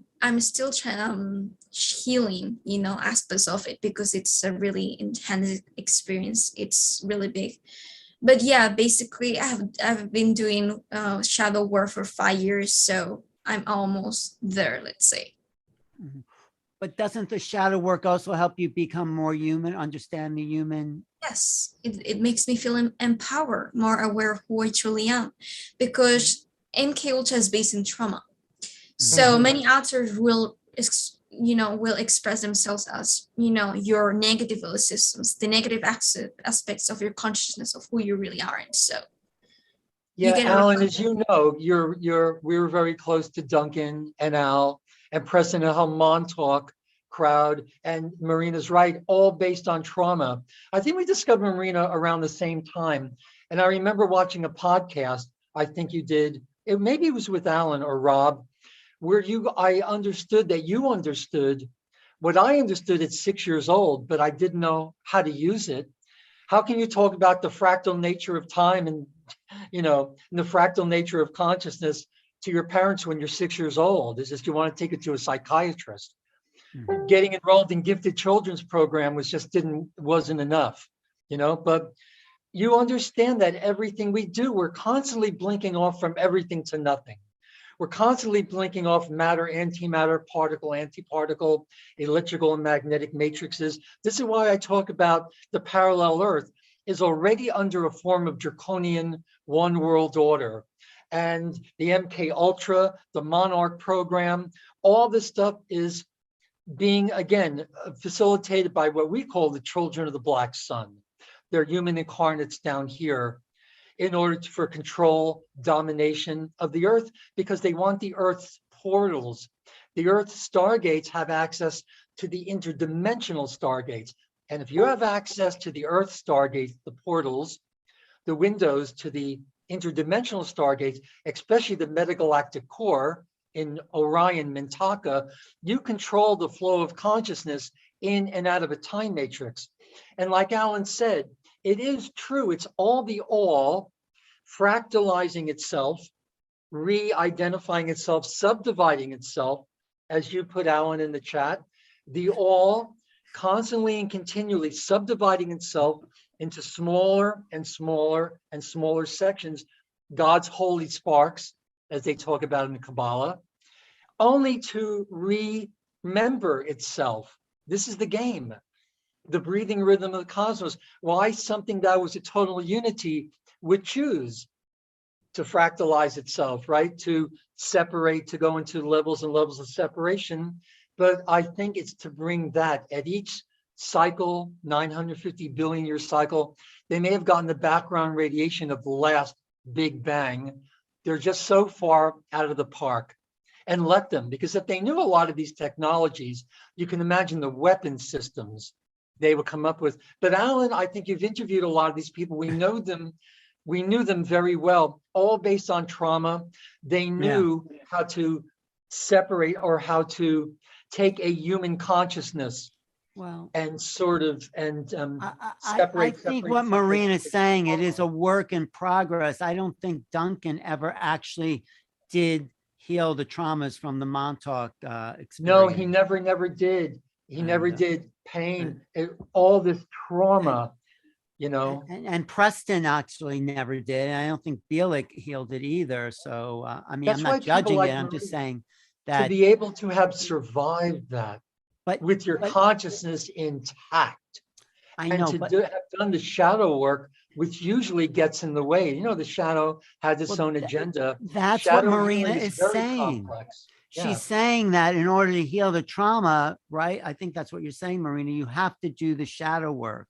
trying healing, you know, aspects of it, because it's a really intense experience. It's really big. But yeah, basically I've been doing shadow work for 5 years, so I'm almost there, let's say. But doesn't the shadow work also help you become more human, understand the human? Yes, it makes me feel empowered, more aware of who I truly am, because MK Ultra is based in trauma. So many authors will, you know, will express themselves as, you know, your negative systems, the negative aspects of your consciousness of who you really are. And so, Yeah, Alan, as you know, we were very close to Duncan and Al and President Montauk crowd, and Marina's right, all based on trauma. I think we discovered Marina around the same time. And I remember watching a podcast, I think you did, maybe it was with Alan or Rob, where I understood that you understood what I understood at 6 years old, but I didn't know how to use it. How can you talk about the fractal nature of time and, you know, and the fractal nature of consciousness to your parents when you're 6 years old? Is just you want to take it to a psychiatrist. Getting enrolled in gifted children's program wasn't enough, you know, but you understand that everything we do, we're constantly blinking off from everything to nothing. We're constantly blinking off matter, antimatter, particle, antiparticle, electrical and magnetic matrices. This is why I talk about the parallel Earth is already under a form of draconian one world order. And the MK Ultra, the Monarch program, all this stuff is being, again, facilitated by what we call the children of the black sun. They're human incarnates down here in order for control, domination of the earth, because they want the earth's portals. The earth's stargates have access to the interdimensional stargates. And if you have access to the earth stargates, the portals, the windows to the interdimensional stargates, especially the metagalactic core in Orion, Montauk, you control the flow of consciousness in and out of a time matrix. And like Alan said, it is true. It's all the all fractalizing itself, re-identifying itself, subdividing itself, as you put, Alan, in the chat. The all constantly and continually subdividing itself into smaller and smaller and smaller sections, God's holy sparks, as they talk about in the Kabbalah, only to remember itself. This is the game, the breathing rhythm of the cosmos. Why something that was a total unity would choose to fractalize itself, right? To separate, to go into levels and levels of separation. But I think it's to bring that at each cycle, 950 billion year cycle, they may have gotten the background radiation of the last Big Bang. They're just so far out of the park. And let them, because if they knew a lot of these technologies, you can imagine the weapon systems they would come up with. But Alan, I think you've interviewed a lot of these people. We know them. We knew them very well, all based on trauma. They knew how to separate or how to take a human consciousness and sort of separate. I think what Marina's saying, it is a work in progress. I don't think Duncan ever actually did heal the traumas from the Montauk experience. No, he never did. He never did. Pain, all this trauma, you know. And Preston actually never did. And I don't think Bielik healed it either. So, I mean, That's I'm not judging like it. I'm just saying that. To be able to have survived that with your consciousness intact. I know, and to have done the shadow work, which usually gets in the way. You know, the shadow has its own agenda. That's shadow what Marina is very saying. Complex. She's saying that in order to heal the trauma, right? I think that's what you're saying, Marina. You have to do the shadow work.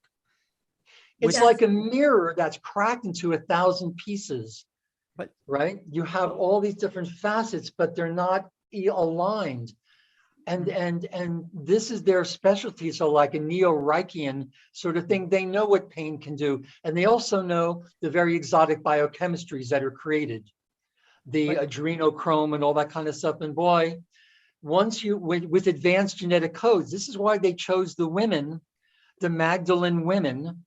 It's like a mirror that's cracked into 1,000 pieces, right? You have all these different facets, but they're not aligned. And this is their specialty. So like a neo-Reichian sort of thing, they know what pain can do. And they also know the very exotic biochemistries that are created, the adrenochrome and all that kind of stuff. And boy, once you, with advanced genetic codes, this is why they chose the women, the Magdalene women,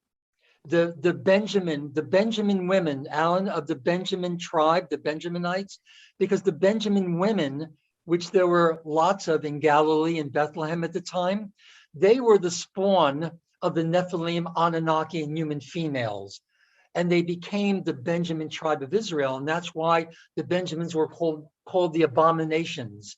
the Benjamin women, Alan, of the Benjamin tribe, the Benjaminites, because the Benjamin women, which there were lots of in Galilee and Bethlehem at the time, they were the spawn of the Nephilim, Anunnaki, and human females. And they became the Benjamin tribe of Israel. And that's why the Benjamins were called the abominations,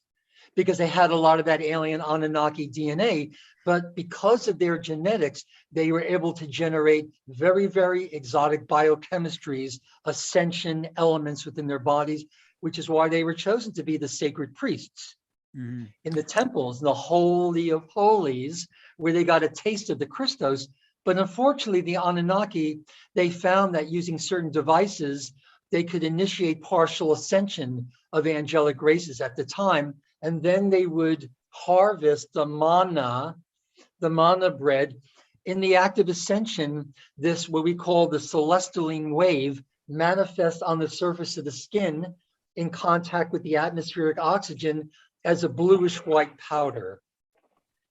because they had a lot of that alien Anunnaki DNA. But because of their genetics, they were able to generate very, very exotic biochemistries, ascension elements within their bodies, which is why they were chosen to be the sacred priests in the temples, in the Holy of Holies, where they got a taste of the Christos. But unfortunately, the Anunnaki, they found that using certain devices, they could initiate partial ascension of angelic races at the time. And then they would harvest the manna bread. In the act of ascension, this, what we call the celestialine wave, manifests on the surface of the skin in contact with the atmospheric oxygen as a bluish white powder,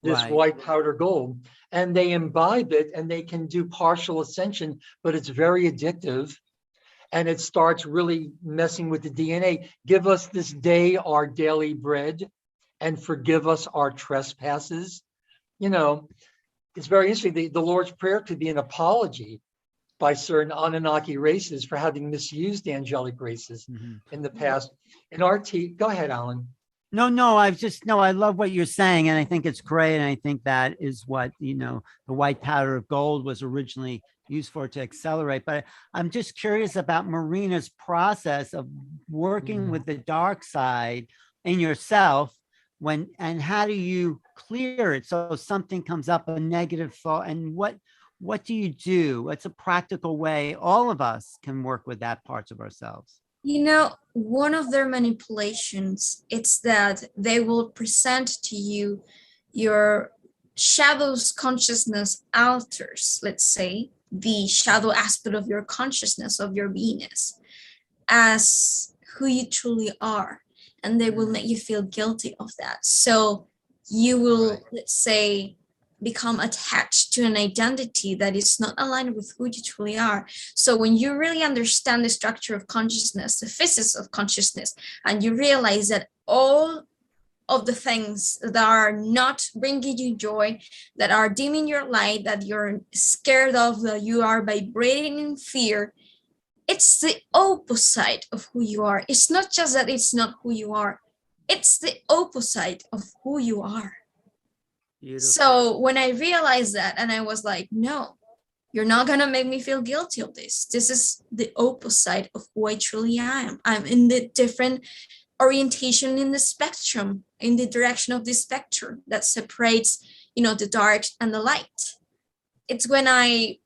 this white powder gold. And they imbibe it and they can do partial ascension, but it's very addictive. And it starts really messing with the DNA. Give us this day our daily bread and forgive us our trespasses. You know, it's very interesting. The Lord's Prayer could be an apology by certain Anunnaki races for having misused angelic races in the past. In RT, go ahead, Alan. No, I love what you're saying. And I think it's great. And I think that is what, you know, the white powder of gold was originally used for, to accelerate. But I'm just curious about Marina's process of working with the dark side in yourself, and how do you clear it? So something comes up, a negative thought, and what do you do? What's a practical way all of us can work with that parts of ourselves? You know, one of their manipulations, it's that they will present to you your shadow's consciousness alters, let's say, the shadow aspect of your consciousness, of your beingness, as who you truly are. And they will make you feel guilty of that. So you will, let's say, become attached to an identity that is not aligned with who you truly are. So when you really understand the structure of consciousness, the physics of consciousness, and you realize that all of the things that are not bringing you joy, that are dimming your light, that you're scared of, that you are vibrating in fear, it's the opposite of who you are. It's not just that it's not who you are, it's the opposite of who you are. Beautiful. So when I realized that, and I was like, no, you're not going to make me feel guilty of this. This is the opposite of who I truly am. I'm in the different orientation in the spectrum, in the direction of the spectrum that separates, the dark and the light. It's when I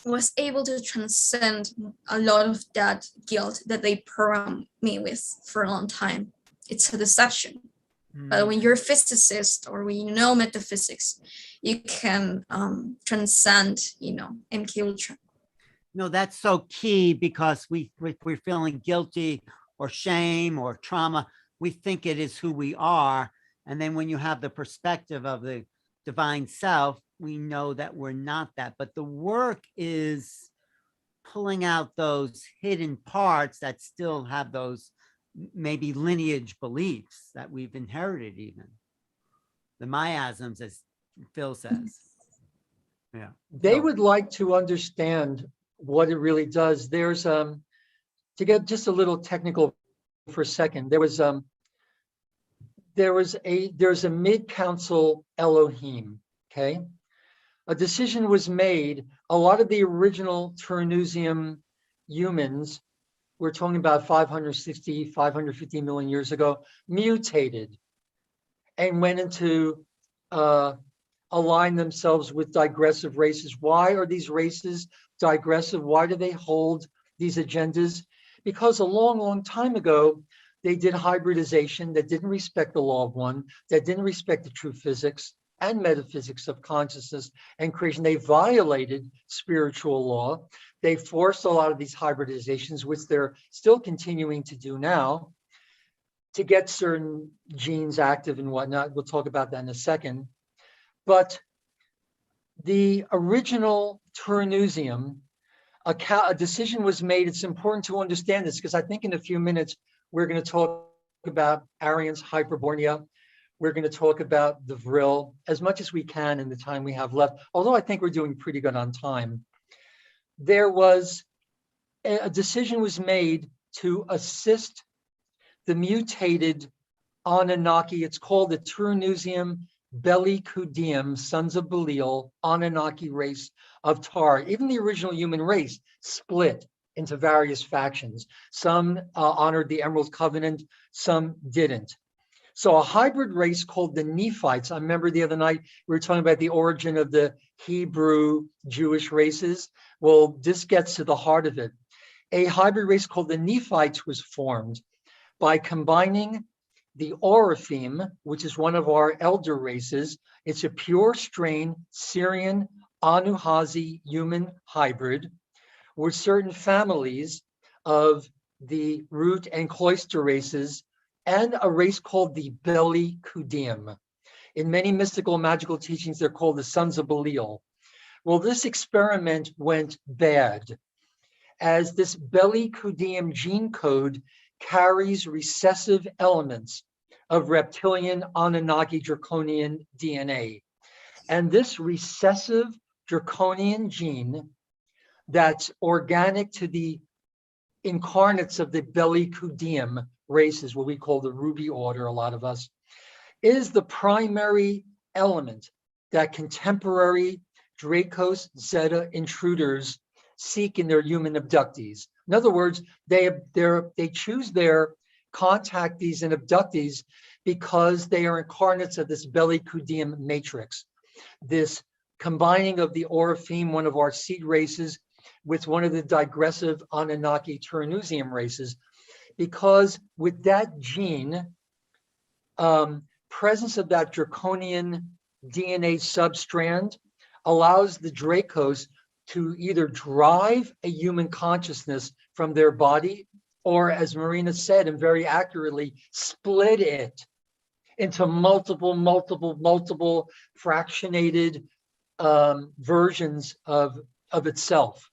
was able to transcend a lot of that guilt that they programmed me with for a long time. It's a deception. But when you're a physicist or when you know metaphysics, you can transcend, MK Ultra. No, that's so key, because we're feeling guilty or shame or trauma. We think it is who we are. And then when you have the perspective of the divine self, we know that we're not that. But the work is pulling out those hidden parts that still have those maybe lineage beliefs that we've inherited, even the miasms, as Phil says. Yeah, They would like to understand what it really does. There's to get just a little technical for a second. There's a mid-council Elohim. Okay, a decision was made. A lot of the original Terneusium humans, we're talking about 560, 550 million years ago, mutated and went into align themselves with digressive races. Why are these races digressive? Why do they hold these agendas? Because a long, long time ago, they did hybridization that didn't respect the law of one, that didn't respect the true physics and metaphysics of consciousness and creation. They violated spiritual law. They forced a lot of these hybridizations, which they're still continuing to do now, to get certain genes active and whatnot. We'll talk about that in a second. But the original Terneusium, a decision was made. It's important to understand this, because I think in a few minutes, we're going to talk about Aryan's Hyperbornea. We're going to talk about the Vril as much as we can in the time we have left, although I think we're doing pretty good on time. There was a decision was made to assist the mutated Anunnaki. It's called the Terneusium Bellicudium, sons of Belial, Anunnaki race of Tar. Even the original human race split into various factions. Some honored the Emerald Covenant, some didn't. So a hybrid race called the Nephites. I remember the other night we were talking about the origin of the Hebrew Jewish races. Well, this gets to the heart of it. A hybrid race called the Nephites was formed by combining the Orifim, which is one of our elder races. It's a pure strain Syrian Anuhazi human hybrid, with certain families of the root and cloister races, and a race called the Bellicudium. In many mystical magical teachings, they're called the sons of Belial. Well, this experiment went bad, as this Bellicudium gene code carries recessive elements of reptilian Anunnaki Draconian DNA. And this recessive Draconian gene that's organic to the incarnates of the Bellicudium races, what we call the ruby order, a lot of us, is the primary element that contemporary Dracos Zeta intruders seek in their human abductees. In other words, they choose their contactees and abductees because they are incarnates of this bellicudium matrix, this combining of the Orifeme, one of our seed races, with one of the digressive Anunnaki Tyrannusium races, because with that gene, presence of that Draconian DNA substrand allows the Dracos to either drive a human consciousness from their body, or, as Marina said, and very accurately, split it into multiple fractionated versions of itself.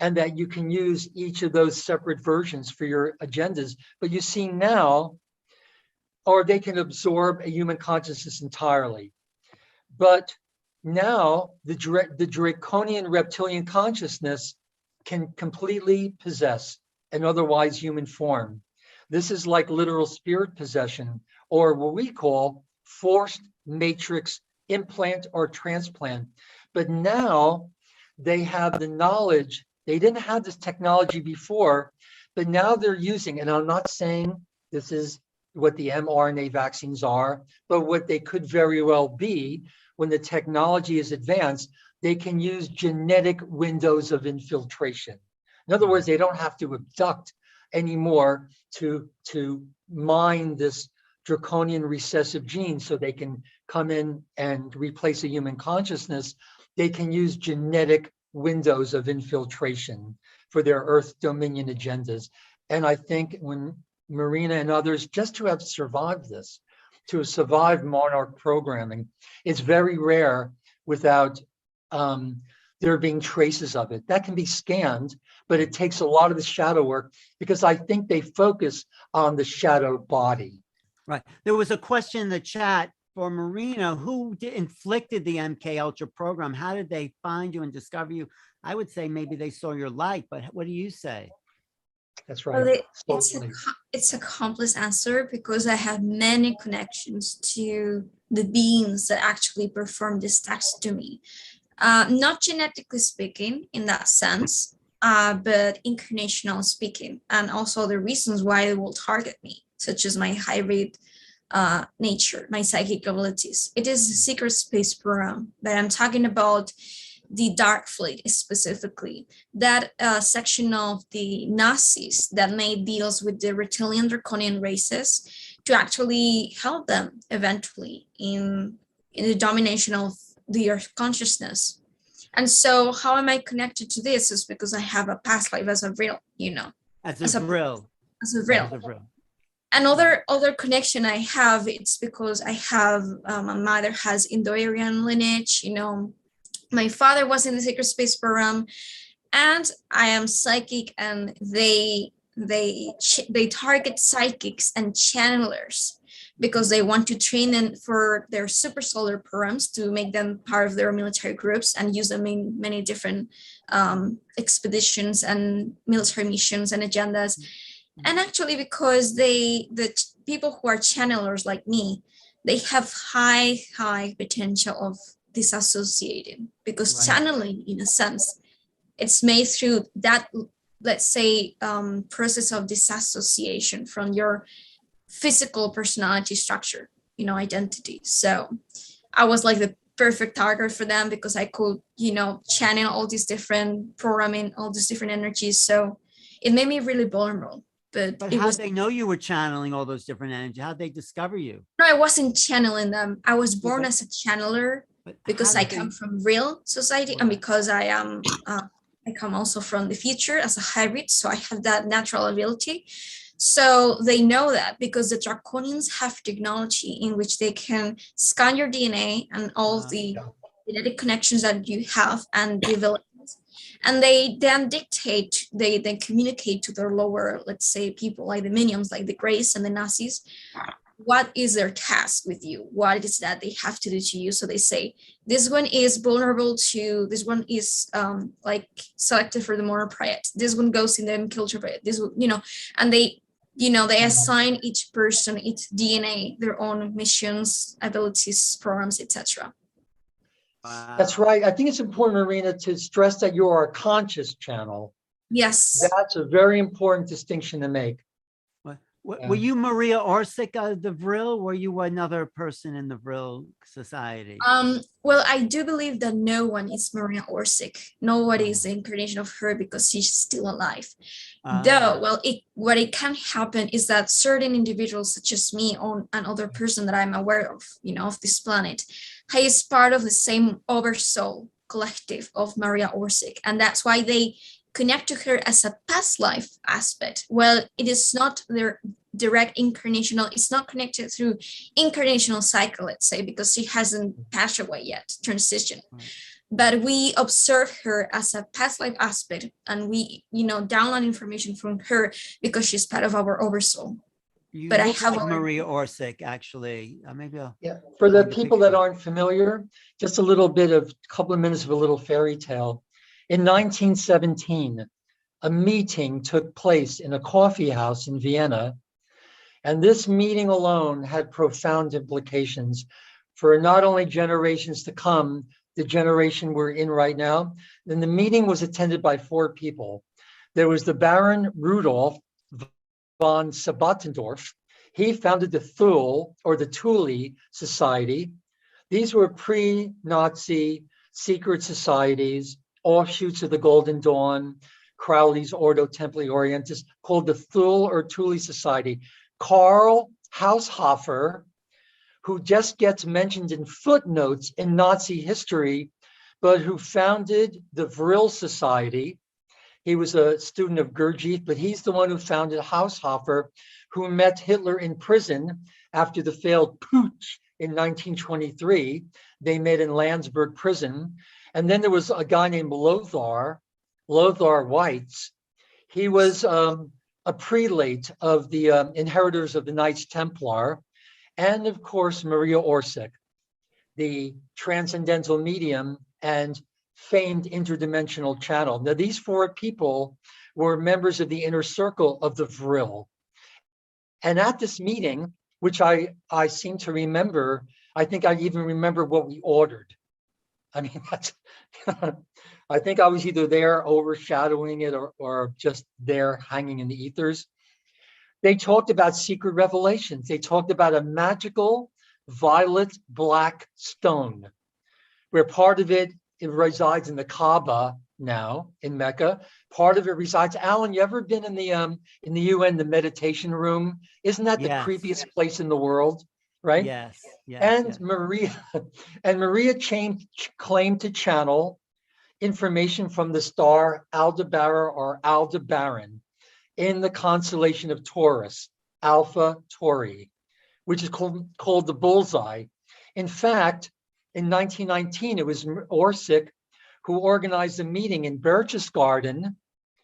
And that you can use each of those separate versions for your agendas. But you see now, or they can absorb a human consciousness entirely. But now the Draconian reptilian consciousness can completely possess an otherwise human form. This is like literal spirit possession, or what we call forced matrix implant or transplant. But now they have the knowledge. They didn't have this technology before, but now they're using, and I'm not saying this is what the mRNA vaccines are, but what they could very well be when the technology is advanced, they can use genetic windows of infiltration. In other words, they don't have to abduct anymore to mine this Draconian recessive gene so they can come in and replace a human consciousness. They can use genetic windows of infiltration for their Earth Dominion agendas. And I think when Marina and others, just to have survived this, to have survived monarch programming, it's very rare without there being traces of it. That can be scanned, but it takes a lot of the shadow work because I think they focus on the shadow body. Right. There was a question in the chat for Marina, who inflicted the MK Ultra program? How did they find you and discover you? I would say maybe they saw your light, but what do you say? That's right. Well, it's a complex answer because I have many connections to the beings that actually perform this task to me. Not genetically speaking in that sense, but incarnational speaking, and also the reasons why they will target me, such as my hybrid nature, my psychic abilities. It is a secret space program, but I'm talking about the Dark Fleet specifically, that section of the Nazis that made deals with the reptilian Draconian races to actually help them eventually in the domination of the Earth consciousness. And so how am I connected to this is because I have a past life as a Vril, you know. As a Vril. As a Vril. Another connection I have, it's because I have, my mother has Indo-Aryan lineage, you know. My father was in the Sacred Space program, and I am psychic, and they target psychics and channelers because they want to train them for their super solar programs to make them part of their military groups and use them in many different expeditions and military missions and agendas. And actually, because the people who are channelers like me, they have high potential of disassociating, because channeling, in a sense, it's made through that, let's say, process of disassociation from your physical personality structure, you know, identity. So I was like the perfect target for them because I could, you know, channel all these different programming, all these different energies. So it made me really vulnerable. But how did they know you were channeling all those different energies? How did they discover you? No, I wasn't channeling them. I was born as a channeler because I come from real society, and because I am, I come also from the future as a hybrid, so I have that natural ability. So they know that because the Draconians have technology in which they can scan your DNA and all the genetic connections that you have and develop. And they then dictate, they then communicate to their lower, let's say, people like the minions, like the Greys and the Nazis, what is their task with you? What is that they have to do to you? So they say, this one is vulnerable to, this one is like selected for the moral project. This one goes in the culture project. This one, you know, and they, you know, they assign each person, each DNA, their own missions, abilities, programs, etc. Wow. That's right. I think it's important, Marina, to stress that you are a conscious channel. Yes. That's a very important distinction to make. Were you Maria Orsic of the Vril? Were you another person in the Vril society? Well, I do believe that no one is Marina Orsic. Nobody is the incarnation of her because she's still alive. Though, well, what it can happen is that certain individuals, such as me or another person that I'm aware of, of this planet, is part of the same oversoul collective of Maria Orsic, and that's why they connect to her as a past life aspect. Well, it is not their direct incarnational, it's not connected through incarnational cycle, let's say, because she hasn't passed away yet, transition. But we observe her as a past life aspect, and we, download information from her because she's part of our oversoul. You but I look have like already- Maria Orsic, actually. Maybe I'll. Yeah, for the find a people that picture. aren't familiar, just a little bit of couple of minutes of a little fairy tale. In 1917, a meeting took place in a coffee house in Vienna, and this meeting alone had profound implications for not only generations to come, the generation we're in right now. Then the meeting was attended by 4 people. There was the Baron Rudolf von Sabatendorf. He founded the Thule or the Thule Society. These were pre-Nazi secret societies, offshoots of the Golden Dawn, Crowley's Ordo Templi Orientis, called the Thule or Thule Society. Karl Haushofer, who just gets mentioned in footnotes in Nazi history, but who founded the Vril Society. He was a student of Gurdjieff, but he's the one who founded Haushofer, who met Hitler in prison after the failed putsch in 1923. They met in Landsberg prison. And then there was a guy named Lothar Weitz. He was a prelate of the inheritors of the Knights Templar. And of course, Maria Orsic, the transcendental medium and famed interdimensional channel. Now, these 4 people were members of the inner circle of the Vril. And at this meeting, which I seem to remember, I think I even remember what we ordered. I mean, that's, I think I was either there overshadowing it or just there hanging in the ethers. They talked about secret revelations. They talked about a magical violet black stone, where part of it resides in the Kaaba now in Mecca. Part of it resides. Alan, you ever been in the UN, the meditation room? Isn't that the Yes. creepiest place in the world? Right? Yes. And Maria claimed to channel information from the star Aldebaran or Aldebaran in the constellation of Taurus, Alpha Tauri, which is called the bullseye. In fact, in 1919, it was Orsic who organized a meeting in Berchtesgaden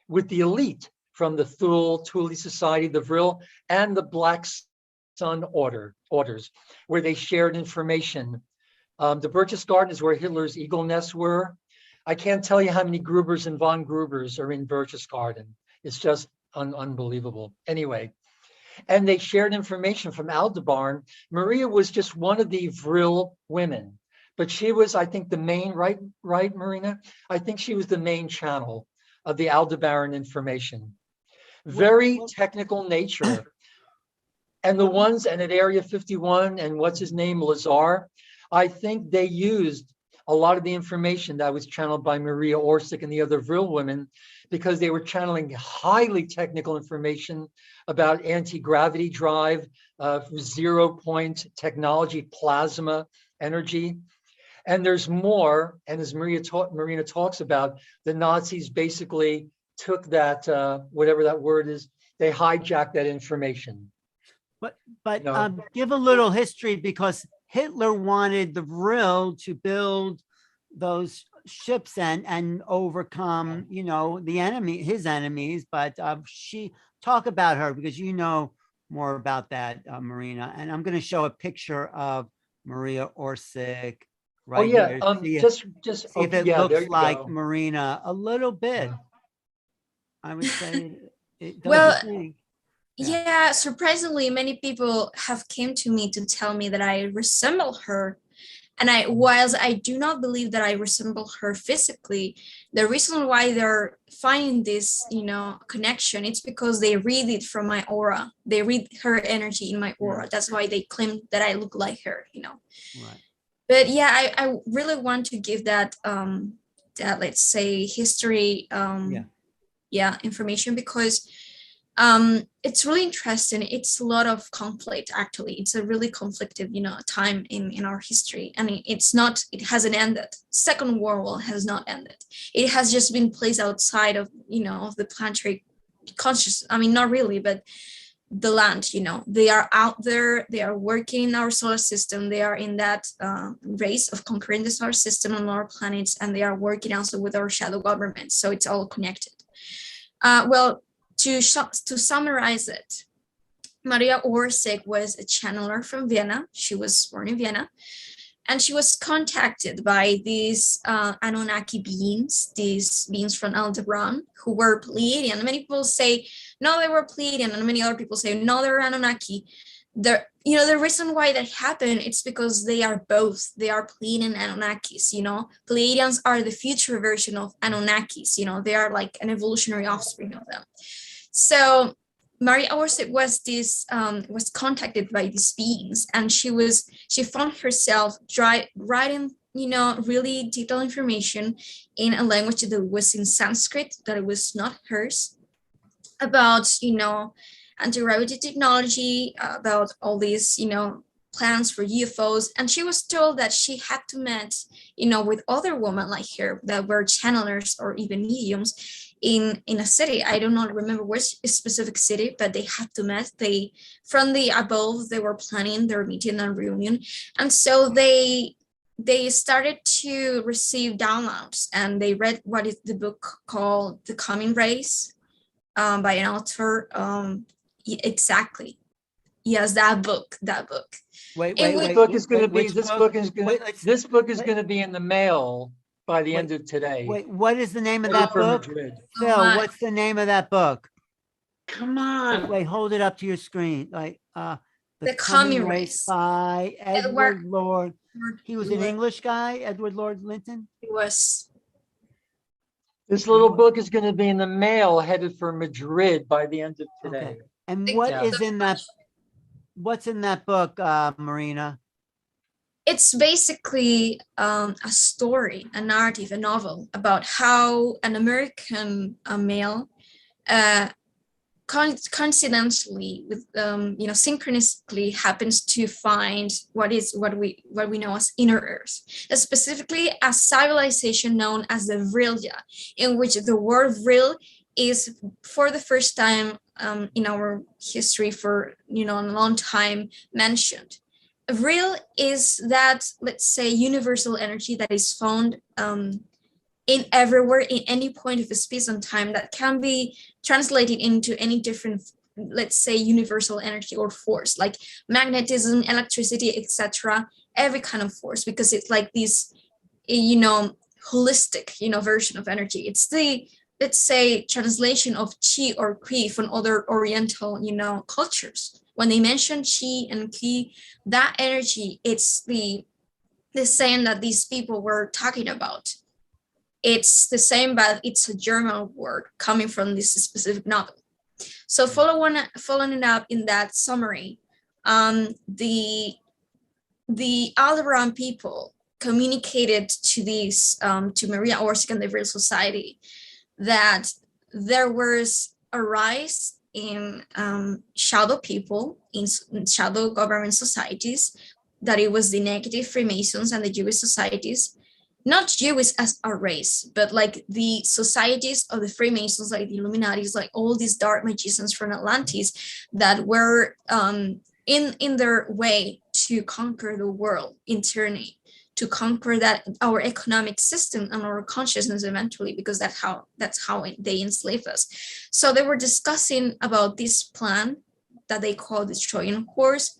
with the elite from the Thule Society, the Vril, and the Black Sun orders, where they shared information. The Berchtesgaden is where Hitler's eagle nests were. I can't tell you how many Grubers and von Grubers are in Berchtesgaden. It's just unbelievable. Anyway, and they shared information from Aldebaran. Maria was just one of the Vril women, but she was, I think, the main, right, Marina? I think she was the main channel of the Aldebaran information. Very technical nature. And the ones, and at Area 51, and what's his name, Lazar, I think they used a lot of the information that was channeled by Maria Orsic and the other Vril women, because they were channeling highly technical information about anti-gravity drive, 0-point technology, plasma energy. And there's more, and as Marina talks about, the Nazis basically took that, whatever that word is, they hijacked that information. But give a little history, because Hitler wanted the Vril to build those ships and overcome, his enemies. But she talk about her, because you know more about that, Marina. And I'm going to show a picture of Maria Orsic right here. Just see if it yeah, looks like go. Marina a little bit. I would say it does. Well, yeah, surprisingly, many people have came to me to tell me that I resemble her. And whilst I do not believe that I resemble her physically, the reason why they're finding this, connection, it's because they read it from my aura. They read her energy in my aura. That's why they claim that I look like her, Right. But yeah, I really want to give that, let's say, history, information, because it's really interesting. It's a lot of conflict, actually. It's a really conflicted, time in our history. And it hasn't ended. Second World War has not ended. It has just been placed outside of, of the planetary conscious. I mean, not really, but the land, they are out there, they are working in our solar system, they are in that race of conquering the solar system and our planets, and they are working also with our shadow government. So it's all connected. Well, to summarize it, Maria Orsic was a channeler from Vienna. She was born in Vienna, and she was contacted by these Anunnaki beings, these beings from Aldebaran, who were Pleiadian. Many people say, no, they were Pleiadian, and many other people say, no, they're Anunnaki. The reason why that happened, it's because they are both. They are Pleiadian and Anunnakis, Pleiadians are the future version of Anunnakis, they are like an evolutionary offspring of them. So Maria Orsic was contacted by these beings, and she found herself writing, really detailed information in a language that was in Sanskrit, that it was not hers, about, anti-gravity technology, about all these, plans for UFOs. And she was told that she had to meet, with other women like her that were channelers or even mediums in a city. I do not remember which specific city, but they had to meet. From the above, they were planning their meeting and reunion. And so they started to receive downloads, and they read what is the book called The Coming Race, by an author. Exactly. Yes, that book. Wait. This book is going to be in the mail by the end of today. Wait, what is the name of that book? Phil, what's the name of that book? Come on. Wait, hold it up to your screen. Like The Coming Race by Edward Lord. He was an Lord. English guy, Edward Lord Linton. He was. This little book is going to be in the mail headed for Madrid by the end of today. Okay. And what's in that book, Marina? It's basically a story, a narrative, a novel about how an American male coincidentally, with synchronistically happens to find what we know as inner Earth, specifically a civilization known as the Vril, in which the word Vril is for the first time in our history for a long time mentioned. Vril is that, let's say, universal energy that is found in everywhere, in any point of space and time, that can be translated into any different, let's say, universal energy or force, like magnetism, electricity, etc. Every kind of force, because it's like this, holistic, version of energy. It's the, let's say, translation of chi or ki from other Oriental, cultures. When they mention chi and ki, that energy, it's the same that these people were talking about. It's the same, but it's a German word coming from this specific novel. So following it up in that summary, the Aldebaran people communicated to these to Maria Orsic and the Vril Society that there was a rise in shadow people, in shadow government societies, that it was the negative Freemasons and the Jewish societies, not Jewish as a race, but like the societies of the Freemasons, like the Illuminatis, like all these dark magicians from Atlantis that were in their way to conquer the world internally, to conquer that our economic system and our consciousness eventually, because that's how they enslave us. So they were discussing about this plan that they call the Trojan horse,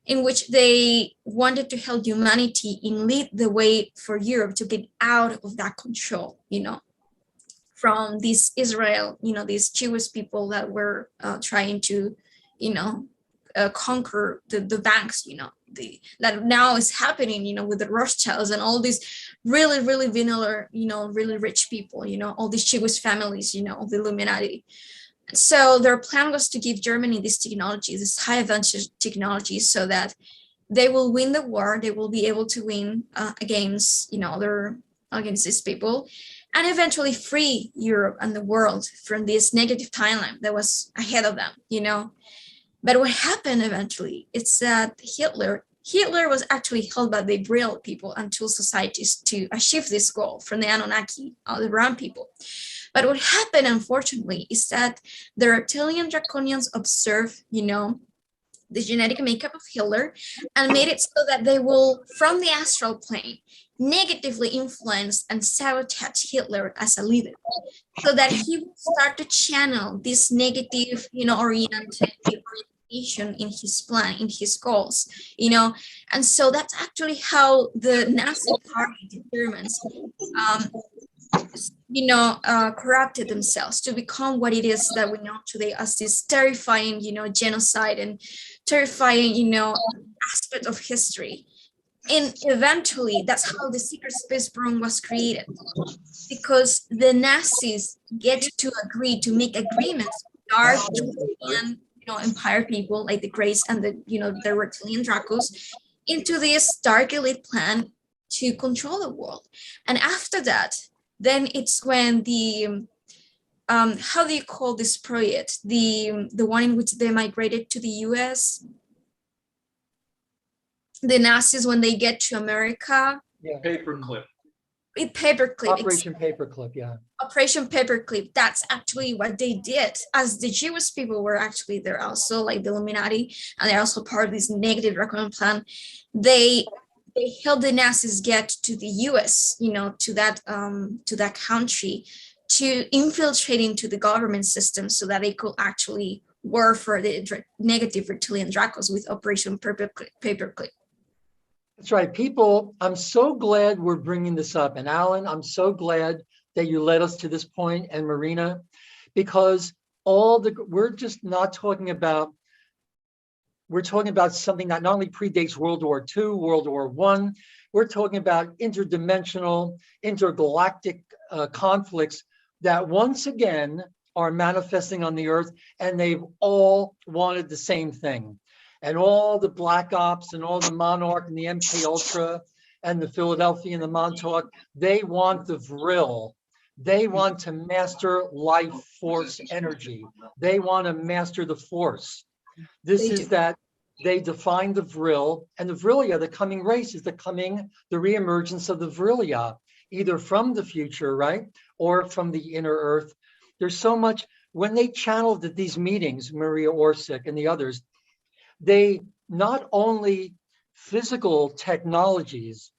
in which they wanted to help humanity and lead the way for Europe to get out of that control, from this Israel, these Jewish people that were trying to, conquer the banks, that now is happening, with the Rothschilds and all these really, really vanilla, really rich people, all these Jewish families, of the Illuminati. So their plan was to give Germany these technologies, this high advanced technology, so that they will win the war. They will be able to win against, against these people, and eventually free Europe and the world from this negative timeline that was ahead of them, But what happened eventually is that Hitler was actually held by the Vril people and Thule societies to achieve this goal from the Anunnaki, Aldebaran people. But what happened, unfortunately, is that the reptilian Draconians observed, the genetic makeup of Hitler and made it so that they will, from the astral plane, negatively influence and sabotage Hitler as a leader, so that he will start to channel this negative, oriented orientation in his plan, in his goals, and so that's actually how the Nazi party, the Germans, corrupted themselves to become what it is that we know today as this terrifying, genocide and terrifying, aspect of history. And eventually, that's how the secret space program was created, because the Nazis get to agree to make agreements with dark and empire people like the Greys and the reptilian Dracos into this dark elite plan to control the world. And after that, then it's when the how do you call this project? The one in which they migrated to the US. The Nazis, when they get to America. Yeah. Paperclip. Paperclip. Operation Paperclip, yeah. Operation Paperclip. That's actually what they did, as the Jewish people were actually there also, like the Illuminati, and they're also part of this negative Draconian plan. They helped the Nazis get to the US, to that country, to infiltrate into the government system so that they could actually work for the negative reptilian Dracos with Operation Paperclip. That's right. People, I'm so glad we're bringing this up. And Alan, I'm so glad that you led us to this point, and Marina, because we're just not talking about, we're talking about something that not only predates World War II, World War I, we're talking about interdimensional, intergalactic conflicts that once again are manifesting on the earth, and they've all wanted the same thing. And all the Black Ops and all the Monarch and the MK Ultra and the Philadelphia and the Montauk, they want the Vril. They want to master life force energy. They want to master the force. This is that they define the Vril, and the Vrilia, the coming race, is the reemergence of the Vrilia, either from the future, right, or from the inner earth. There's so much, when they channeled at these meetings, Maria Orsic and the others, they not only physical technologies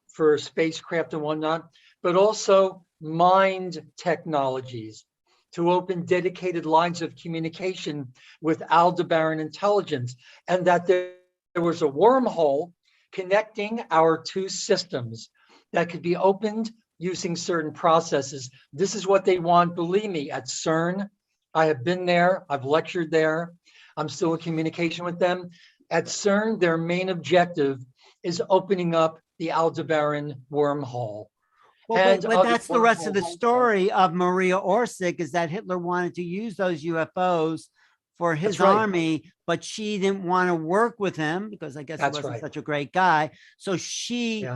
for spacecraft and whatnot, but also mind technologies to open dedicated lines of communication with Aldebaran intelligence, and that there was a wormhole connecting our two systems that could be opened using certain processes. This is what they want, believe me, at CERN. I have been there, I've lectured there. I'm still in communication with them. At CERN, their main objective is opening up the Aldebaran wormhole. Well, but that's the rest of the story of Maria Orsic, is that Hitler wanted to use those UFOs for his army, but she didn't want to work with him because I guess he wasn't such a great guy. So she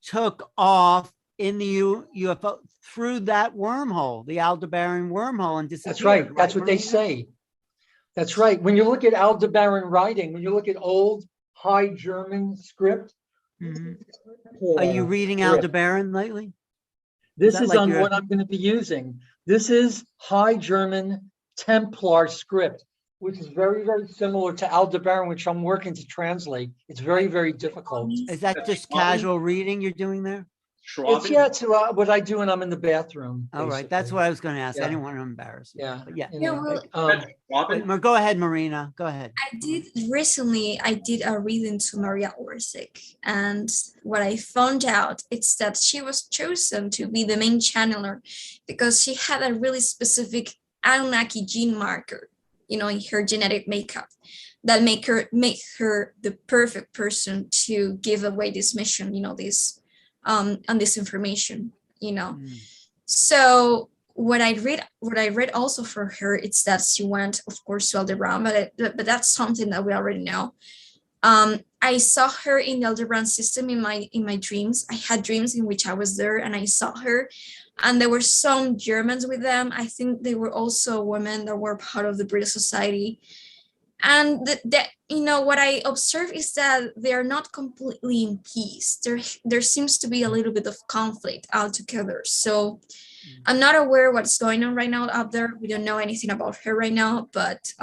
took off in the UFO through that wormhole, the Aldebaran wormhole, and disappeared. That's right. That's what they say. That's right. When you look at Aldebaran writing, when you look at old High German script. Are you reading Aldebaran lately? This is on what I'm going to be using. This is High German Templar script, which is very, very similar to Aldebaran, which I'm working to translate. It's very, very difficult. Is that just casual reading you're doing there? It's what I do when I'm in the bathroom. All right, that's what I was going to ask. I didn't want to embarrass you. Yeah. But go ahead, Marina. Go ahead. I did a reading to Maria Orsic, and what I found out is that she was chosen to be the main channeler because she had a really specific Anunnaki gene marker, in her genetic makeup. that make her the perfect person to give away this mission, this and this information, So what I read also for her, it's that she went, of course, to Aldebaran, but that's something that we already know. I saw her in the Aldebaran system in my dreams. I had dreams in which I was there and I saw her, and there were some Germans with them. I think they were also women that were part of the British Society. And what I observe is that they are not completely in peace. There seems to be a little bit of conflict altogether. So I'm not aware what's going on right now out there. We don't know anything about her right now, but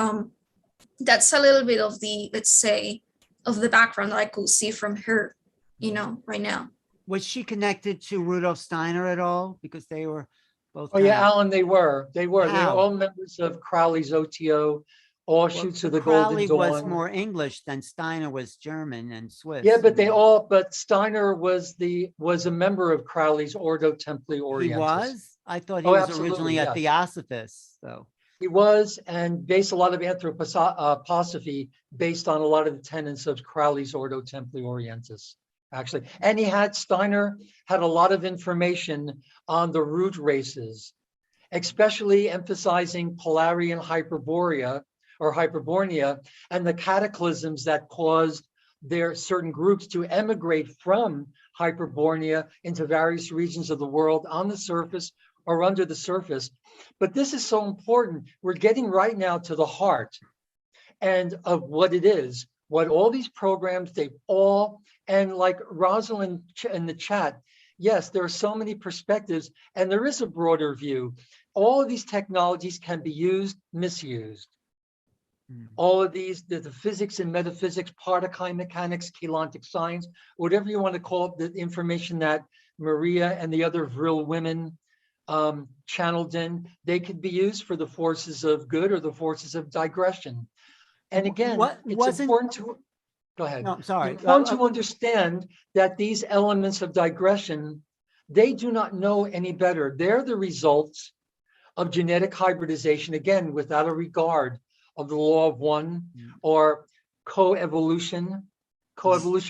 that's a little bit of the, let's say, of the background that I could see from her, right now. Was she connected to Rudolf Steiner at all? Because they were both. Oh yeah, Alan, they were. They were How? all members of Crowley's OTO, offshoots of the Crowley Golden was Dawn. more English than Steiner was German and Swiss. Yeah, but Steiner was a member of Crowley's Ordo Templi Orientis. He was? I thought he Oh, was absolutely, originally a yes. Theosophist, so. He was, and based a lot of anthroposophy based on a lot of the tenets of Crowley's Ordo Templi Orientis, actually. And Steiner had a lot of information on the root races, especially emphasizing Polarian Hyperborea or Hyperbornea and the cataclysms that caused their certain groups to emigrate from Hyperbornea into various regions of the world on the surface or under the surface. But this is so important. We're getting right now to the heart and of what it is, what all these programs, and like Rosalind in the chat, yes, there are so many perspectives and there is a broader view. All of these technologies can be used, misused. All of these, the physics and metaphysics, particle mechanics, chelantic science, whatever you want to call it, the information that Maria and the other Vril women channeled in, they could be used for the forces of good or the forces of digression. And again, it's important to, go ahead. No, sorry. It's important to understand that these elements of digression, they do not know any better. They're the results of genetic hybridization, again, without a regard of the law of one or coevolution,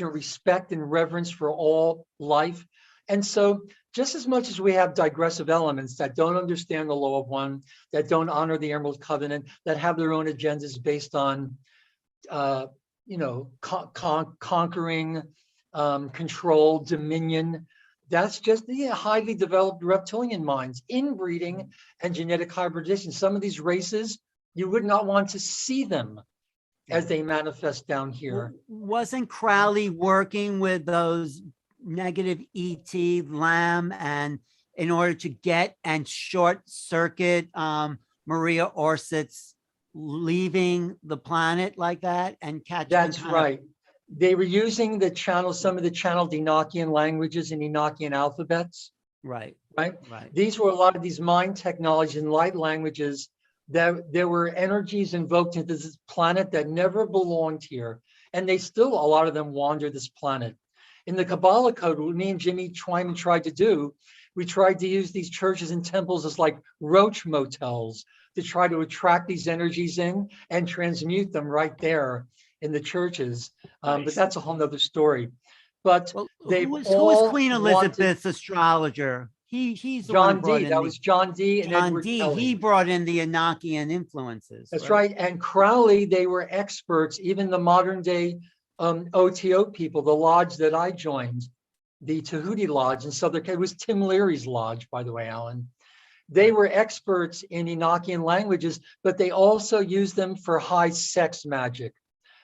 respect and reverence for all life. And so just as much as we have digressive elements that don't understand the law of one, that don't honor the Emerald Covenant, that have their own agendas based on, conquering, control, dominion, that's just the highly developed reptilian minds, inbreeding and genetic hybridization. Some of these races, you would not want to see them as they manifest down here. Wasn't Crowley working with those negative ET, Lamb, and in order to get and short circuit Maria Orsic's leaving the planet like that and catch? That's right. They were using the channel, some of the channeled Enockian languages and Enockian alphabets. Right. These were a lot of these mind technologies and light languages that there were energies invoked into this planet that never belonged here. And they still, a lot of them wander this planet. In the Kabbalah code, what me and Jimmy Twyman tried to do, we tried to use these churches and temples as like roach motels to try to attract these energies in and transmute them right there in the churches. But that's a whole nother story. But who was Queen Elizabeth's astrologer? He's the John one D. That was John D. and John Edward D. Kelly. He brought in the Enockian influences. That's right. And Crowley, they were experts, even the modern day OTO people, the lodge that I joined, the Tahuti Lodge in Southern California, it was Tim Leary's lodge, by the way, Alan. They were experts in Enockian languages, but they also used them for high sex magic,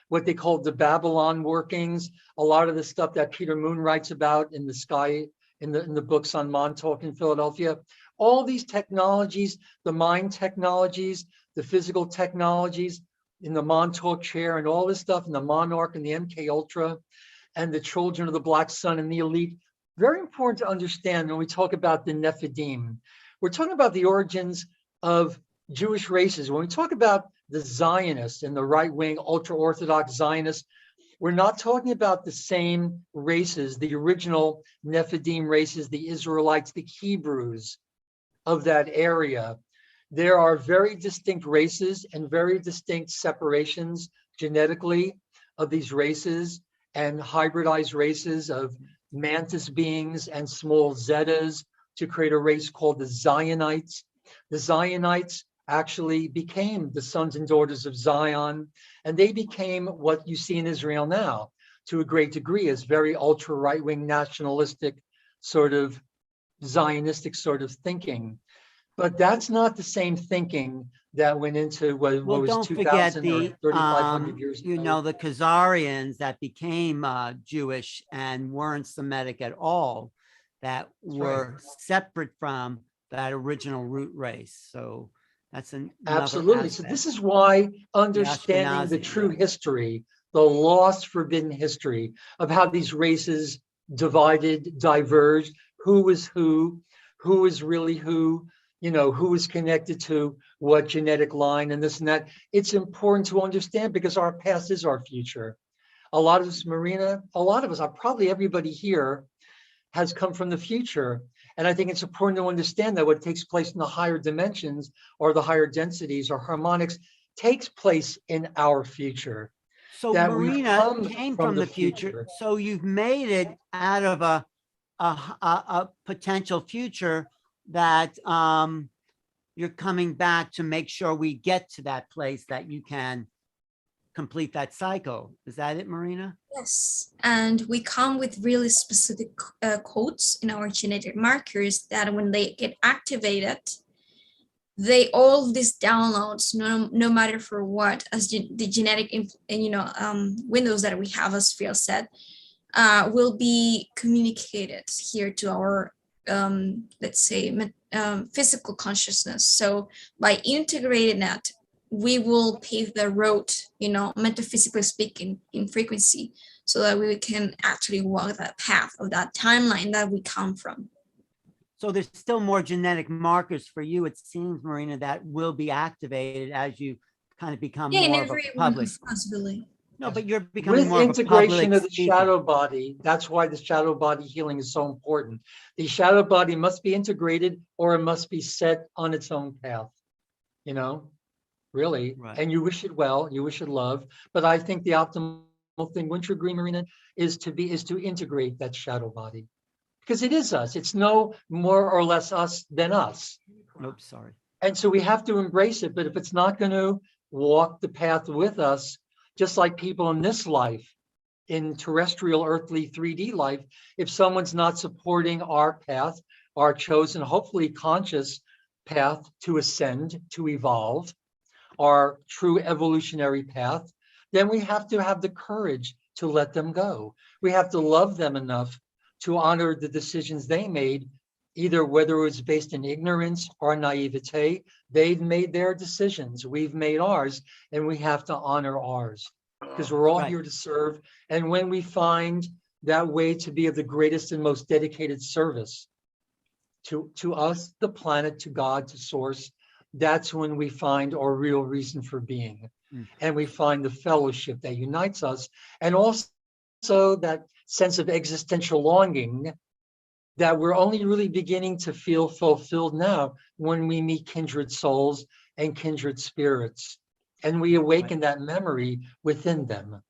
what they called the Babylon workings, a lot of the stuff that Peter Moon writes about in the sky, in the books on Montauk in Philadelphia. All these technologies, the mind technologies, the physical technologies in the Montauk chair and all this stuff in the Monarch and the MK Ultra and the children of the Black Sun and the elite. Very important to understand when we talk about the Nephidim. We're talking about the origins of Jewish races. When we talk about the Zionists and the right-wing ultra-Orthodox Zionists, we're not talking about the same races, the original Nephidim races, the Israelites, the Hebrews of that area. There are very distinct races and very distinct separations genetically of these races and hybridized races of mantis beings and small zetas to create a race called the Zionites. The Zionites actually became the sons and daughters of Zion, and they became what you see in Israel now to a great degree as very ultra right-wing nationalistic sort of Zionistic sort of thinking. But that's not the same thinking that went into what Well, was don't 2000 forget or the, 3,500 years ago. you know, the Khazarians that became Jewish and weren't Semitic at all, that were separate from that original root race. So that's another Absolutely. So aspect. this is why understanding the Ashkenazi, true yeah. history, the lost forbidden history of how these races divided, diverged, who is really who, you know, who is connected to what genetic line and this and that. It's important to understand because our past is our future. A lot of us, Marina, a lot of us, probably everybody here has come from the future. And I think it's important to understand that what takes place in the higher dimensions or the higher densities or harmonics takes place in our future. So that we Marina come came from from the the future. future. So you've made it out of a potential future that you're coming back to make sure we get to that place that you can complete that cycle. Is that it, Marina? Yes, and we come with really specific codes in our genetic markers that when they get activated, they all these downloads, no matter for what, as the genetic windows that we have, as Phil said, will be communicated here to our let's say physical consciousness. So by integrating that, we will pave the road, metaphysically speaking, in frequency, so that we can actually walk that path of that timeline that we come from. So there's still more genetic markers for you, it seems, Marina, that will be activated as you kind of become Yeah, and more of a everyone public. responsibility. No, but you're becoming With more of a integration public of the speaker. shadow body, that's why the shadow body healing is so important. The shadow body must be integrated or it must be set on its own path, really. Right. And you wish it well, you wish it love. But I think the optimal thing, wouldn't you agree, Marina, is to integrate that shadow body. Because it is us. It's no more or less us than us. Oops, sorry. And so we have to embrace it. But if it's not going to walk the path with us, just like people in this life, in terrestrial, earthly 3D life, if someone's not supporting our path, our chosen, hopefully conscious path to ascend, to evolve, our true evolutionary path, then we have to have the courage to let them go. We have to love them enough to honor the decisions they made, either whether it was based in ignorance or naivete. They've made their decisions, we've made ours, and we have to honor ours because we're all here to serve. And when we find that way to be of the greatest and most dedicated service to us, the planet, to God, to source, that's when we find our real reason for being. And we find the fellowship that unites us, and also that sense of existential longing that we're only really beginning to feel fulfilled now when we meet kindred souls and kindred spirits. And we awaken that memory within them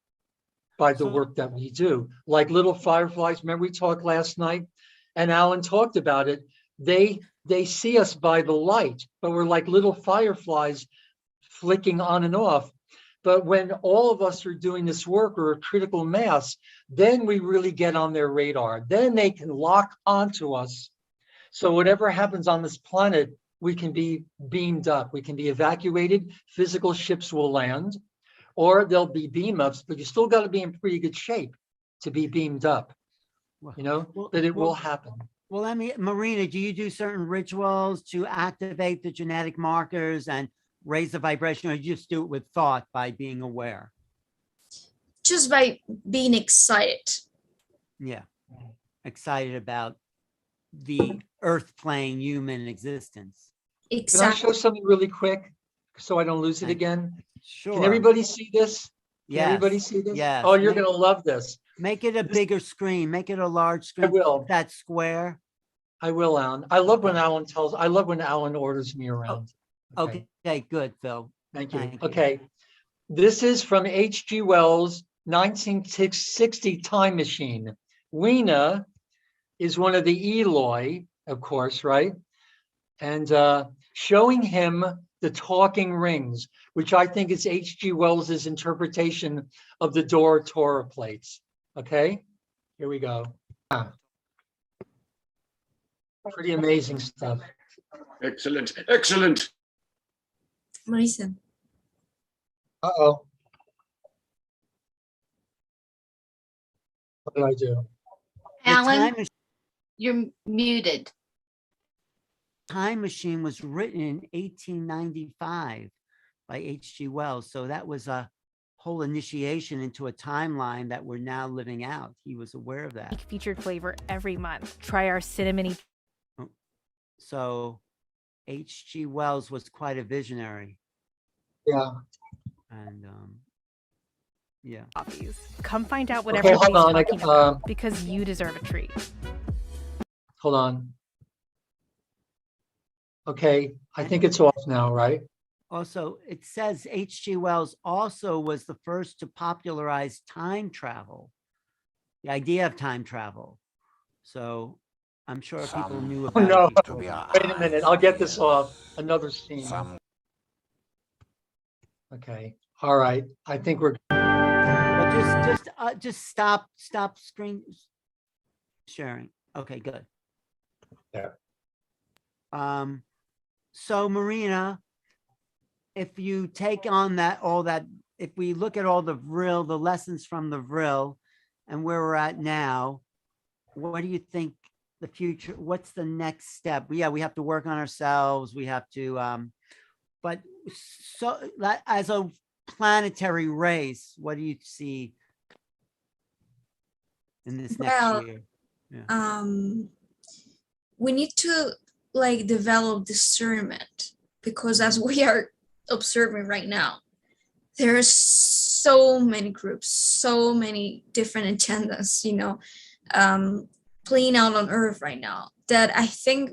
by the work that we do. Like little fireflies, remember we talked last night, and Alan talked about it. They see us by the light, but we're like little fireflies flicking on and off. But when all of us are doing this work, or a critical mass, then we really get on their radar. Then they can lock onto us. So whatever happens on this planet, we can be beamed up. We can be evacuated. Physical ships will land, or there'll be beam ups, but you still got to be in pretty good shape to be beamed up, but it will happen. Well, Marina, do you do certain rituals to activate the genetic markers and raise the vibration, or you just do it with thought by being aware? Just by being excited. Yeah. Excited about the earth plane human existence. Exactly. Can I show something really quick so I don't lose it again? Sure. Can everybody see this? Yes. Everybody see this? Yes. Oh, you're going to love this. Make it a bigger screen. Make it a large screen. I will. That square. I will, Alan. I love when Alan orders me around. Okay, good, Phil. Thank you. Thank you. Okay. This is from H.G. Wells' 1960 Time Machine. Weena is one of the Eloi, of course, right? And showing him the talking rings, which I think is H.G. Wells's interpretation of the Dora Torah plates. Okay, here we go. Pretty amazing stuff. Excellent, excellent. Marisa. Uh-oh. What did I do? The Alan, you're muted. Time Machine was written in 1895 by H.G. Wells. So that was a whole initiation into a timeline that we're now living out. He was aware of that. Featured flavor every month. Try our cinnamony. So H.G. Wells was quite a visionary. Yeah. And yeah. coffees. Come find out what Okay, hold everybody's on. talking about because you deserve a treat. Hold on. Okay, I think it's off now, right? Also, it says H.G. Wells also was the first to popularize time travel, the idea of time travel. So I'm sure people knew Oh, about no. it before. Wait a minute, I'll get this off. Another scene. Okay, all right. I think we're. Well, just stop screen sharing. Okay, good. Yeah. So Marina, if you take on all that, if we look at all the Vril, the lessons from the Vril and where we're at now, what do you think the future, what's the next step? Yeah, we have to work on ourselves. We have to, but so as a planetary race, what do you see in this next year? Yeah. We need to develop discernment, because as we are observing right now, there are so many groups, so many different agendas, playing out on Earth right now, that I think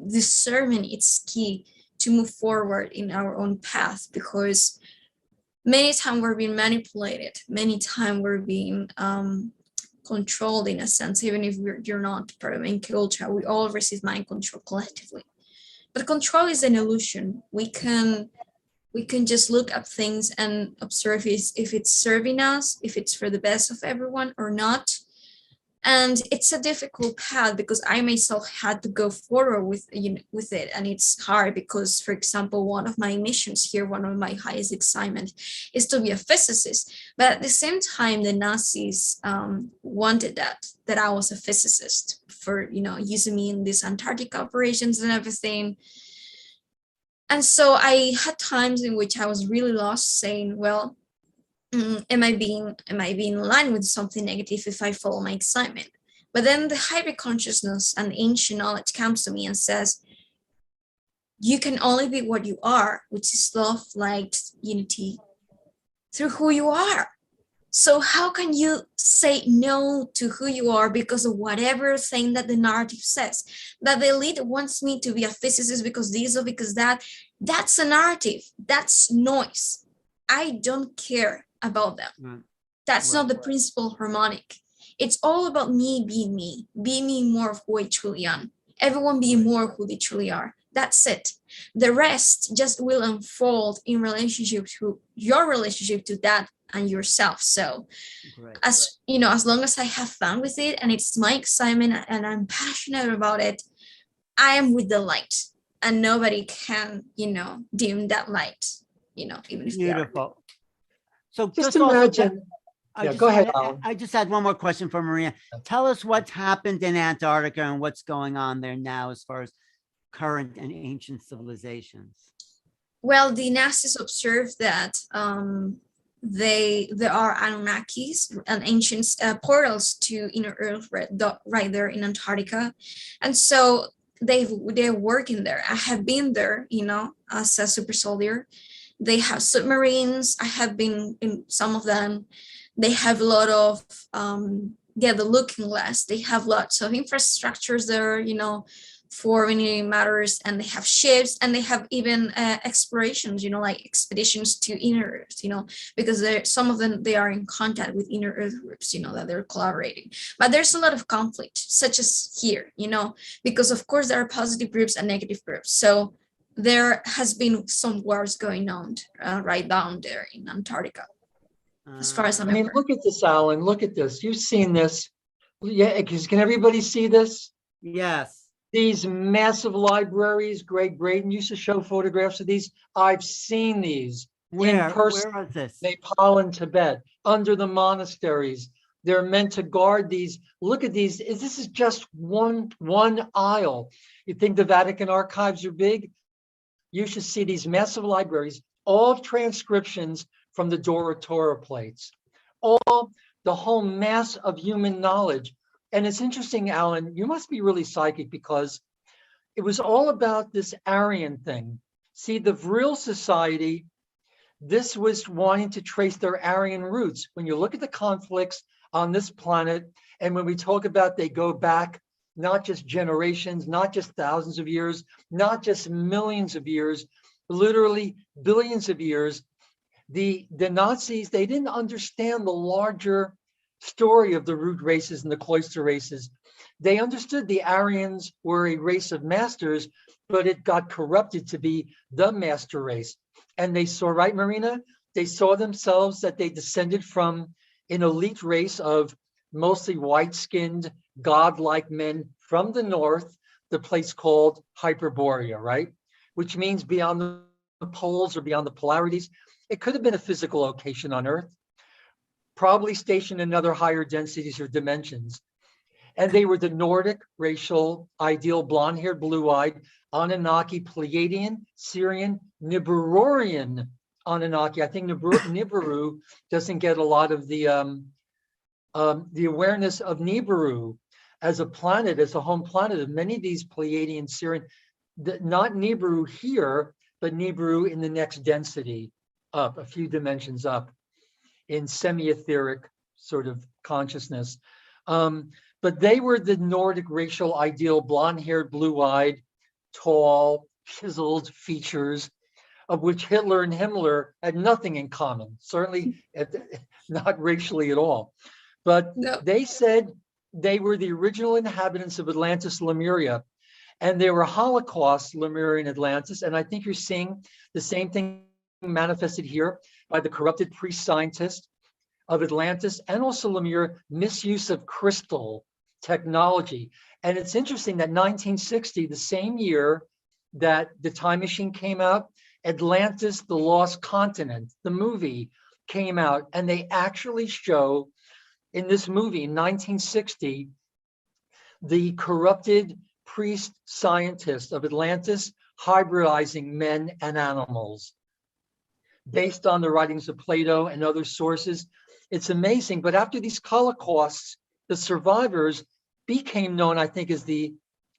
discernment is key to move forward in our own path, because many times we're being manipulated, many times we're being controlled in a sense, even if you're not part of main culture. We all receive mind control collectively, but control is an illusion. We can just look at things and observe if it's serving us, if it's for the best of everyone or not. And it's a difficult path, because I myself had to go forward with it, and it's hard because, for example, one of my missions here, one of my highest excitement, is to be a physicist. But at the same time, the Nazis wanted that I was a physicist for using me in these Antarctica operations and everything. And so I had times in which I was really lost, saying, well, am I being in line with something negative if I follow my excitement? But then the hybrid consciousness and ancient knowledge comes to me and says, you can only be what you are, which is love, light, unity, through who you are. So how can you say no to who you are because of whatever thing that the narrative says? That the elite wants me to be a physicist because this or because that. That's a narrative. That's noise. I don't care about them. Right. That's not the principal harmonic. It's all about me being me more of who I truly am. Everyone being more who they truly are. That's it. The rest just will unfold in relationship to your relationship to that and yourself. So as long as I have fun with it and it's my excitement and I'm passionate about it, I am with the light, and nobody can, dim that light, even if they are. Beautiful. So Just imagine. Go ahead, Alan. I just had one more question for Maria. Tell us what's happened in Antarctica and what's going on there now as far as current and ancient civilizations. Well, the Nazis observed that there are Anunnakis and ancient portals to inner Earth right there in Antarctica, and so they're working there. I have been there, as a super soldier. They have submarines. I have been in some of them. They have a lot of the looking glass. They have lots of infrastructures there, for many matters, and they have ships, and they have even explorations, like expeditions to inner Earth, because some of them, they are in contact with inner Earth groups, that they're collaborating. But there's a lot of conflict, such as here, because of course there are positive groups and negative groups. So there has been some wars going on right down there in Antarctica, as far as I'm aware. Look at this, Alan. Look at this. You've seen this. Yeah, can everybody see this? Yes. These massive libraries, Greg Braden used to show photographs of these. I've seen these in person. Where is this? Nepal and Tibet, under the monasteries. They're meant to guard these. Look at these. This is just one aisle. You think the Vatican archives are big? You should see these massive libraries, all transcriptions from the Dora Torah plates, the whole mass of human knowledge. And it's interesting, Alan, you must be really psychic, because it was all about this Aryan thing. See, the Vril society, this was wanting to trace their Aryan roots. When you look at the conflicts on this planet, and when we talk about they go back, not just generations, not just thousands of years, not just millions of years, literally billions of years, the Nazis, they didn't understand the larger story of the root races and the cloister races. They understood the Aryans were a race of masters, but it got corrupted to be the master race. And they saw, right, Marina? They saw themselves that they descended from an elite race of mostly white-skinned, godlike men from the north, the place called Hyperborea, right? Which means beyond the poles or beyond the polarities. It could have been a physical location on Earth, probably stationed in other higher densities or dimensions. And they were the Nordic racial ideal, blonde-haired, blue-eyed, Anunnaki, Pleiadian, Syrian, Nibiruan Anunnaki. I think Nibiru doesn't get a lot of the awareness of Nibiru as a planet, as a home planet of many of these Pleiadian, Syrian, not Nibiru here, but Nibiru in the next density up, a few dimensions up, in semi-etheric sort of consciousness. But they were the Nordic racial ideal, blonde-haired, blue-eyed, tall, chiseled features, of which Hitler and Himmler had nothing in common, certainly not racially at all. But they said they were the original inhabitants of Atlantis, Lemuria, and they were Holocaust, Lemurian Atlantis. And I think you're seeing the same thing manifested here by the corrupted priest scientist of Atlantis and also Lemuria, misuse of crystal technology. And it's interesting that 1960, the same year that the time machine came out, Atlantis, the Lost Continent, the movie came out, and they actually show in this movie in 1960, the corrupted priest scientist of Atlantis hybridizing men and animals based on the writings of Plato and other sources. It's amazing. But after these Holocausts, the survivors became known, I think, as the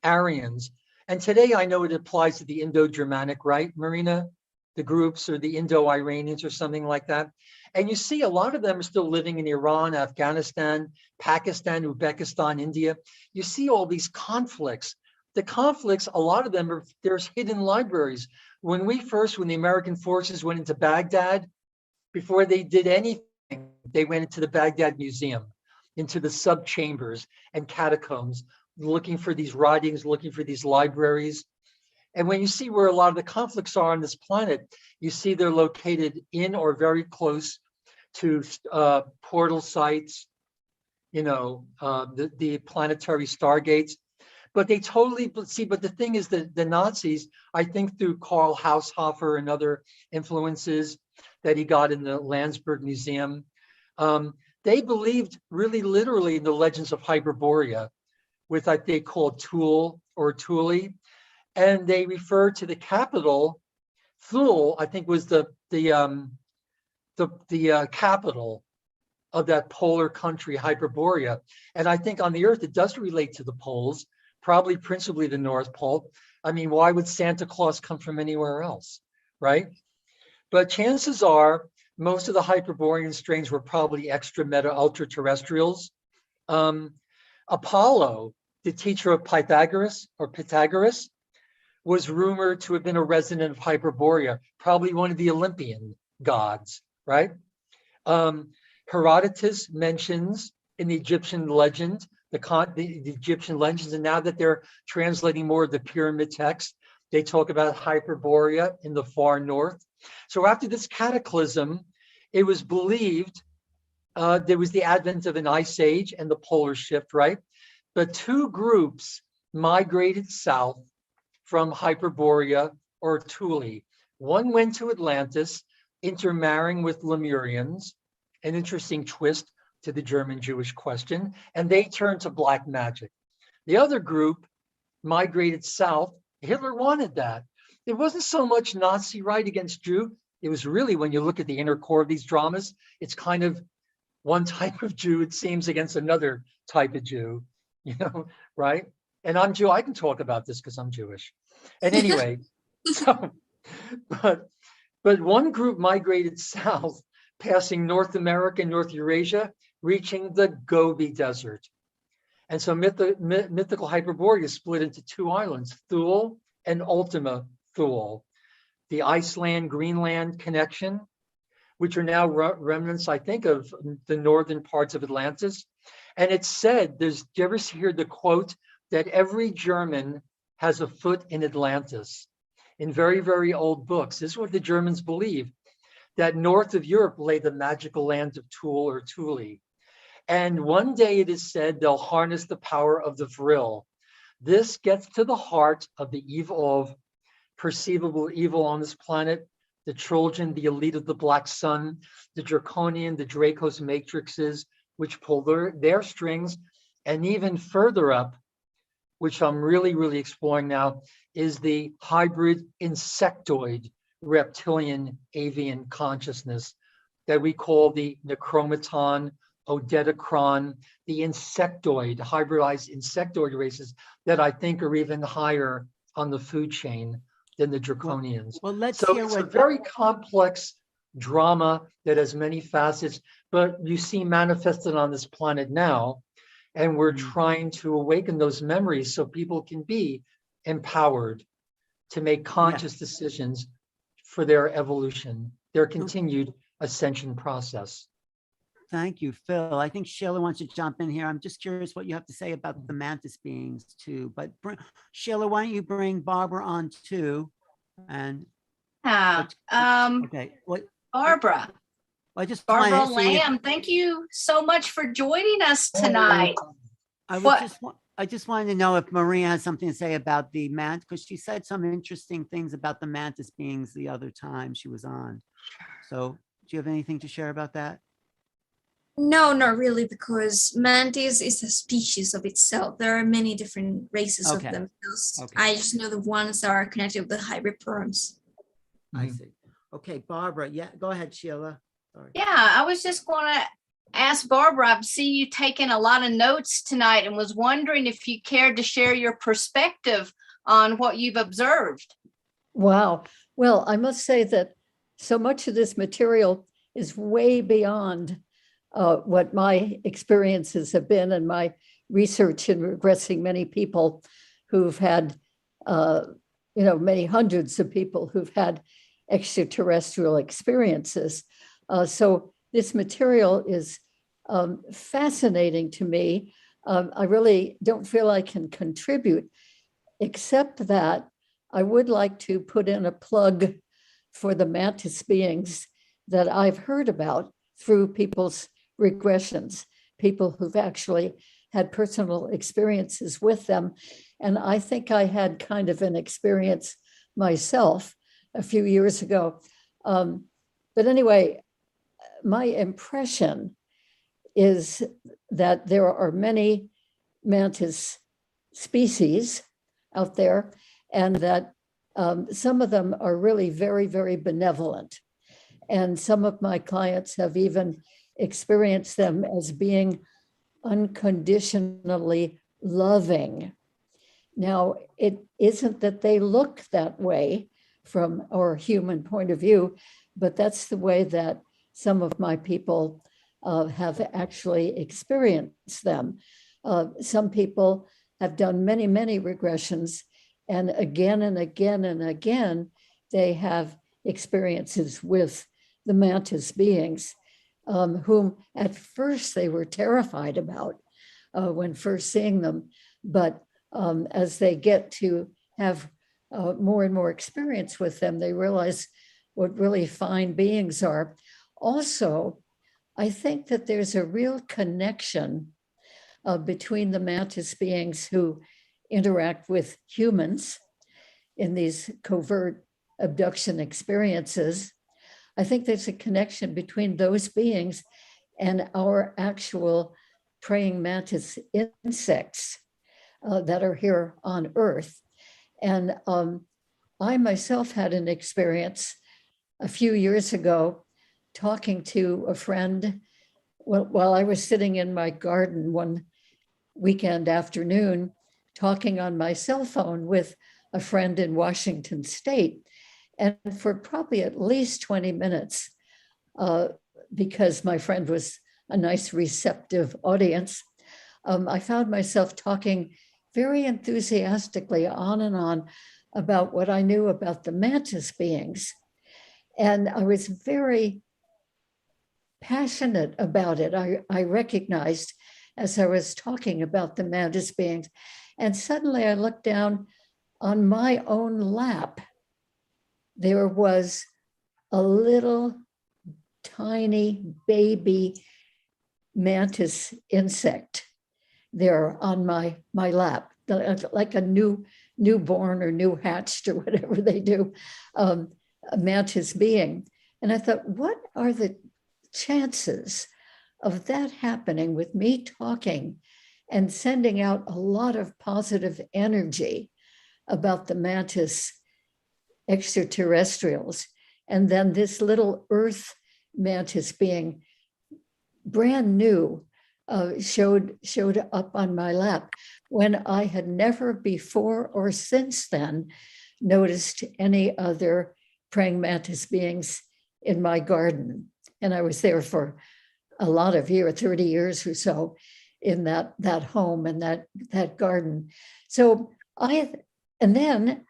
Aryans. And today I know it applies to the Indo-Germanic, right, Marina? The groups, or the Indo-Iranians or something like that. And you see a lot of them are still living in Iran, Afghanistan, Pakistan, Uzbekistan, India. You see all these conflicts. The conflicts, a lot of them, there's hidden libraries. When the American forces went into Baghdad, before they did anything, they went into the Baghdad Museum, into the sub-chambers and catacombs, looking for these writings, looking for these libraries. And when you see where a lot of the conflicts are on this planet, you see they're located in or very close to portal sites, the planetary stargates. But they totally see, but the thing is that the Nazis, I think through Karl Haushofer and other influences that he got in the Landsberg Museum, they believed really literally in the legends of Hyperborea, with what they called Thule or Thule. And they refer to the capital, Thule, I think was the capital of that polar country, Hyperborea. And I think on the Earth, it does relate to the poles, probably principally the North Pole. I mean, why would Santa Claus come from anywhere else, right? But chances are most of the Hyperborean strains were probably extra meta ultra terrestrials. Apollo, the teacher of Pythagoras, was rumored to have been a resident of Hyperborea, probably one of the Olympian gods, right? Herodotus mentions in the Egyptian legend, the Egyptian legends, and now that they're translating more of the pyramid text, they talk about Hyperborea in the far north. So after this cataclysm, it was believed there was the advent of an ice age and the polar shift, right? But two groups migrated south from Hyperborea or Thule. One went to Atlantis, intermarrying with Lemurians, an interesting twist to the German-Jewish question, and they turned to black magic. The other group migrated south. Hitler wanted that. It wasn't so much Nazi right against Jew. It was really, when you look at the inner core of these dramas, it's kind of one type of Jew, it seems, against another type of Jew, right? And I'm Jew. I can talk about this because I'm Jewish. And anyway, but one group migrated south, passing North America and North Eurasia, reaching the Gobi Desert. And so mythical Hyperborea is split into two islands, Thule and Ultima Thule, the Iceland-Greenland connection, which are now remnants, I think, of the northern parts of Atlantis. And it's said, do you ever hear the quote that every German has a foot in Atlantis? In very, very old books, this is what the Germans believe, that north of Europe lay the magical land of Thule or Thule. And one day it is said they'll harness the power of the Vril. This gets to the heart of the evil, of perceivable evil on this planet, the Trojan, the elite of the Black Sun, the Draconian, the Dracos matrices, which pull their strings, and even further up, which I'm really, really exploring now, is the hybrid insectoid reptilian avian consciousness that we call the Necromaton, Odedicron, the insectoid, hybridized insectoid races that I think are even higher on the food chain than the Draconians. Well, let's so hear it's what a very complex drama that has many facets, but you see manifested on this planet now. And we're trying to awaken those memories so people can be empowered to make conscious decisions for their evolution, their continued ascension process. Thank you, Phil. I think Sheila wants to jump in here. I'm just curious what you have to say about the Mantis beings too. But Sheila, why don't you bring Barbara on too? And okay, what Barbara. I just Barbara Lamb, thank you so much for joining us tonight. I just wanted to know if Maria has something to say about the Mantis, because she said some interesting things about the Mantis beings the other time she was on. So do you have anything to share about that? No, not really, because Mantis is a species of itself. There are many different races of themselves. Okay. I just know the ones that are connected with the hybrid forms. I see. Okay, Barbara. Yeah, go ahead, Sheila. Sorry. Yeah, I was just going to ask Barbara, I see you taking a lot of notes tonight and was wondering if you cared to share your perspective on what you've observed. Wow. Well, I must say that so much of this material is way beyond what my experiences have been and my research in regressing many people who've had, many hundreds of people who've had extraterrestrial experiences. So this material is fascinating to me. I really don't feel I can contribute, except that I would like to put in a plug for the Mantis beings that I've heard about through people's regressions, people who've actually had personal experiences with them. And I think I had kind of an experience myself a few years ago. But anyway, my impression is that there are many Mantis species out there, and that some of them are really very, very benevolent. And some of my clients have even experienced them as being unconditionally loving. Now, it isn't that they look that way from our human point of view, but that's the way that some of my people have actually experienced them. Some people have done many, many regressions. And again and again and again, they have experiences with the Mantis beings, whom at first they were terrified about when first seeing them. But as they get to have more and more experience with them, they realize what really fine beings are. Also, I think that there's a real connection between the Mantis beings who interact with humans in these covert abduction experiences. I think there's a connection between those beings and our actual praying mantis insects that are here on Earth. And I myself had an experience a few years ago talking to a friend while I was sitting in my garden one weekend afternoon, talking on my cell phone with a friend in Washington State. And for probably at least 20 minutes, because my friend was a nice receptive audience, I found myself talking very enthusiastically on and on about what I knew about the Mantis beings. And I was very passionate about it. I recognized as I was talking about the Mantis beings. And suddenly I looked down on my own lap. There was a little tiny baby mantis insect there on my lap, like a newborn or new hatched or whatever they do, a mantis being. And I thought, what are the chances of that happening with me talking and sending out a lot of positive energy about the Mantis extraterrestrials? And then this little Earth Mantis being, brand new, showed up on my lap when I had never before or since then noticed any other praying mantis beings in my garden. And I was there for a lot of years, 30 years or so, in that home and that garden. So and then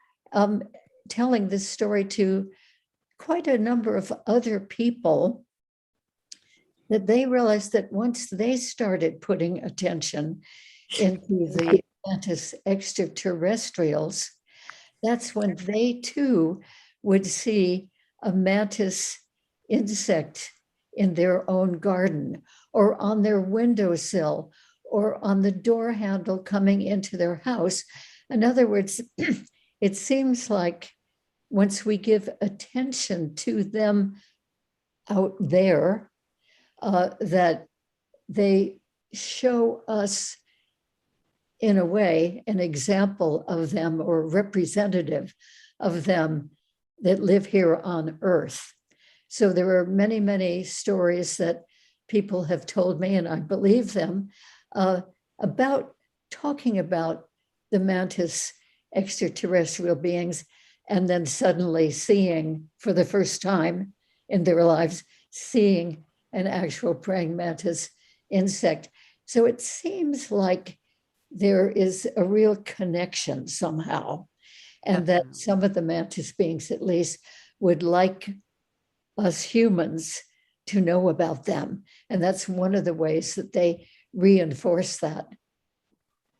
telling this story to quite a number of other people, that they realized that once they started putting attention into the Mantis extraterrestrials, that's when they too would see a mantis insect in their own garden or on their windowsill or on the door handle coming into their house. In other words, it seems like once we give attention to them out there, that they show us, in a way, an example of them or representative of them that live here on Earth. So there are many, many stories that people have told me, and I believe them, about talking about the mantis extraterrestrial beings, and then suddenly seeing for the first time in their lives, seeing an actual praying mantis insect. So it seems like there is a real connection somehow, and that some of the mantis beings at least would like us humans to know about them. And that's one of the ways that they reinforce that.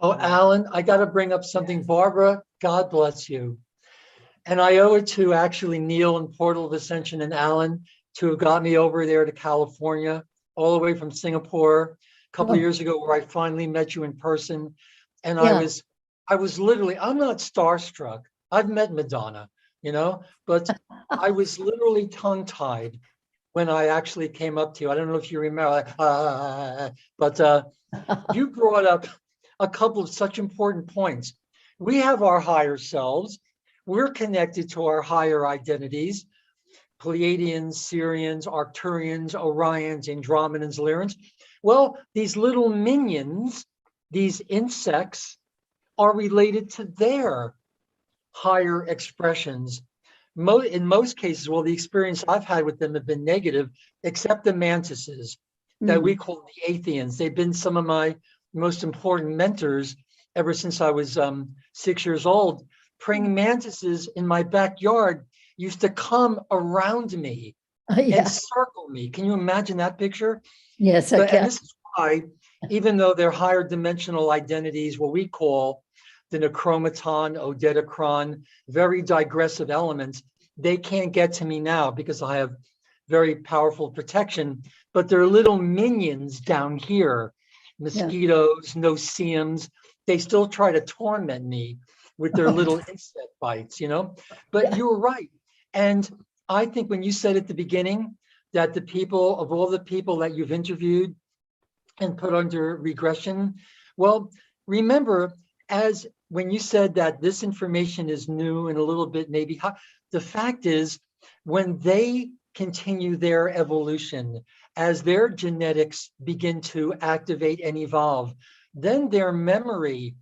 Oh, Alan, I got to bring up something. Barbara, God bless you. And I owe it to actually Neil and Portal of Ascension and Alan to have got me over there to California, all the way from Singapore a couple of years ago, where I finally met you in person. And I was literally, I'm not starstruck. I've met Madonna, but I was literally tongue-tied when I actually came up to you. I don't know if you remember, but you brought up a couple of such important points. We have our higher selves. We're connected to our higher identities: Pleiadians, Sirians, Arcturians, Orions, Andromedans, Lyrans. Well, these little minions, these insects, are related to their higher expressions. In most cases, well, the experience I've had with them have been negative, except the mantises that we call the Atheians. They've been some of my most important mentors ever since I was 6 years old. Praying mantises in my backyard used to come around me and Yeah. circle me. Can you imagine that picture? Yes, I And can. this is why, even though they're higher dimensional identities, what we call the Necromaton, Odedicron, very digressive elements, they can't get to me now because I have very powerful protection, but they're little minions down here, mosquitoes, no-see-ums. They still try to torment me with their little insect bites, you know? But Yeah. you were right. And I think when you said at the beginning that the people, of all the people that you've interviewed and put under regression, well, remember, as when you said that this information is new and a little bit maybe hot, the fact is when they continue their evolution, as their genetics begin to activate and evolve, then their memory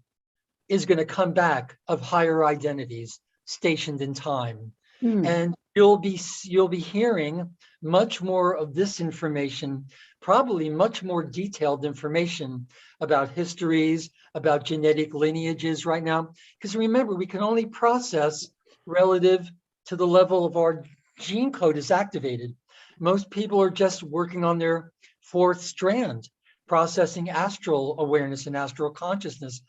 is going to come back of higher identities stationed in time. Hmm. And you'll be hearing much more of this information, probably much more detailed information about histories, about genetic lineages right now. Because remember, we can only process relative to the level of our gene code is activated. Most people are just working on their fourth strand, processing astral awareness and astral consciousness.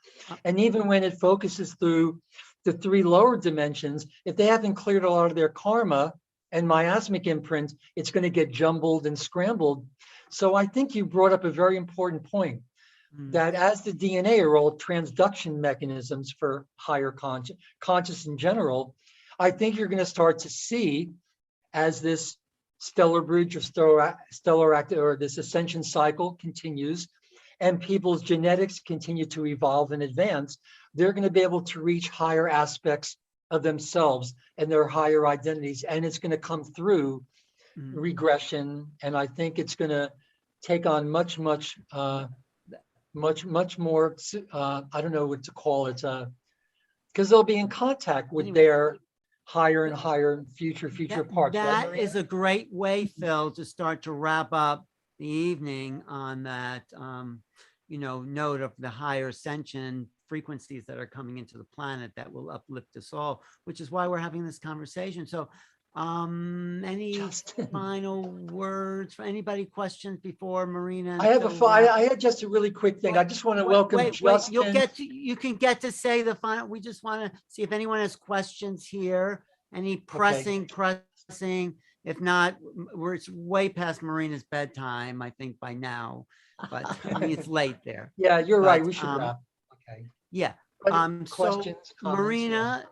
And even when it focuses through the three lower dimensions, if they haven't cleared a lot of their karma and miasmic imprint, it's going to get jumbled and scrambled. So I think you brought up a very important point, that as the DNA are all transduction mechanisms for higher conscious in general, I think you're going to start to see, as this stellar bridge or stellar act or this ascension cycle continues, and people's genetics continue to evolve and advance, they're going to be able to reach higher aspects of themselves and their higher identities. And it's going to come through regression. And I think it's going to take on much more, I don't know what to call it, because they'll be in contact with their higher and higher future parts. That right, is a great way, Phil, to start to wrap up the evening on that, note of the higher ascension frequencies that are coming into the planet that will uplift us all, which is why we're having this conversation. So, any Justin. final words for anybody? Questions before Marina? I had just a really quick thing. I just want to welcome Justin. You can get to say the final. We just want to see if anyone has questions here. Any pressing. If not, it's way past Marina's bedtime, I think, by now. But I mean, it's late there. Yeah, you're right. We should wrap. Okay. Yeah. Questions, So comments, Marina,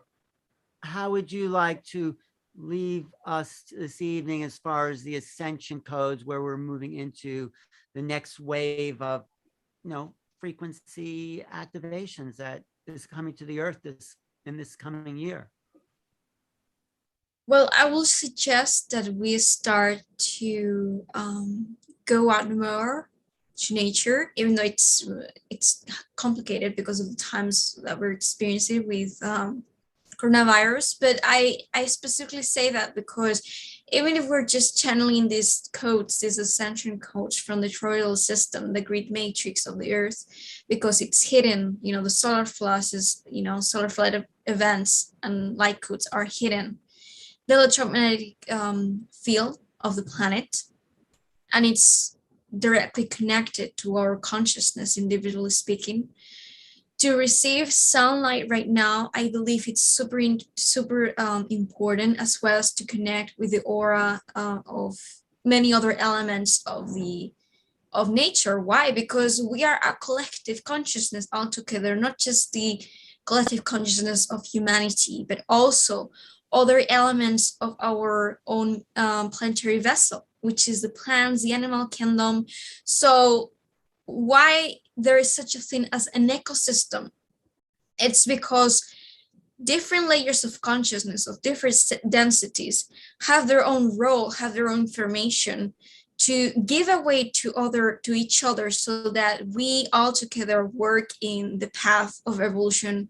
how would you like to leave us this evening as far as the ascension codes, where we're moving into the next wave of, frequency activations that is coming to the earth in this coming year? Well, I will suggest that we start to go out more to nature, even though it's complicated because of the times that we're experiencing with coronavirus. But I specifically say that because even if we're just channeling these codes, these ascension codes from the toroidal system, the great matrix of the earth, because it's hidden, the solar flashes, solar flood events and light codes are hidden. The electromagnetic field of the planet, and it's directly connected to our consciousness, individually speaking. To receive sunlight right now, I believe it's super important, as well as to connect with the aura of many other elements of nature. Why? Because we are a collective consciousness altogether, not just the collective consciousness of humanity, but also other elements of our own planetary vessel, which is the plants, the animal kingdom. So why there is such a thing as an ecosystem? It's because different layers of consciousness of different densities have their own role, have their own information to give away to each other, so that we all together work in the path of evolution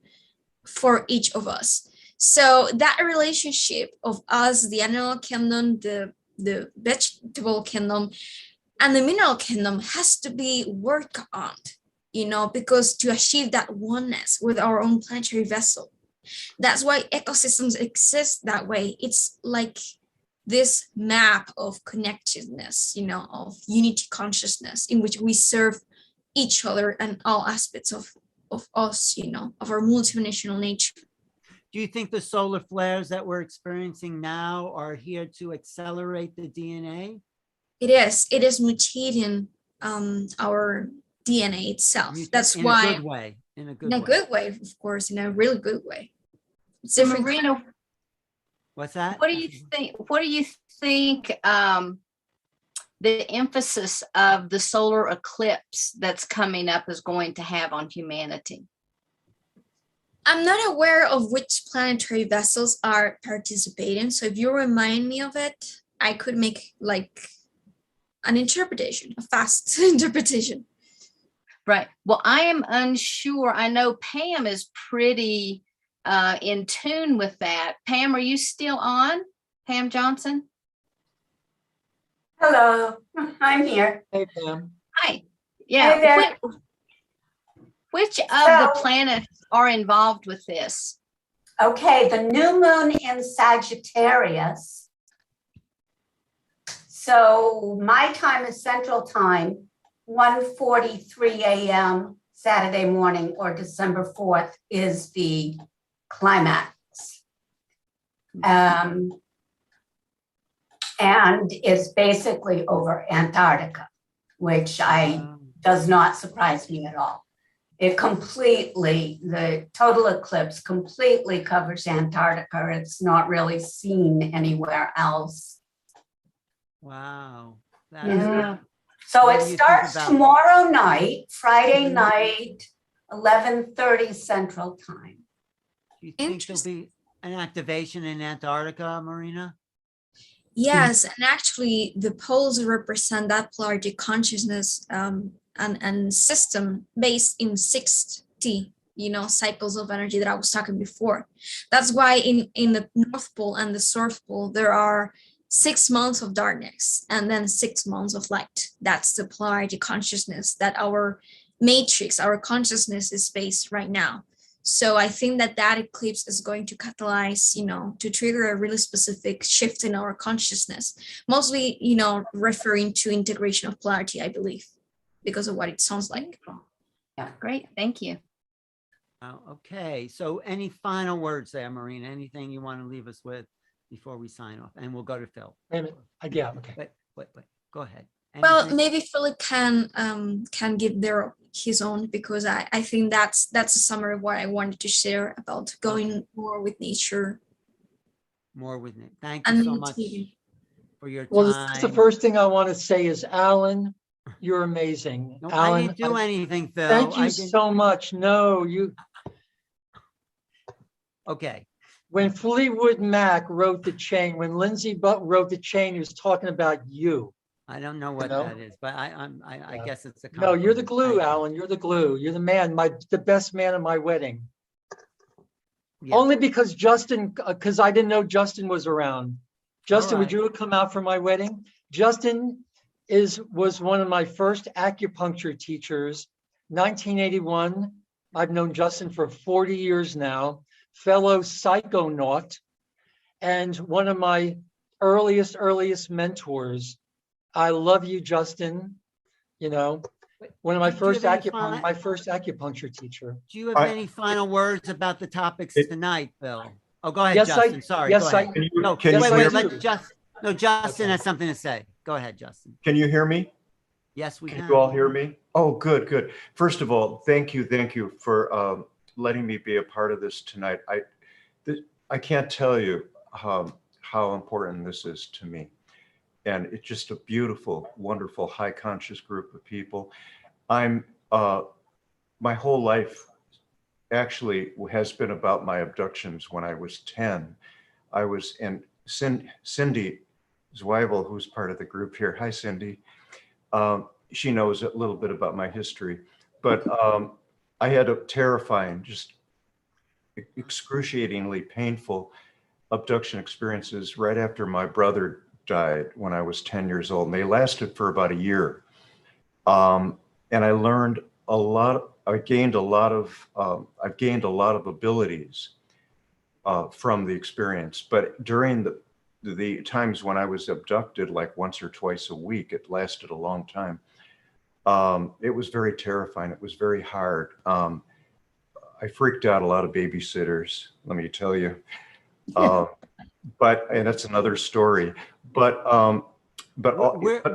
for each of us. So that relationship of us, the animal kingdom, the vegetable kingdom, and the mineral kingdom has to be worked on. because to achieve that oneness with our own planetary vessel. That's why ecosystems exist that way. It's like this map of connectedness, of unity consciousness in which we serve each other and all aspects of us, of our multidimensional nature. Do you think the solar flares that we're experiencing now are here to accelerate the DNA? It is mutating our DNA itself. That's why, in a good way, in a good way, of course, in a really good way. It's different. Marina, what's that? what do you think? What do you think? The emphasis of the solar eclipse that's coming up is going to have on humanity? I'm not aware of which planetary vessels are participating. So if you remind me of it, I could make like an interpretation, a fast interpretation. Right. Well, I am unsure. I know Pam is pretty in tune with that. Pam, are you still on? Pam Johnson? Hello, I'm here. Hey, Pam. Hi. Yeah. Hey there. Which of the planets are involved with this? Okay, the new moon in Sagittarius. So my time is Central Time, 1:43 a.m. Saturday morning, or December 4th is the climax. And is basically over Antarctica, which does not surprise me at all. It completely, the total eclipse completely covers Antarctica. It's not really seen anywhere else. Wow. Yeah. So it starts tomorrow night, Friday night, 11:30 Central Time. Do you think there'll be an activation in Antarctica, Marina? Yes, and actually the poles represent that polarity consciousness and system based in 60, cycles of energy that I was talking before. That's why in the North Pole and the South Pole, there are 6 months of darkness and then 6 months of light. That's the polarity consciousness that our matrix, our consciousness is based right now. So I think that eclipse is going to catalyze, to trigger a really specific shift in our consciousness, mostly, referring to integration of polarity, I believe, because of what it sounds like. Yeah, great. Thank you. Okay. So any final words there, Marina? Anything you want to leave us with before we sign off? And we'll go to Phil. Wait a minute. Yeah, okay. Wait. Go ahead. Well, maybe Philip can give his own, because I think that's a summary of what I wanted to share about going more with nature. More with it. Thank you so much for your time. Well, the first thing I want to say is, Alan, you're amazing. No, Alan, I didn't do anything, Phil. Thank you so much. No, you. Okay. When Fleetwood Mac wrote The Chain, when Lindsay Butt wrote The Chain, he was talking about you. I don't know what that is, but I guess it's a No, you're the glue, Thank Alan. You're the glue. You're the man, the best man at my wedding. Yeah. Only because because I didn't know Justin was around. Justin, would you come out for my wedding? Justin was one of my first acupuncture teachers, 1981. I've known Justin for 40 years now, fellow psychonaut, and one of my earliest mentors. I love you, Justin. One of my first acupuncture teacher. Do you have any final words about the topics tonight, Phil? Oh, go ahead, Yes, Justin. Sorry. Yes, go ahead. Justin has something to say. Go ahead, Justin. Can you hear me? Yes, we can. Can you all hear me? Oh, good. First of all, thank you for letting me be a part of this tonight. I can't tell you how important this is to me. And it's just a beautiful, wonderful, high conscious group of people. My whole life actually has been about my abductions. When I was 10, I was in Cindy Zweibel, who's part of the group here. Hi, Cindy. She knows a little bit about my history, but I had a terrifying, just excruciatingly painful abduction experiences right after my brother died when I was 10 years old, and they lasted for about a year. And I learned I've gained a lot of abilities from the experience. But during the times when I was abducted, like once or twice a week, it lasted a long time. It was very terrifying. It was very hard. I freaked out a lot of babysitters, let me tell you. And that's another story. But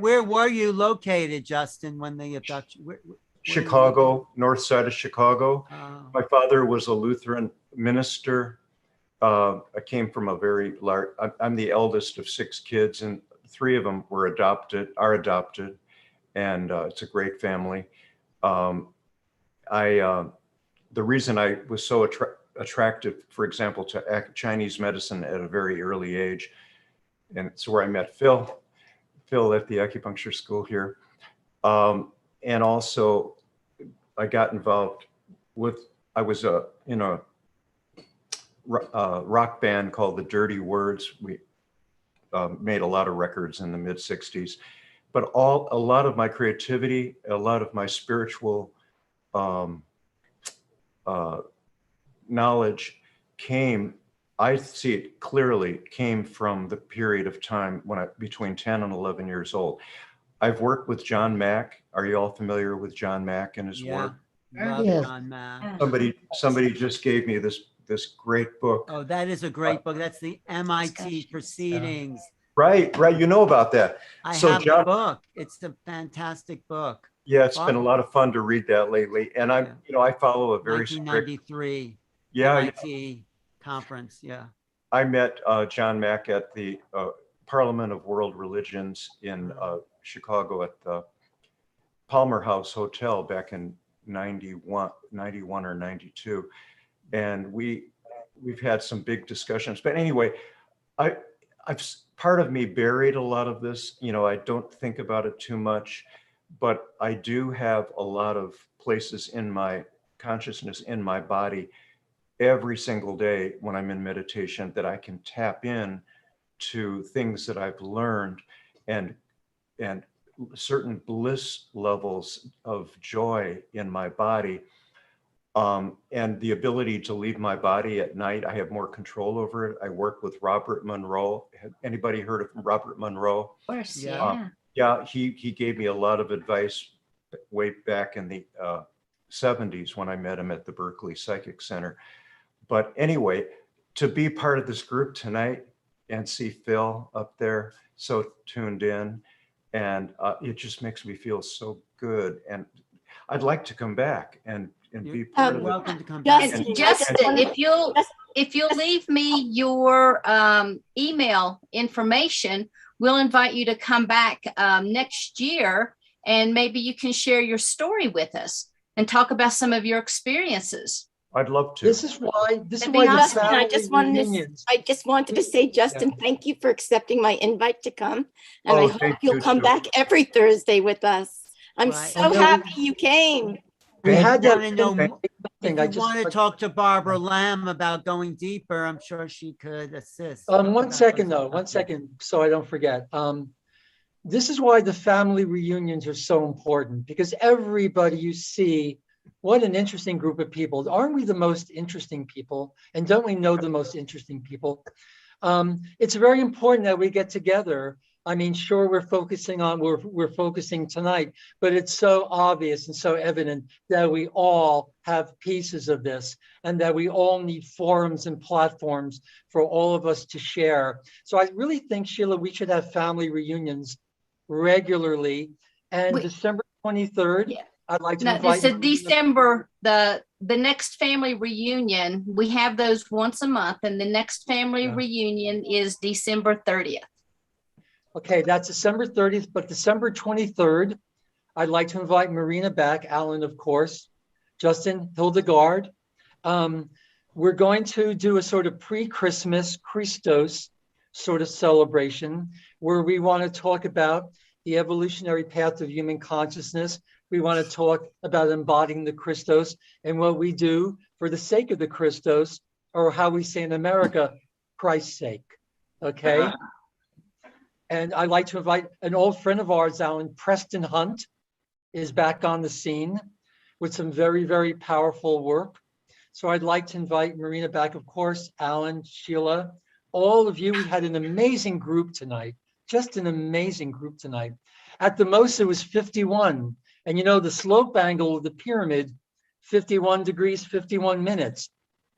where were you located, Justin, when they abducted you? Chicago, north side of Chicago. My father was a Lutheran minister. I came from a very large, I'm the eldest of 6 kids, and 3 of them are adopted, and it's a great family. The reason I was so attracted, for example, to Chinese medicine at a very early age, and it's where I met Phil at the acupuncture school here. And also I got involved I was in a rock band called the Dirty Words. We made a lot of records in the mid 60s, but a lot of my creativity, a lot of my spiritual knowledge I see it clearly, came from the period of time when between 10 and 11 years old. I've worked with John Mack. Are you all familiar with John Mack and his work? Love Yes. John Mack. Somebody just gave me this great book. Oh, that is a great book. That's the MIT Proceedings. Right. You know about that. I So have the book. It's a fantastic book. Yeah, it's been a lot of fun to read that lately. And I follow a very 1993 strict MIT conference. Yeah. I met John Mack at the Parliament of World Religions in Chicago at the Palmer House Hotel back in 91 or 92. And we've had some big discussions. But anyway, I've part of me buried a lot of this. I don't think about it too much, but I do have a lot of places in my consciousness, in my body, every single day when I'm in meditation that I can tap in to things that I've learned and certain bliss levels of joy in my body, and the ability to leave my body at night. I have more control over it. I work with Robert Monroe. Anybody heard of Robert Monroe? Of course, Yeah, he gave me a lot of advice way back in the 70s when I met him at the Berkeley Psychic Center. But anyway, to be part of this group tonight and see Phil up there so tuned in, and it just makes me feel so good. And I'd like to come back and be part of it. Welcome to come back. Justin, if you'll leave me your email information, we'll invite you to come back next year, and maybe you can share your story with us and talk about some of your experiences. I'd love to. This is why Justin, I just wanted to say, Justin, thank you for accepting my invite to come. And I hope you'll come back every Thursday with us. I'm so happy you came. We had that If you want to talk to Barbara Lamb about going deeper, I'm sure she could assist. One second, so I don't forget. This is why the family reunions are so important, because everybody you see, what an interesting group of people. Aren't we the most interesting people? And don't we know the most interesting people? It's very important that we get together. I mean, sure, we're focusing tonight, but it's so obvious and so evident that we all have pieces of this and that we all need forums and platforms for all of us to share. So I really think, Sheila, we should have family reunions regularly. And December 23rd, I'd like to invite it's December, the next family reunion. We have those once a month, and the next family reunion is December 30th. Okay, that's December 30th, but December 23rd, I'd like to invite Marina back, Alan, of course, Justin, Hildegard. We're going to do a sort of pre-Christmas Christos sort of celebration where we want to talk about the evolutionary path of human consciousness. We want to talk about embodying the Christos and what we do for the sake of the Christos, or how we say in America, Christ's sake, okay? And I'd like to invite an old friend of ours, Alan, Preston Hunt, is back on the scene. with some very, very powerful work. So I'd like to invite Marina back, of course, Alan, Sheila, all of you. We had an amazing group tonight, just an amazing group tonight. At the most, it was 51. And you know, the slope angle of the pyramid, 51 degrees, 51 minutes,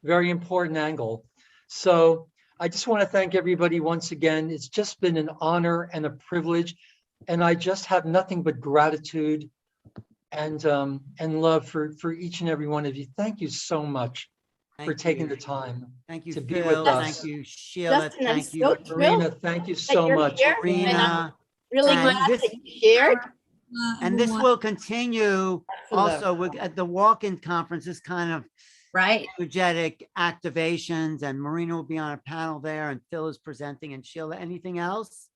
very important angle. So I just want to thank everybody once again. It's just been an honor and a privilege. And I just have nothing but gratitude and love for each and every one of you. Thank you so much for taking the time. Thank you, to Phil. be with us. Thank you, Sheila. Justin, I'm Thank you, so thrilled Marina, thank you that so you're much. here, and I'm Marina. really And glad this- that you shared. And this will continue also at the walk-in conference, this kind of Right. energetic activations, and Marina will be on a panel there, and Phil is presenting, and Sheila, anything else?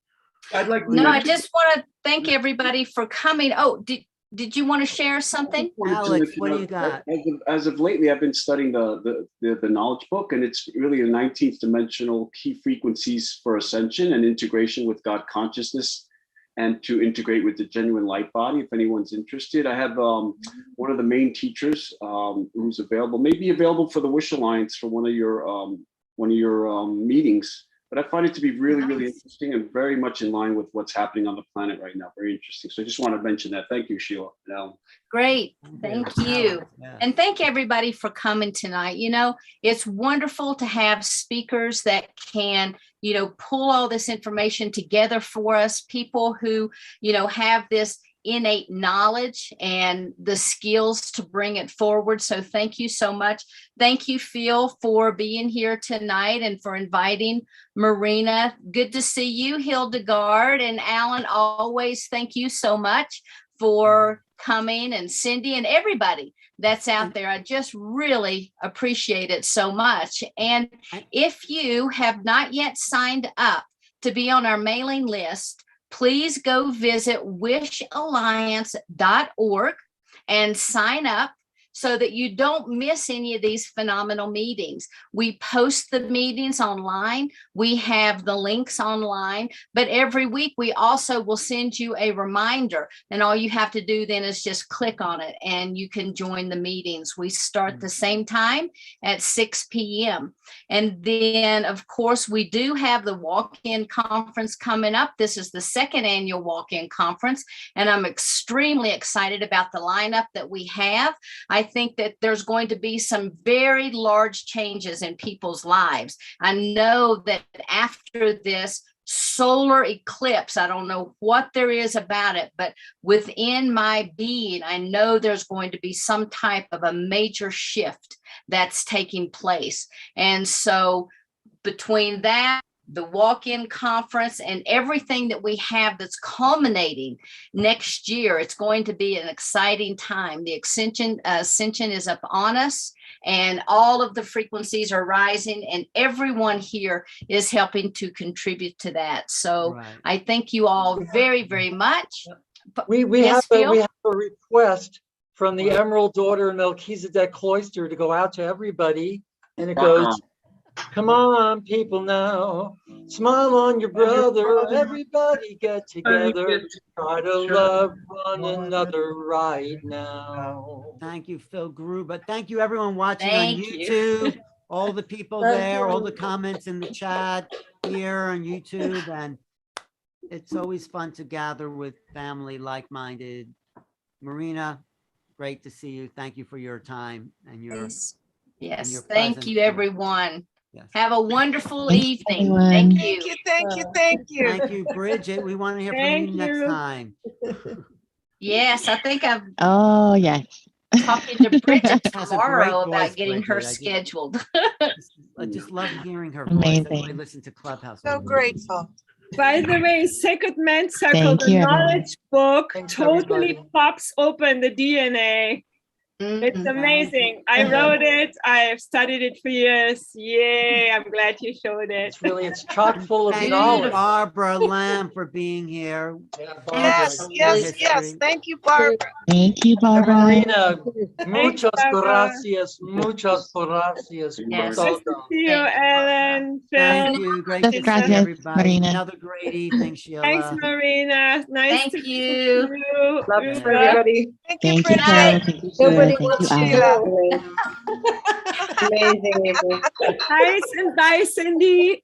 I'd like to No, I just want to thank everybody for coming. Oh, did you want to share something? Alex, what do you got? As of lately, I've been studying the knowledge book, and it's really the 19th dimensional key frequencies for ascension and integration with God consciousness, and to integrate with the genuine light body. If anyone's interested, I have one of the main teachers who's available, maybe available for the Wish Alliance for one of your meetings. But I find it to be really, really interesting and very much in line with what's happening on the planet right now. Very interesting. So I just want to mention that. Thank you, Sheila. Great. Thank you. And thank everybody for coming tonight. You know, it's wonderful to have speakers that can, you know, pull all this information together for us, people who, you know, have this innate knowledge and the skills to bring it forward. So thank you so much. Thank you, Phil, for being here tonight and for inviting Marina. Good to see you, Hildegard, and Alan. Always thank you so much for coming, and Cindy and everybody that's out there. I just really appreciate it so much. And if you have not yet signed up to be on our mailing list, please go visit wishalliance.org and sign up so that you don't miss any of these phenomenal meetings. We post the meetings online. We have the links online, but every week we also will send you a reminder, and all you have to do then is just click on it and you can join the meetings. We start the same time at 6 p.m. And then, of course, we do have the walk-in conference coming up. This is the second annual walk-in conference, and I'm extremely excited about the lineup that we have. I think that there's going to be some very large changes in people's lives. I know that after this solar eclipse, I don't know what there is about it, but within my being, I know there's going to be some type of a major shift that's taking place. And so between that, the walk-in conference, and everything that we have that's culminating next year, it's going to be an exciting time. The ascension is up on us, and all of the frequencies are rising, and everyone here is helping to contribute to that. So I thank you all very, very much. We Yes, have Phil? a request from the Emerald Daughter Melchizedek Cloister to go out to everybody, and it goes, "Come on, people now, smile on your brother, everybody get together, try to love one another right now." Thank you, Phil Gruber. Thank you, everyone watching Thank on you. YouTube, all the people there, all the comments in the chat here on YouTube. And it's always fun to gather with family like-minded. Marina, great to see you. Thank you for your time and your Yes, thank you, everyone. Yes. Have a wonderful Thanks, evening. everyone. Thank you. Thank you, thank you, thank you. Thank you, Bridget. We want to hear from Thank you next you. time. Yes, I think I'm Oh, yes. talking to Bridget Has a great tomorrow voice, about getting her Bridget. scheduled. I just love hearing her voice. That's why I Amazing. listen to Clubhouse. So grateful. By the way, Sacred Man Circle, Thank the you, everyone. knowledge book Thanks, totally everybody. pops open the DNA. It's amazing. I wrote it. I've studied it for years. Yay, I'm glad you showed it. It's chock full of Thank you, knowledge. Barbara Lamb, for being here. Yes, yes, yes. Thank you, Barbara. Thank you, Barbara. Marina, muchas Barbara. gracias, muchas gracias. Yes. Nice to see you, Ellen. Thank Phil. you. Great Muchas to see gracias, everybody. Marina. Another great evening, Sheila. Thanks, Marina. Nice Thank to you. meet you. Love Rita. everybody. Thank you, Thank you, Bridget. Phil. Nobody Thank you, Anna. Amazing, April. Nice and bye, Cindy.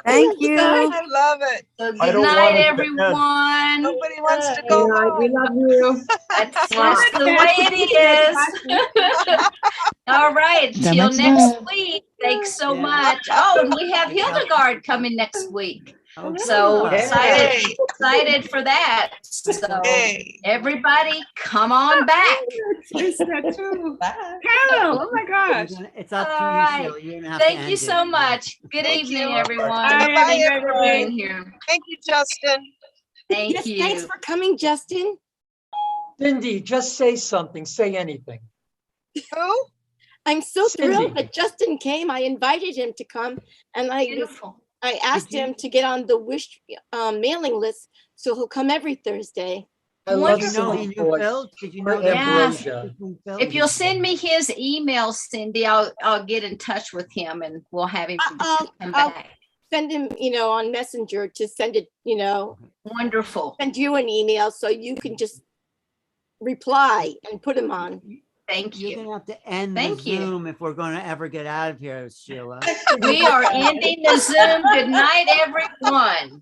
Thank you. I love it. So I good don't night, want it to everyone. Nobody wants to go home. We love you. That's just the way it is. All right, So till much next love. week. Thanks so Yeah. much. Oh, and we have Hildegard coming next week. Oh, So good. excited for that. So Hey. everybody, come on back. It's that too. Carol, oh my gosh. It's up to All you, right. Sheila. You're gonna have to Thank end you it. so much. Good Thank evening, you. everyone. Bye, Thank you for everybody. being here. Thank you, Justin. Thank Yes, you. thanks for coming, Justin. Cindy, just say something, say anything. Who? I'm so Cindy. thrilled that Justin came. I invited him to come, and Beautiful. I asked him to get on the wish mailing list, so he'll come every Thursday. I love Did you know he Cindy's knew voice. Phil? Did you Her know that? ambrosia. If you'll send me his email, Cindy, I'll get in touch with him and we'll have him come I'll back. send him, on Messenger to send it, Wonderful. send you an email so you can just reply and put him on. Thank You're you. gonna have to end Thank the you. Zoom if we're gonna ever get out of here, Sheila. We are ending the Zoom. Good night, everyone.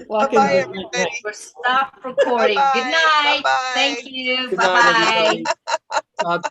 Bye-bye, everybody. We'll stop recording. Good Bye-bye. night. Bye-bye. Thank you. Good Bye night, bye. everybody. God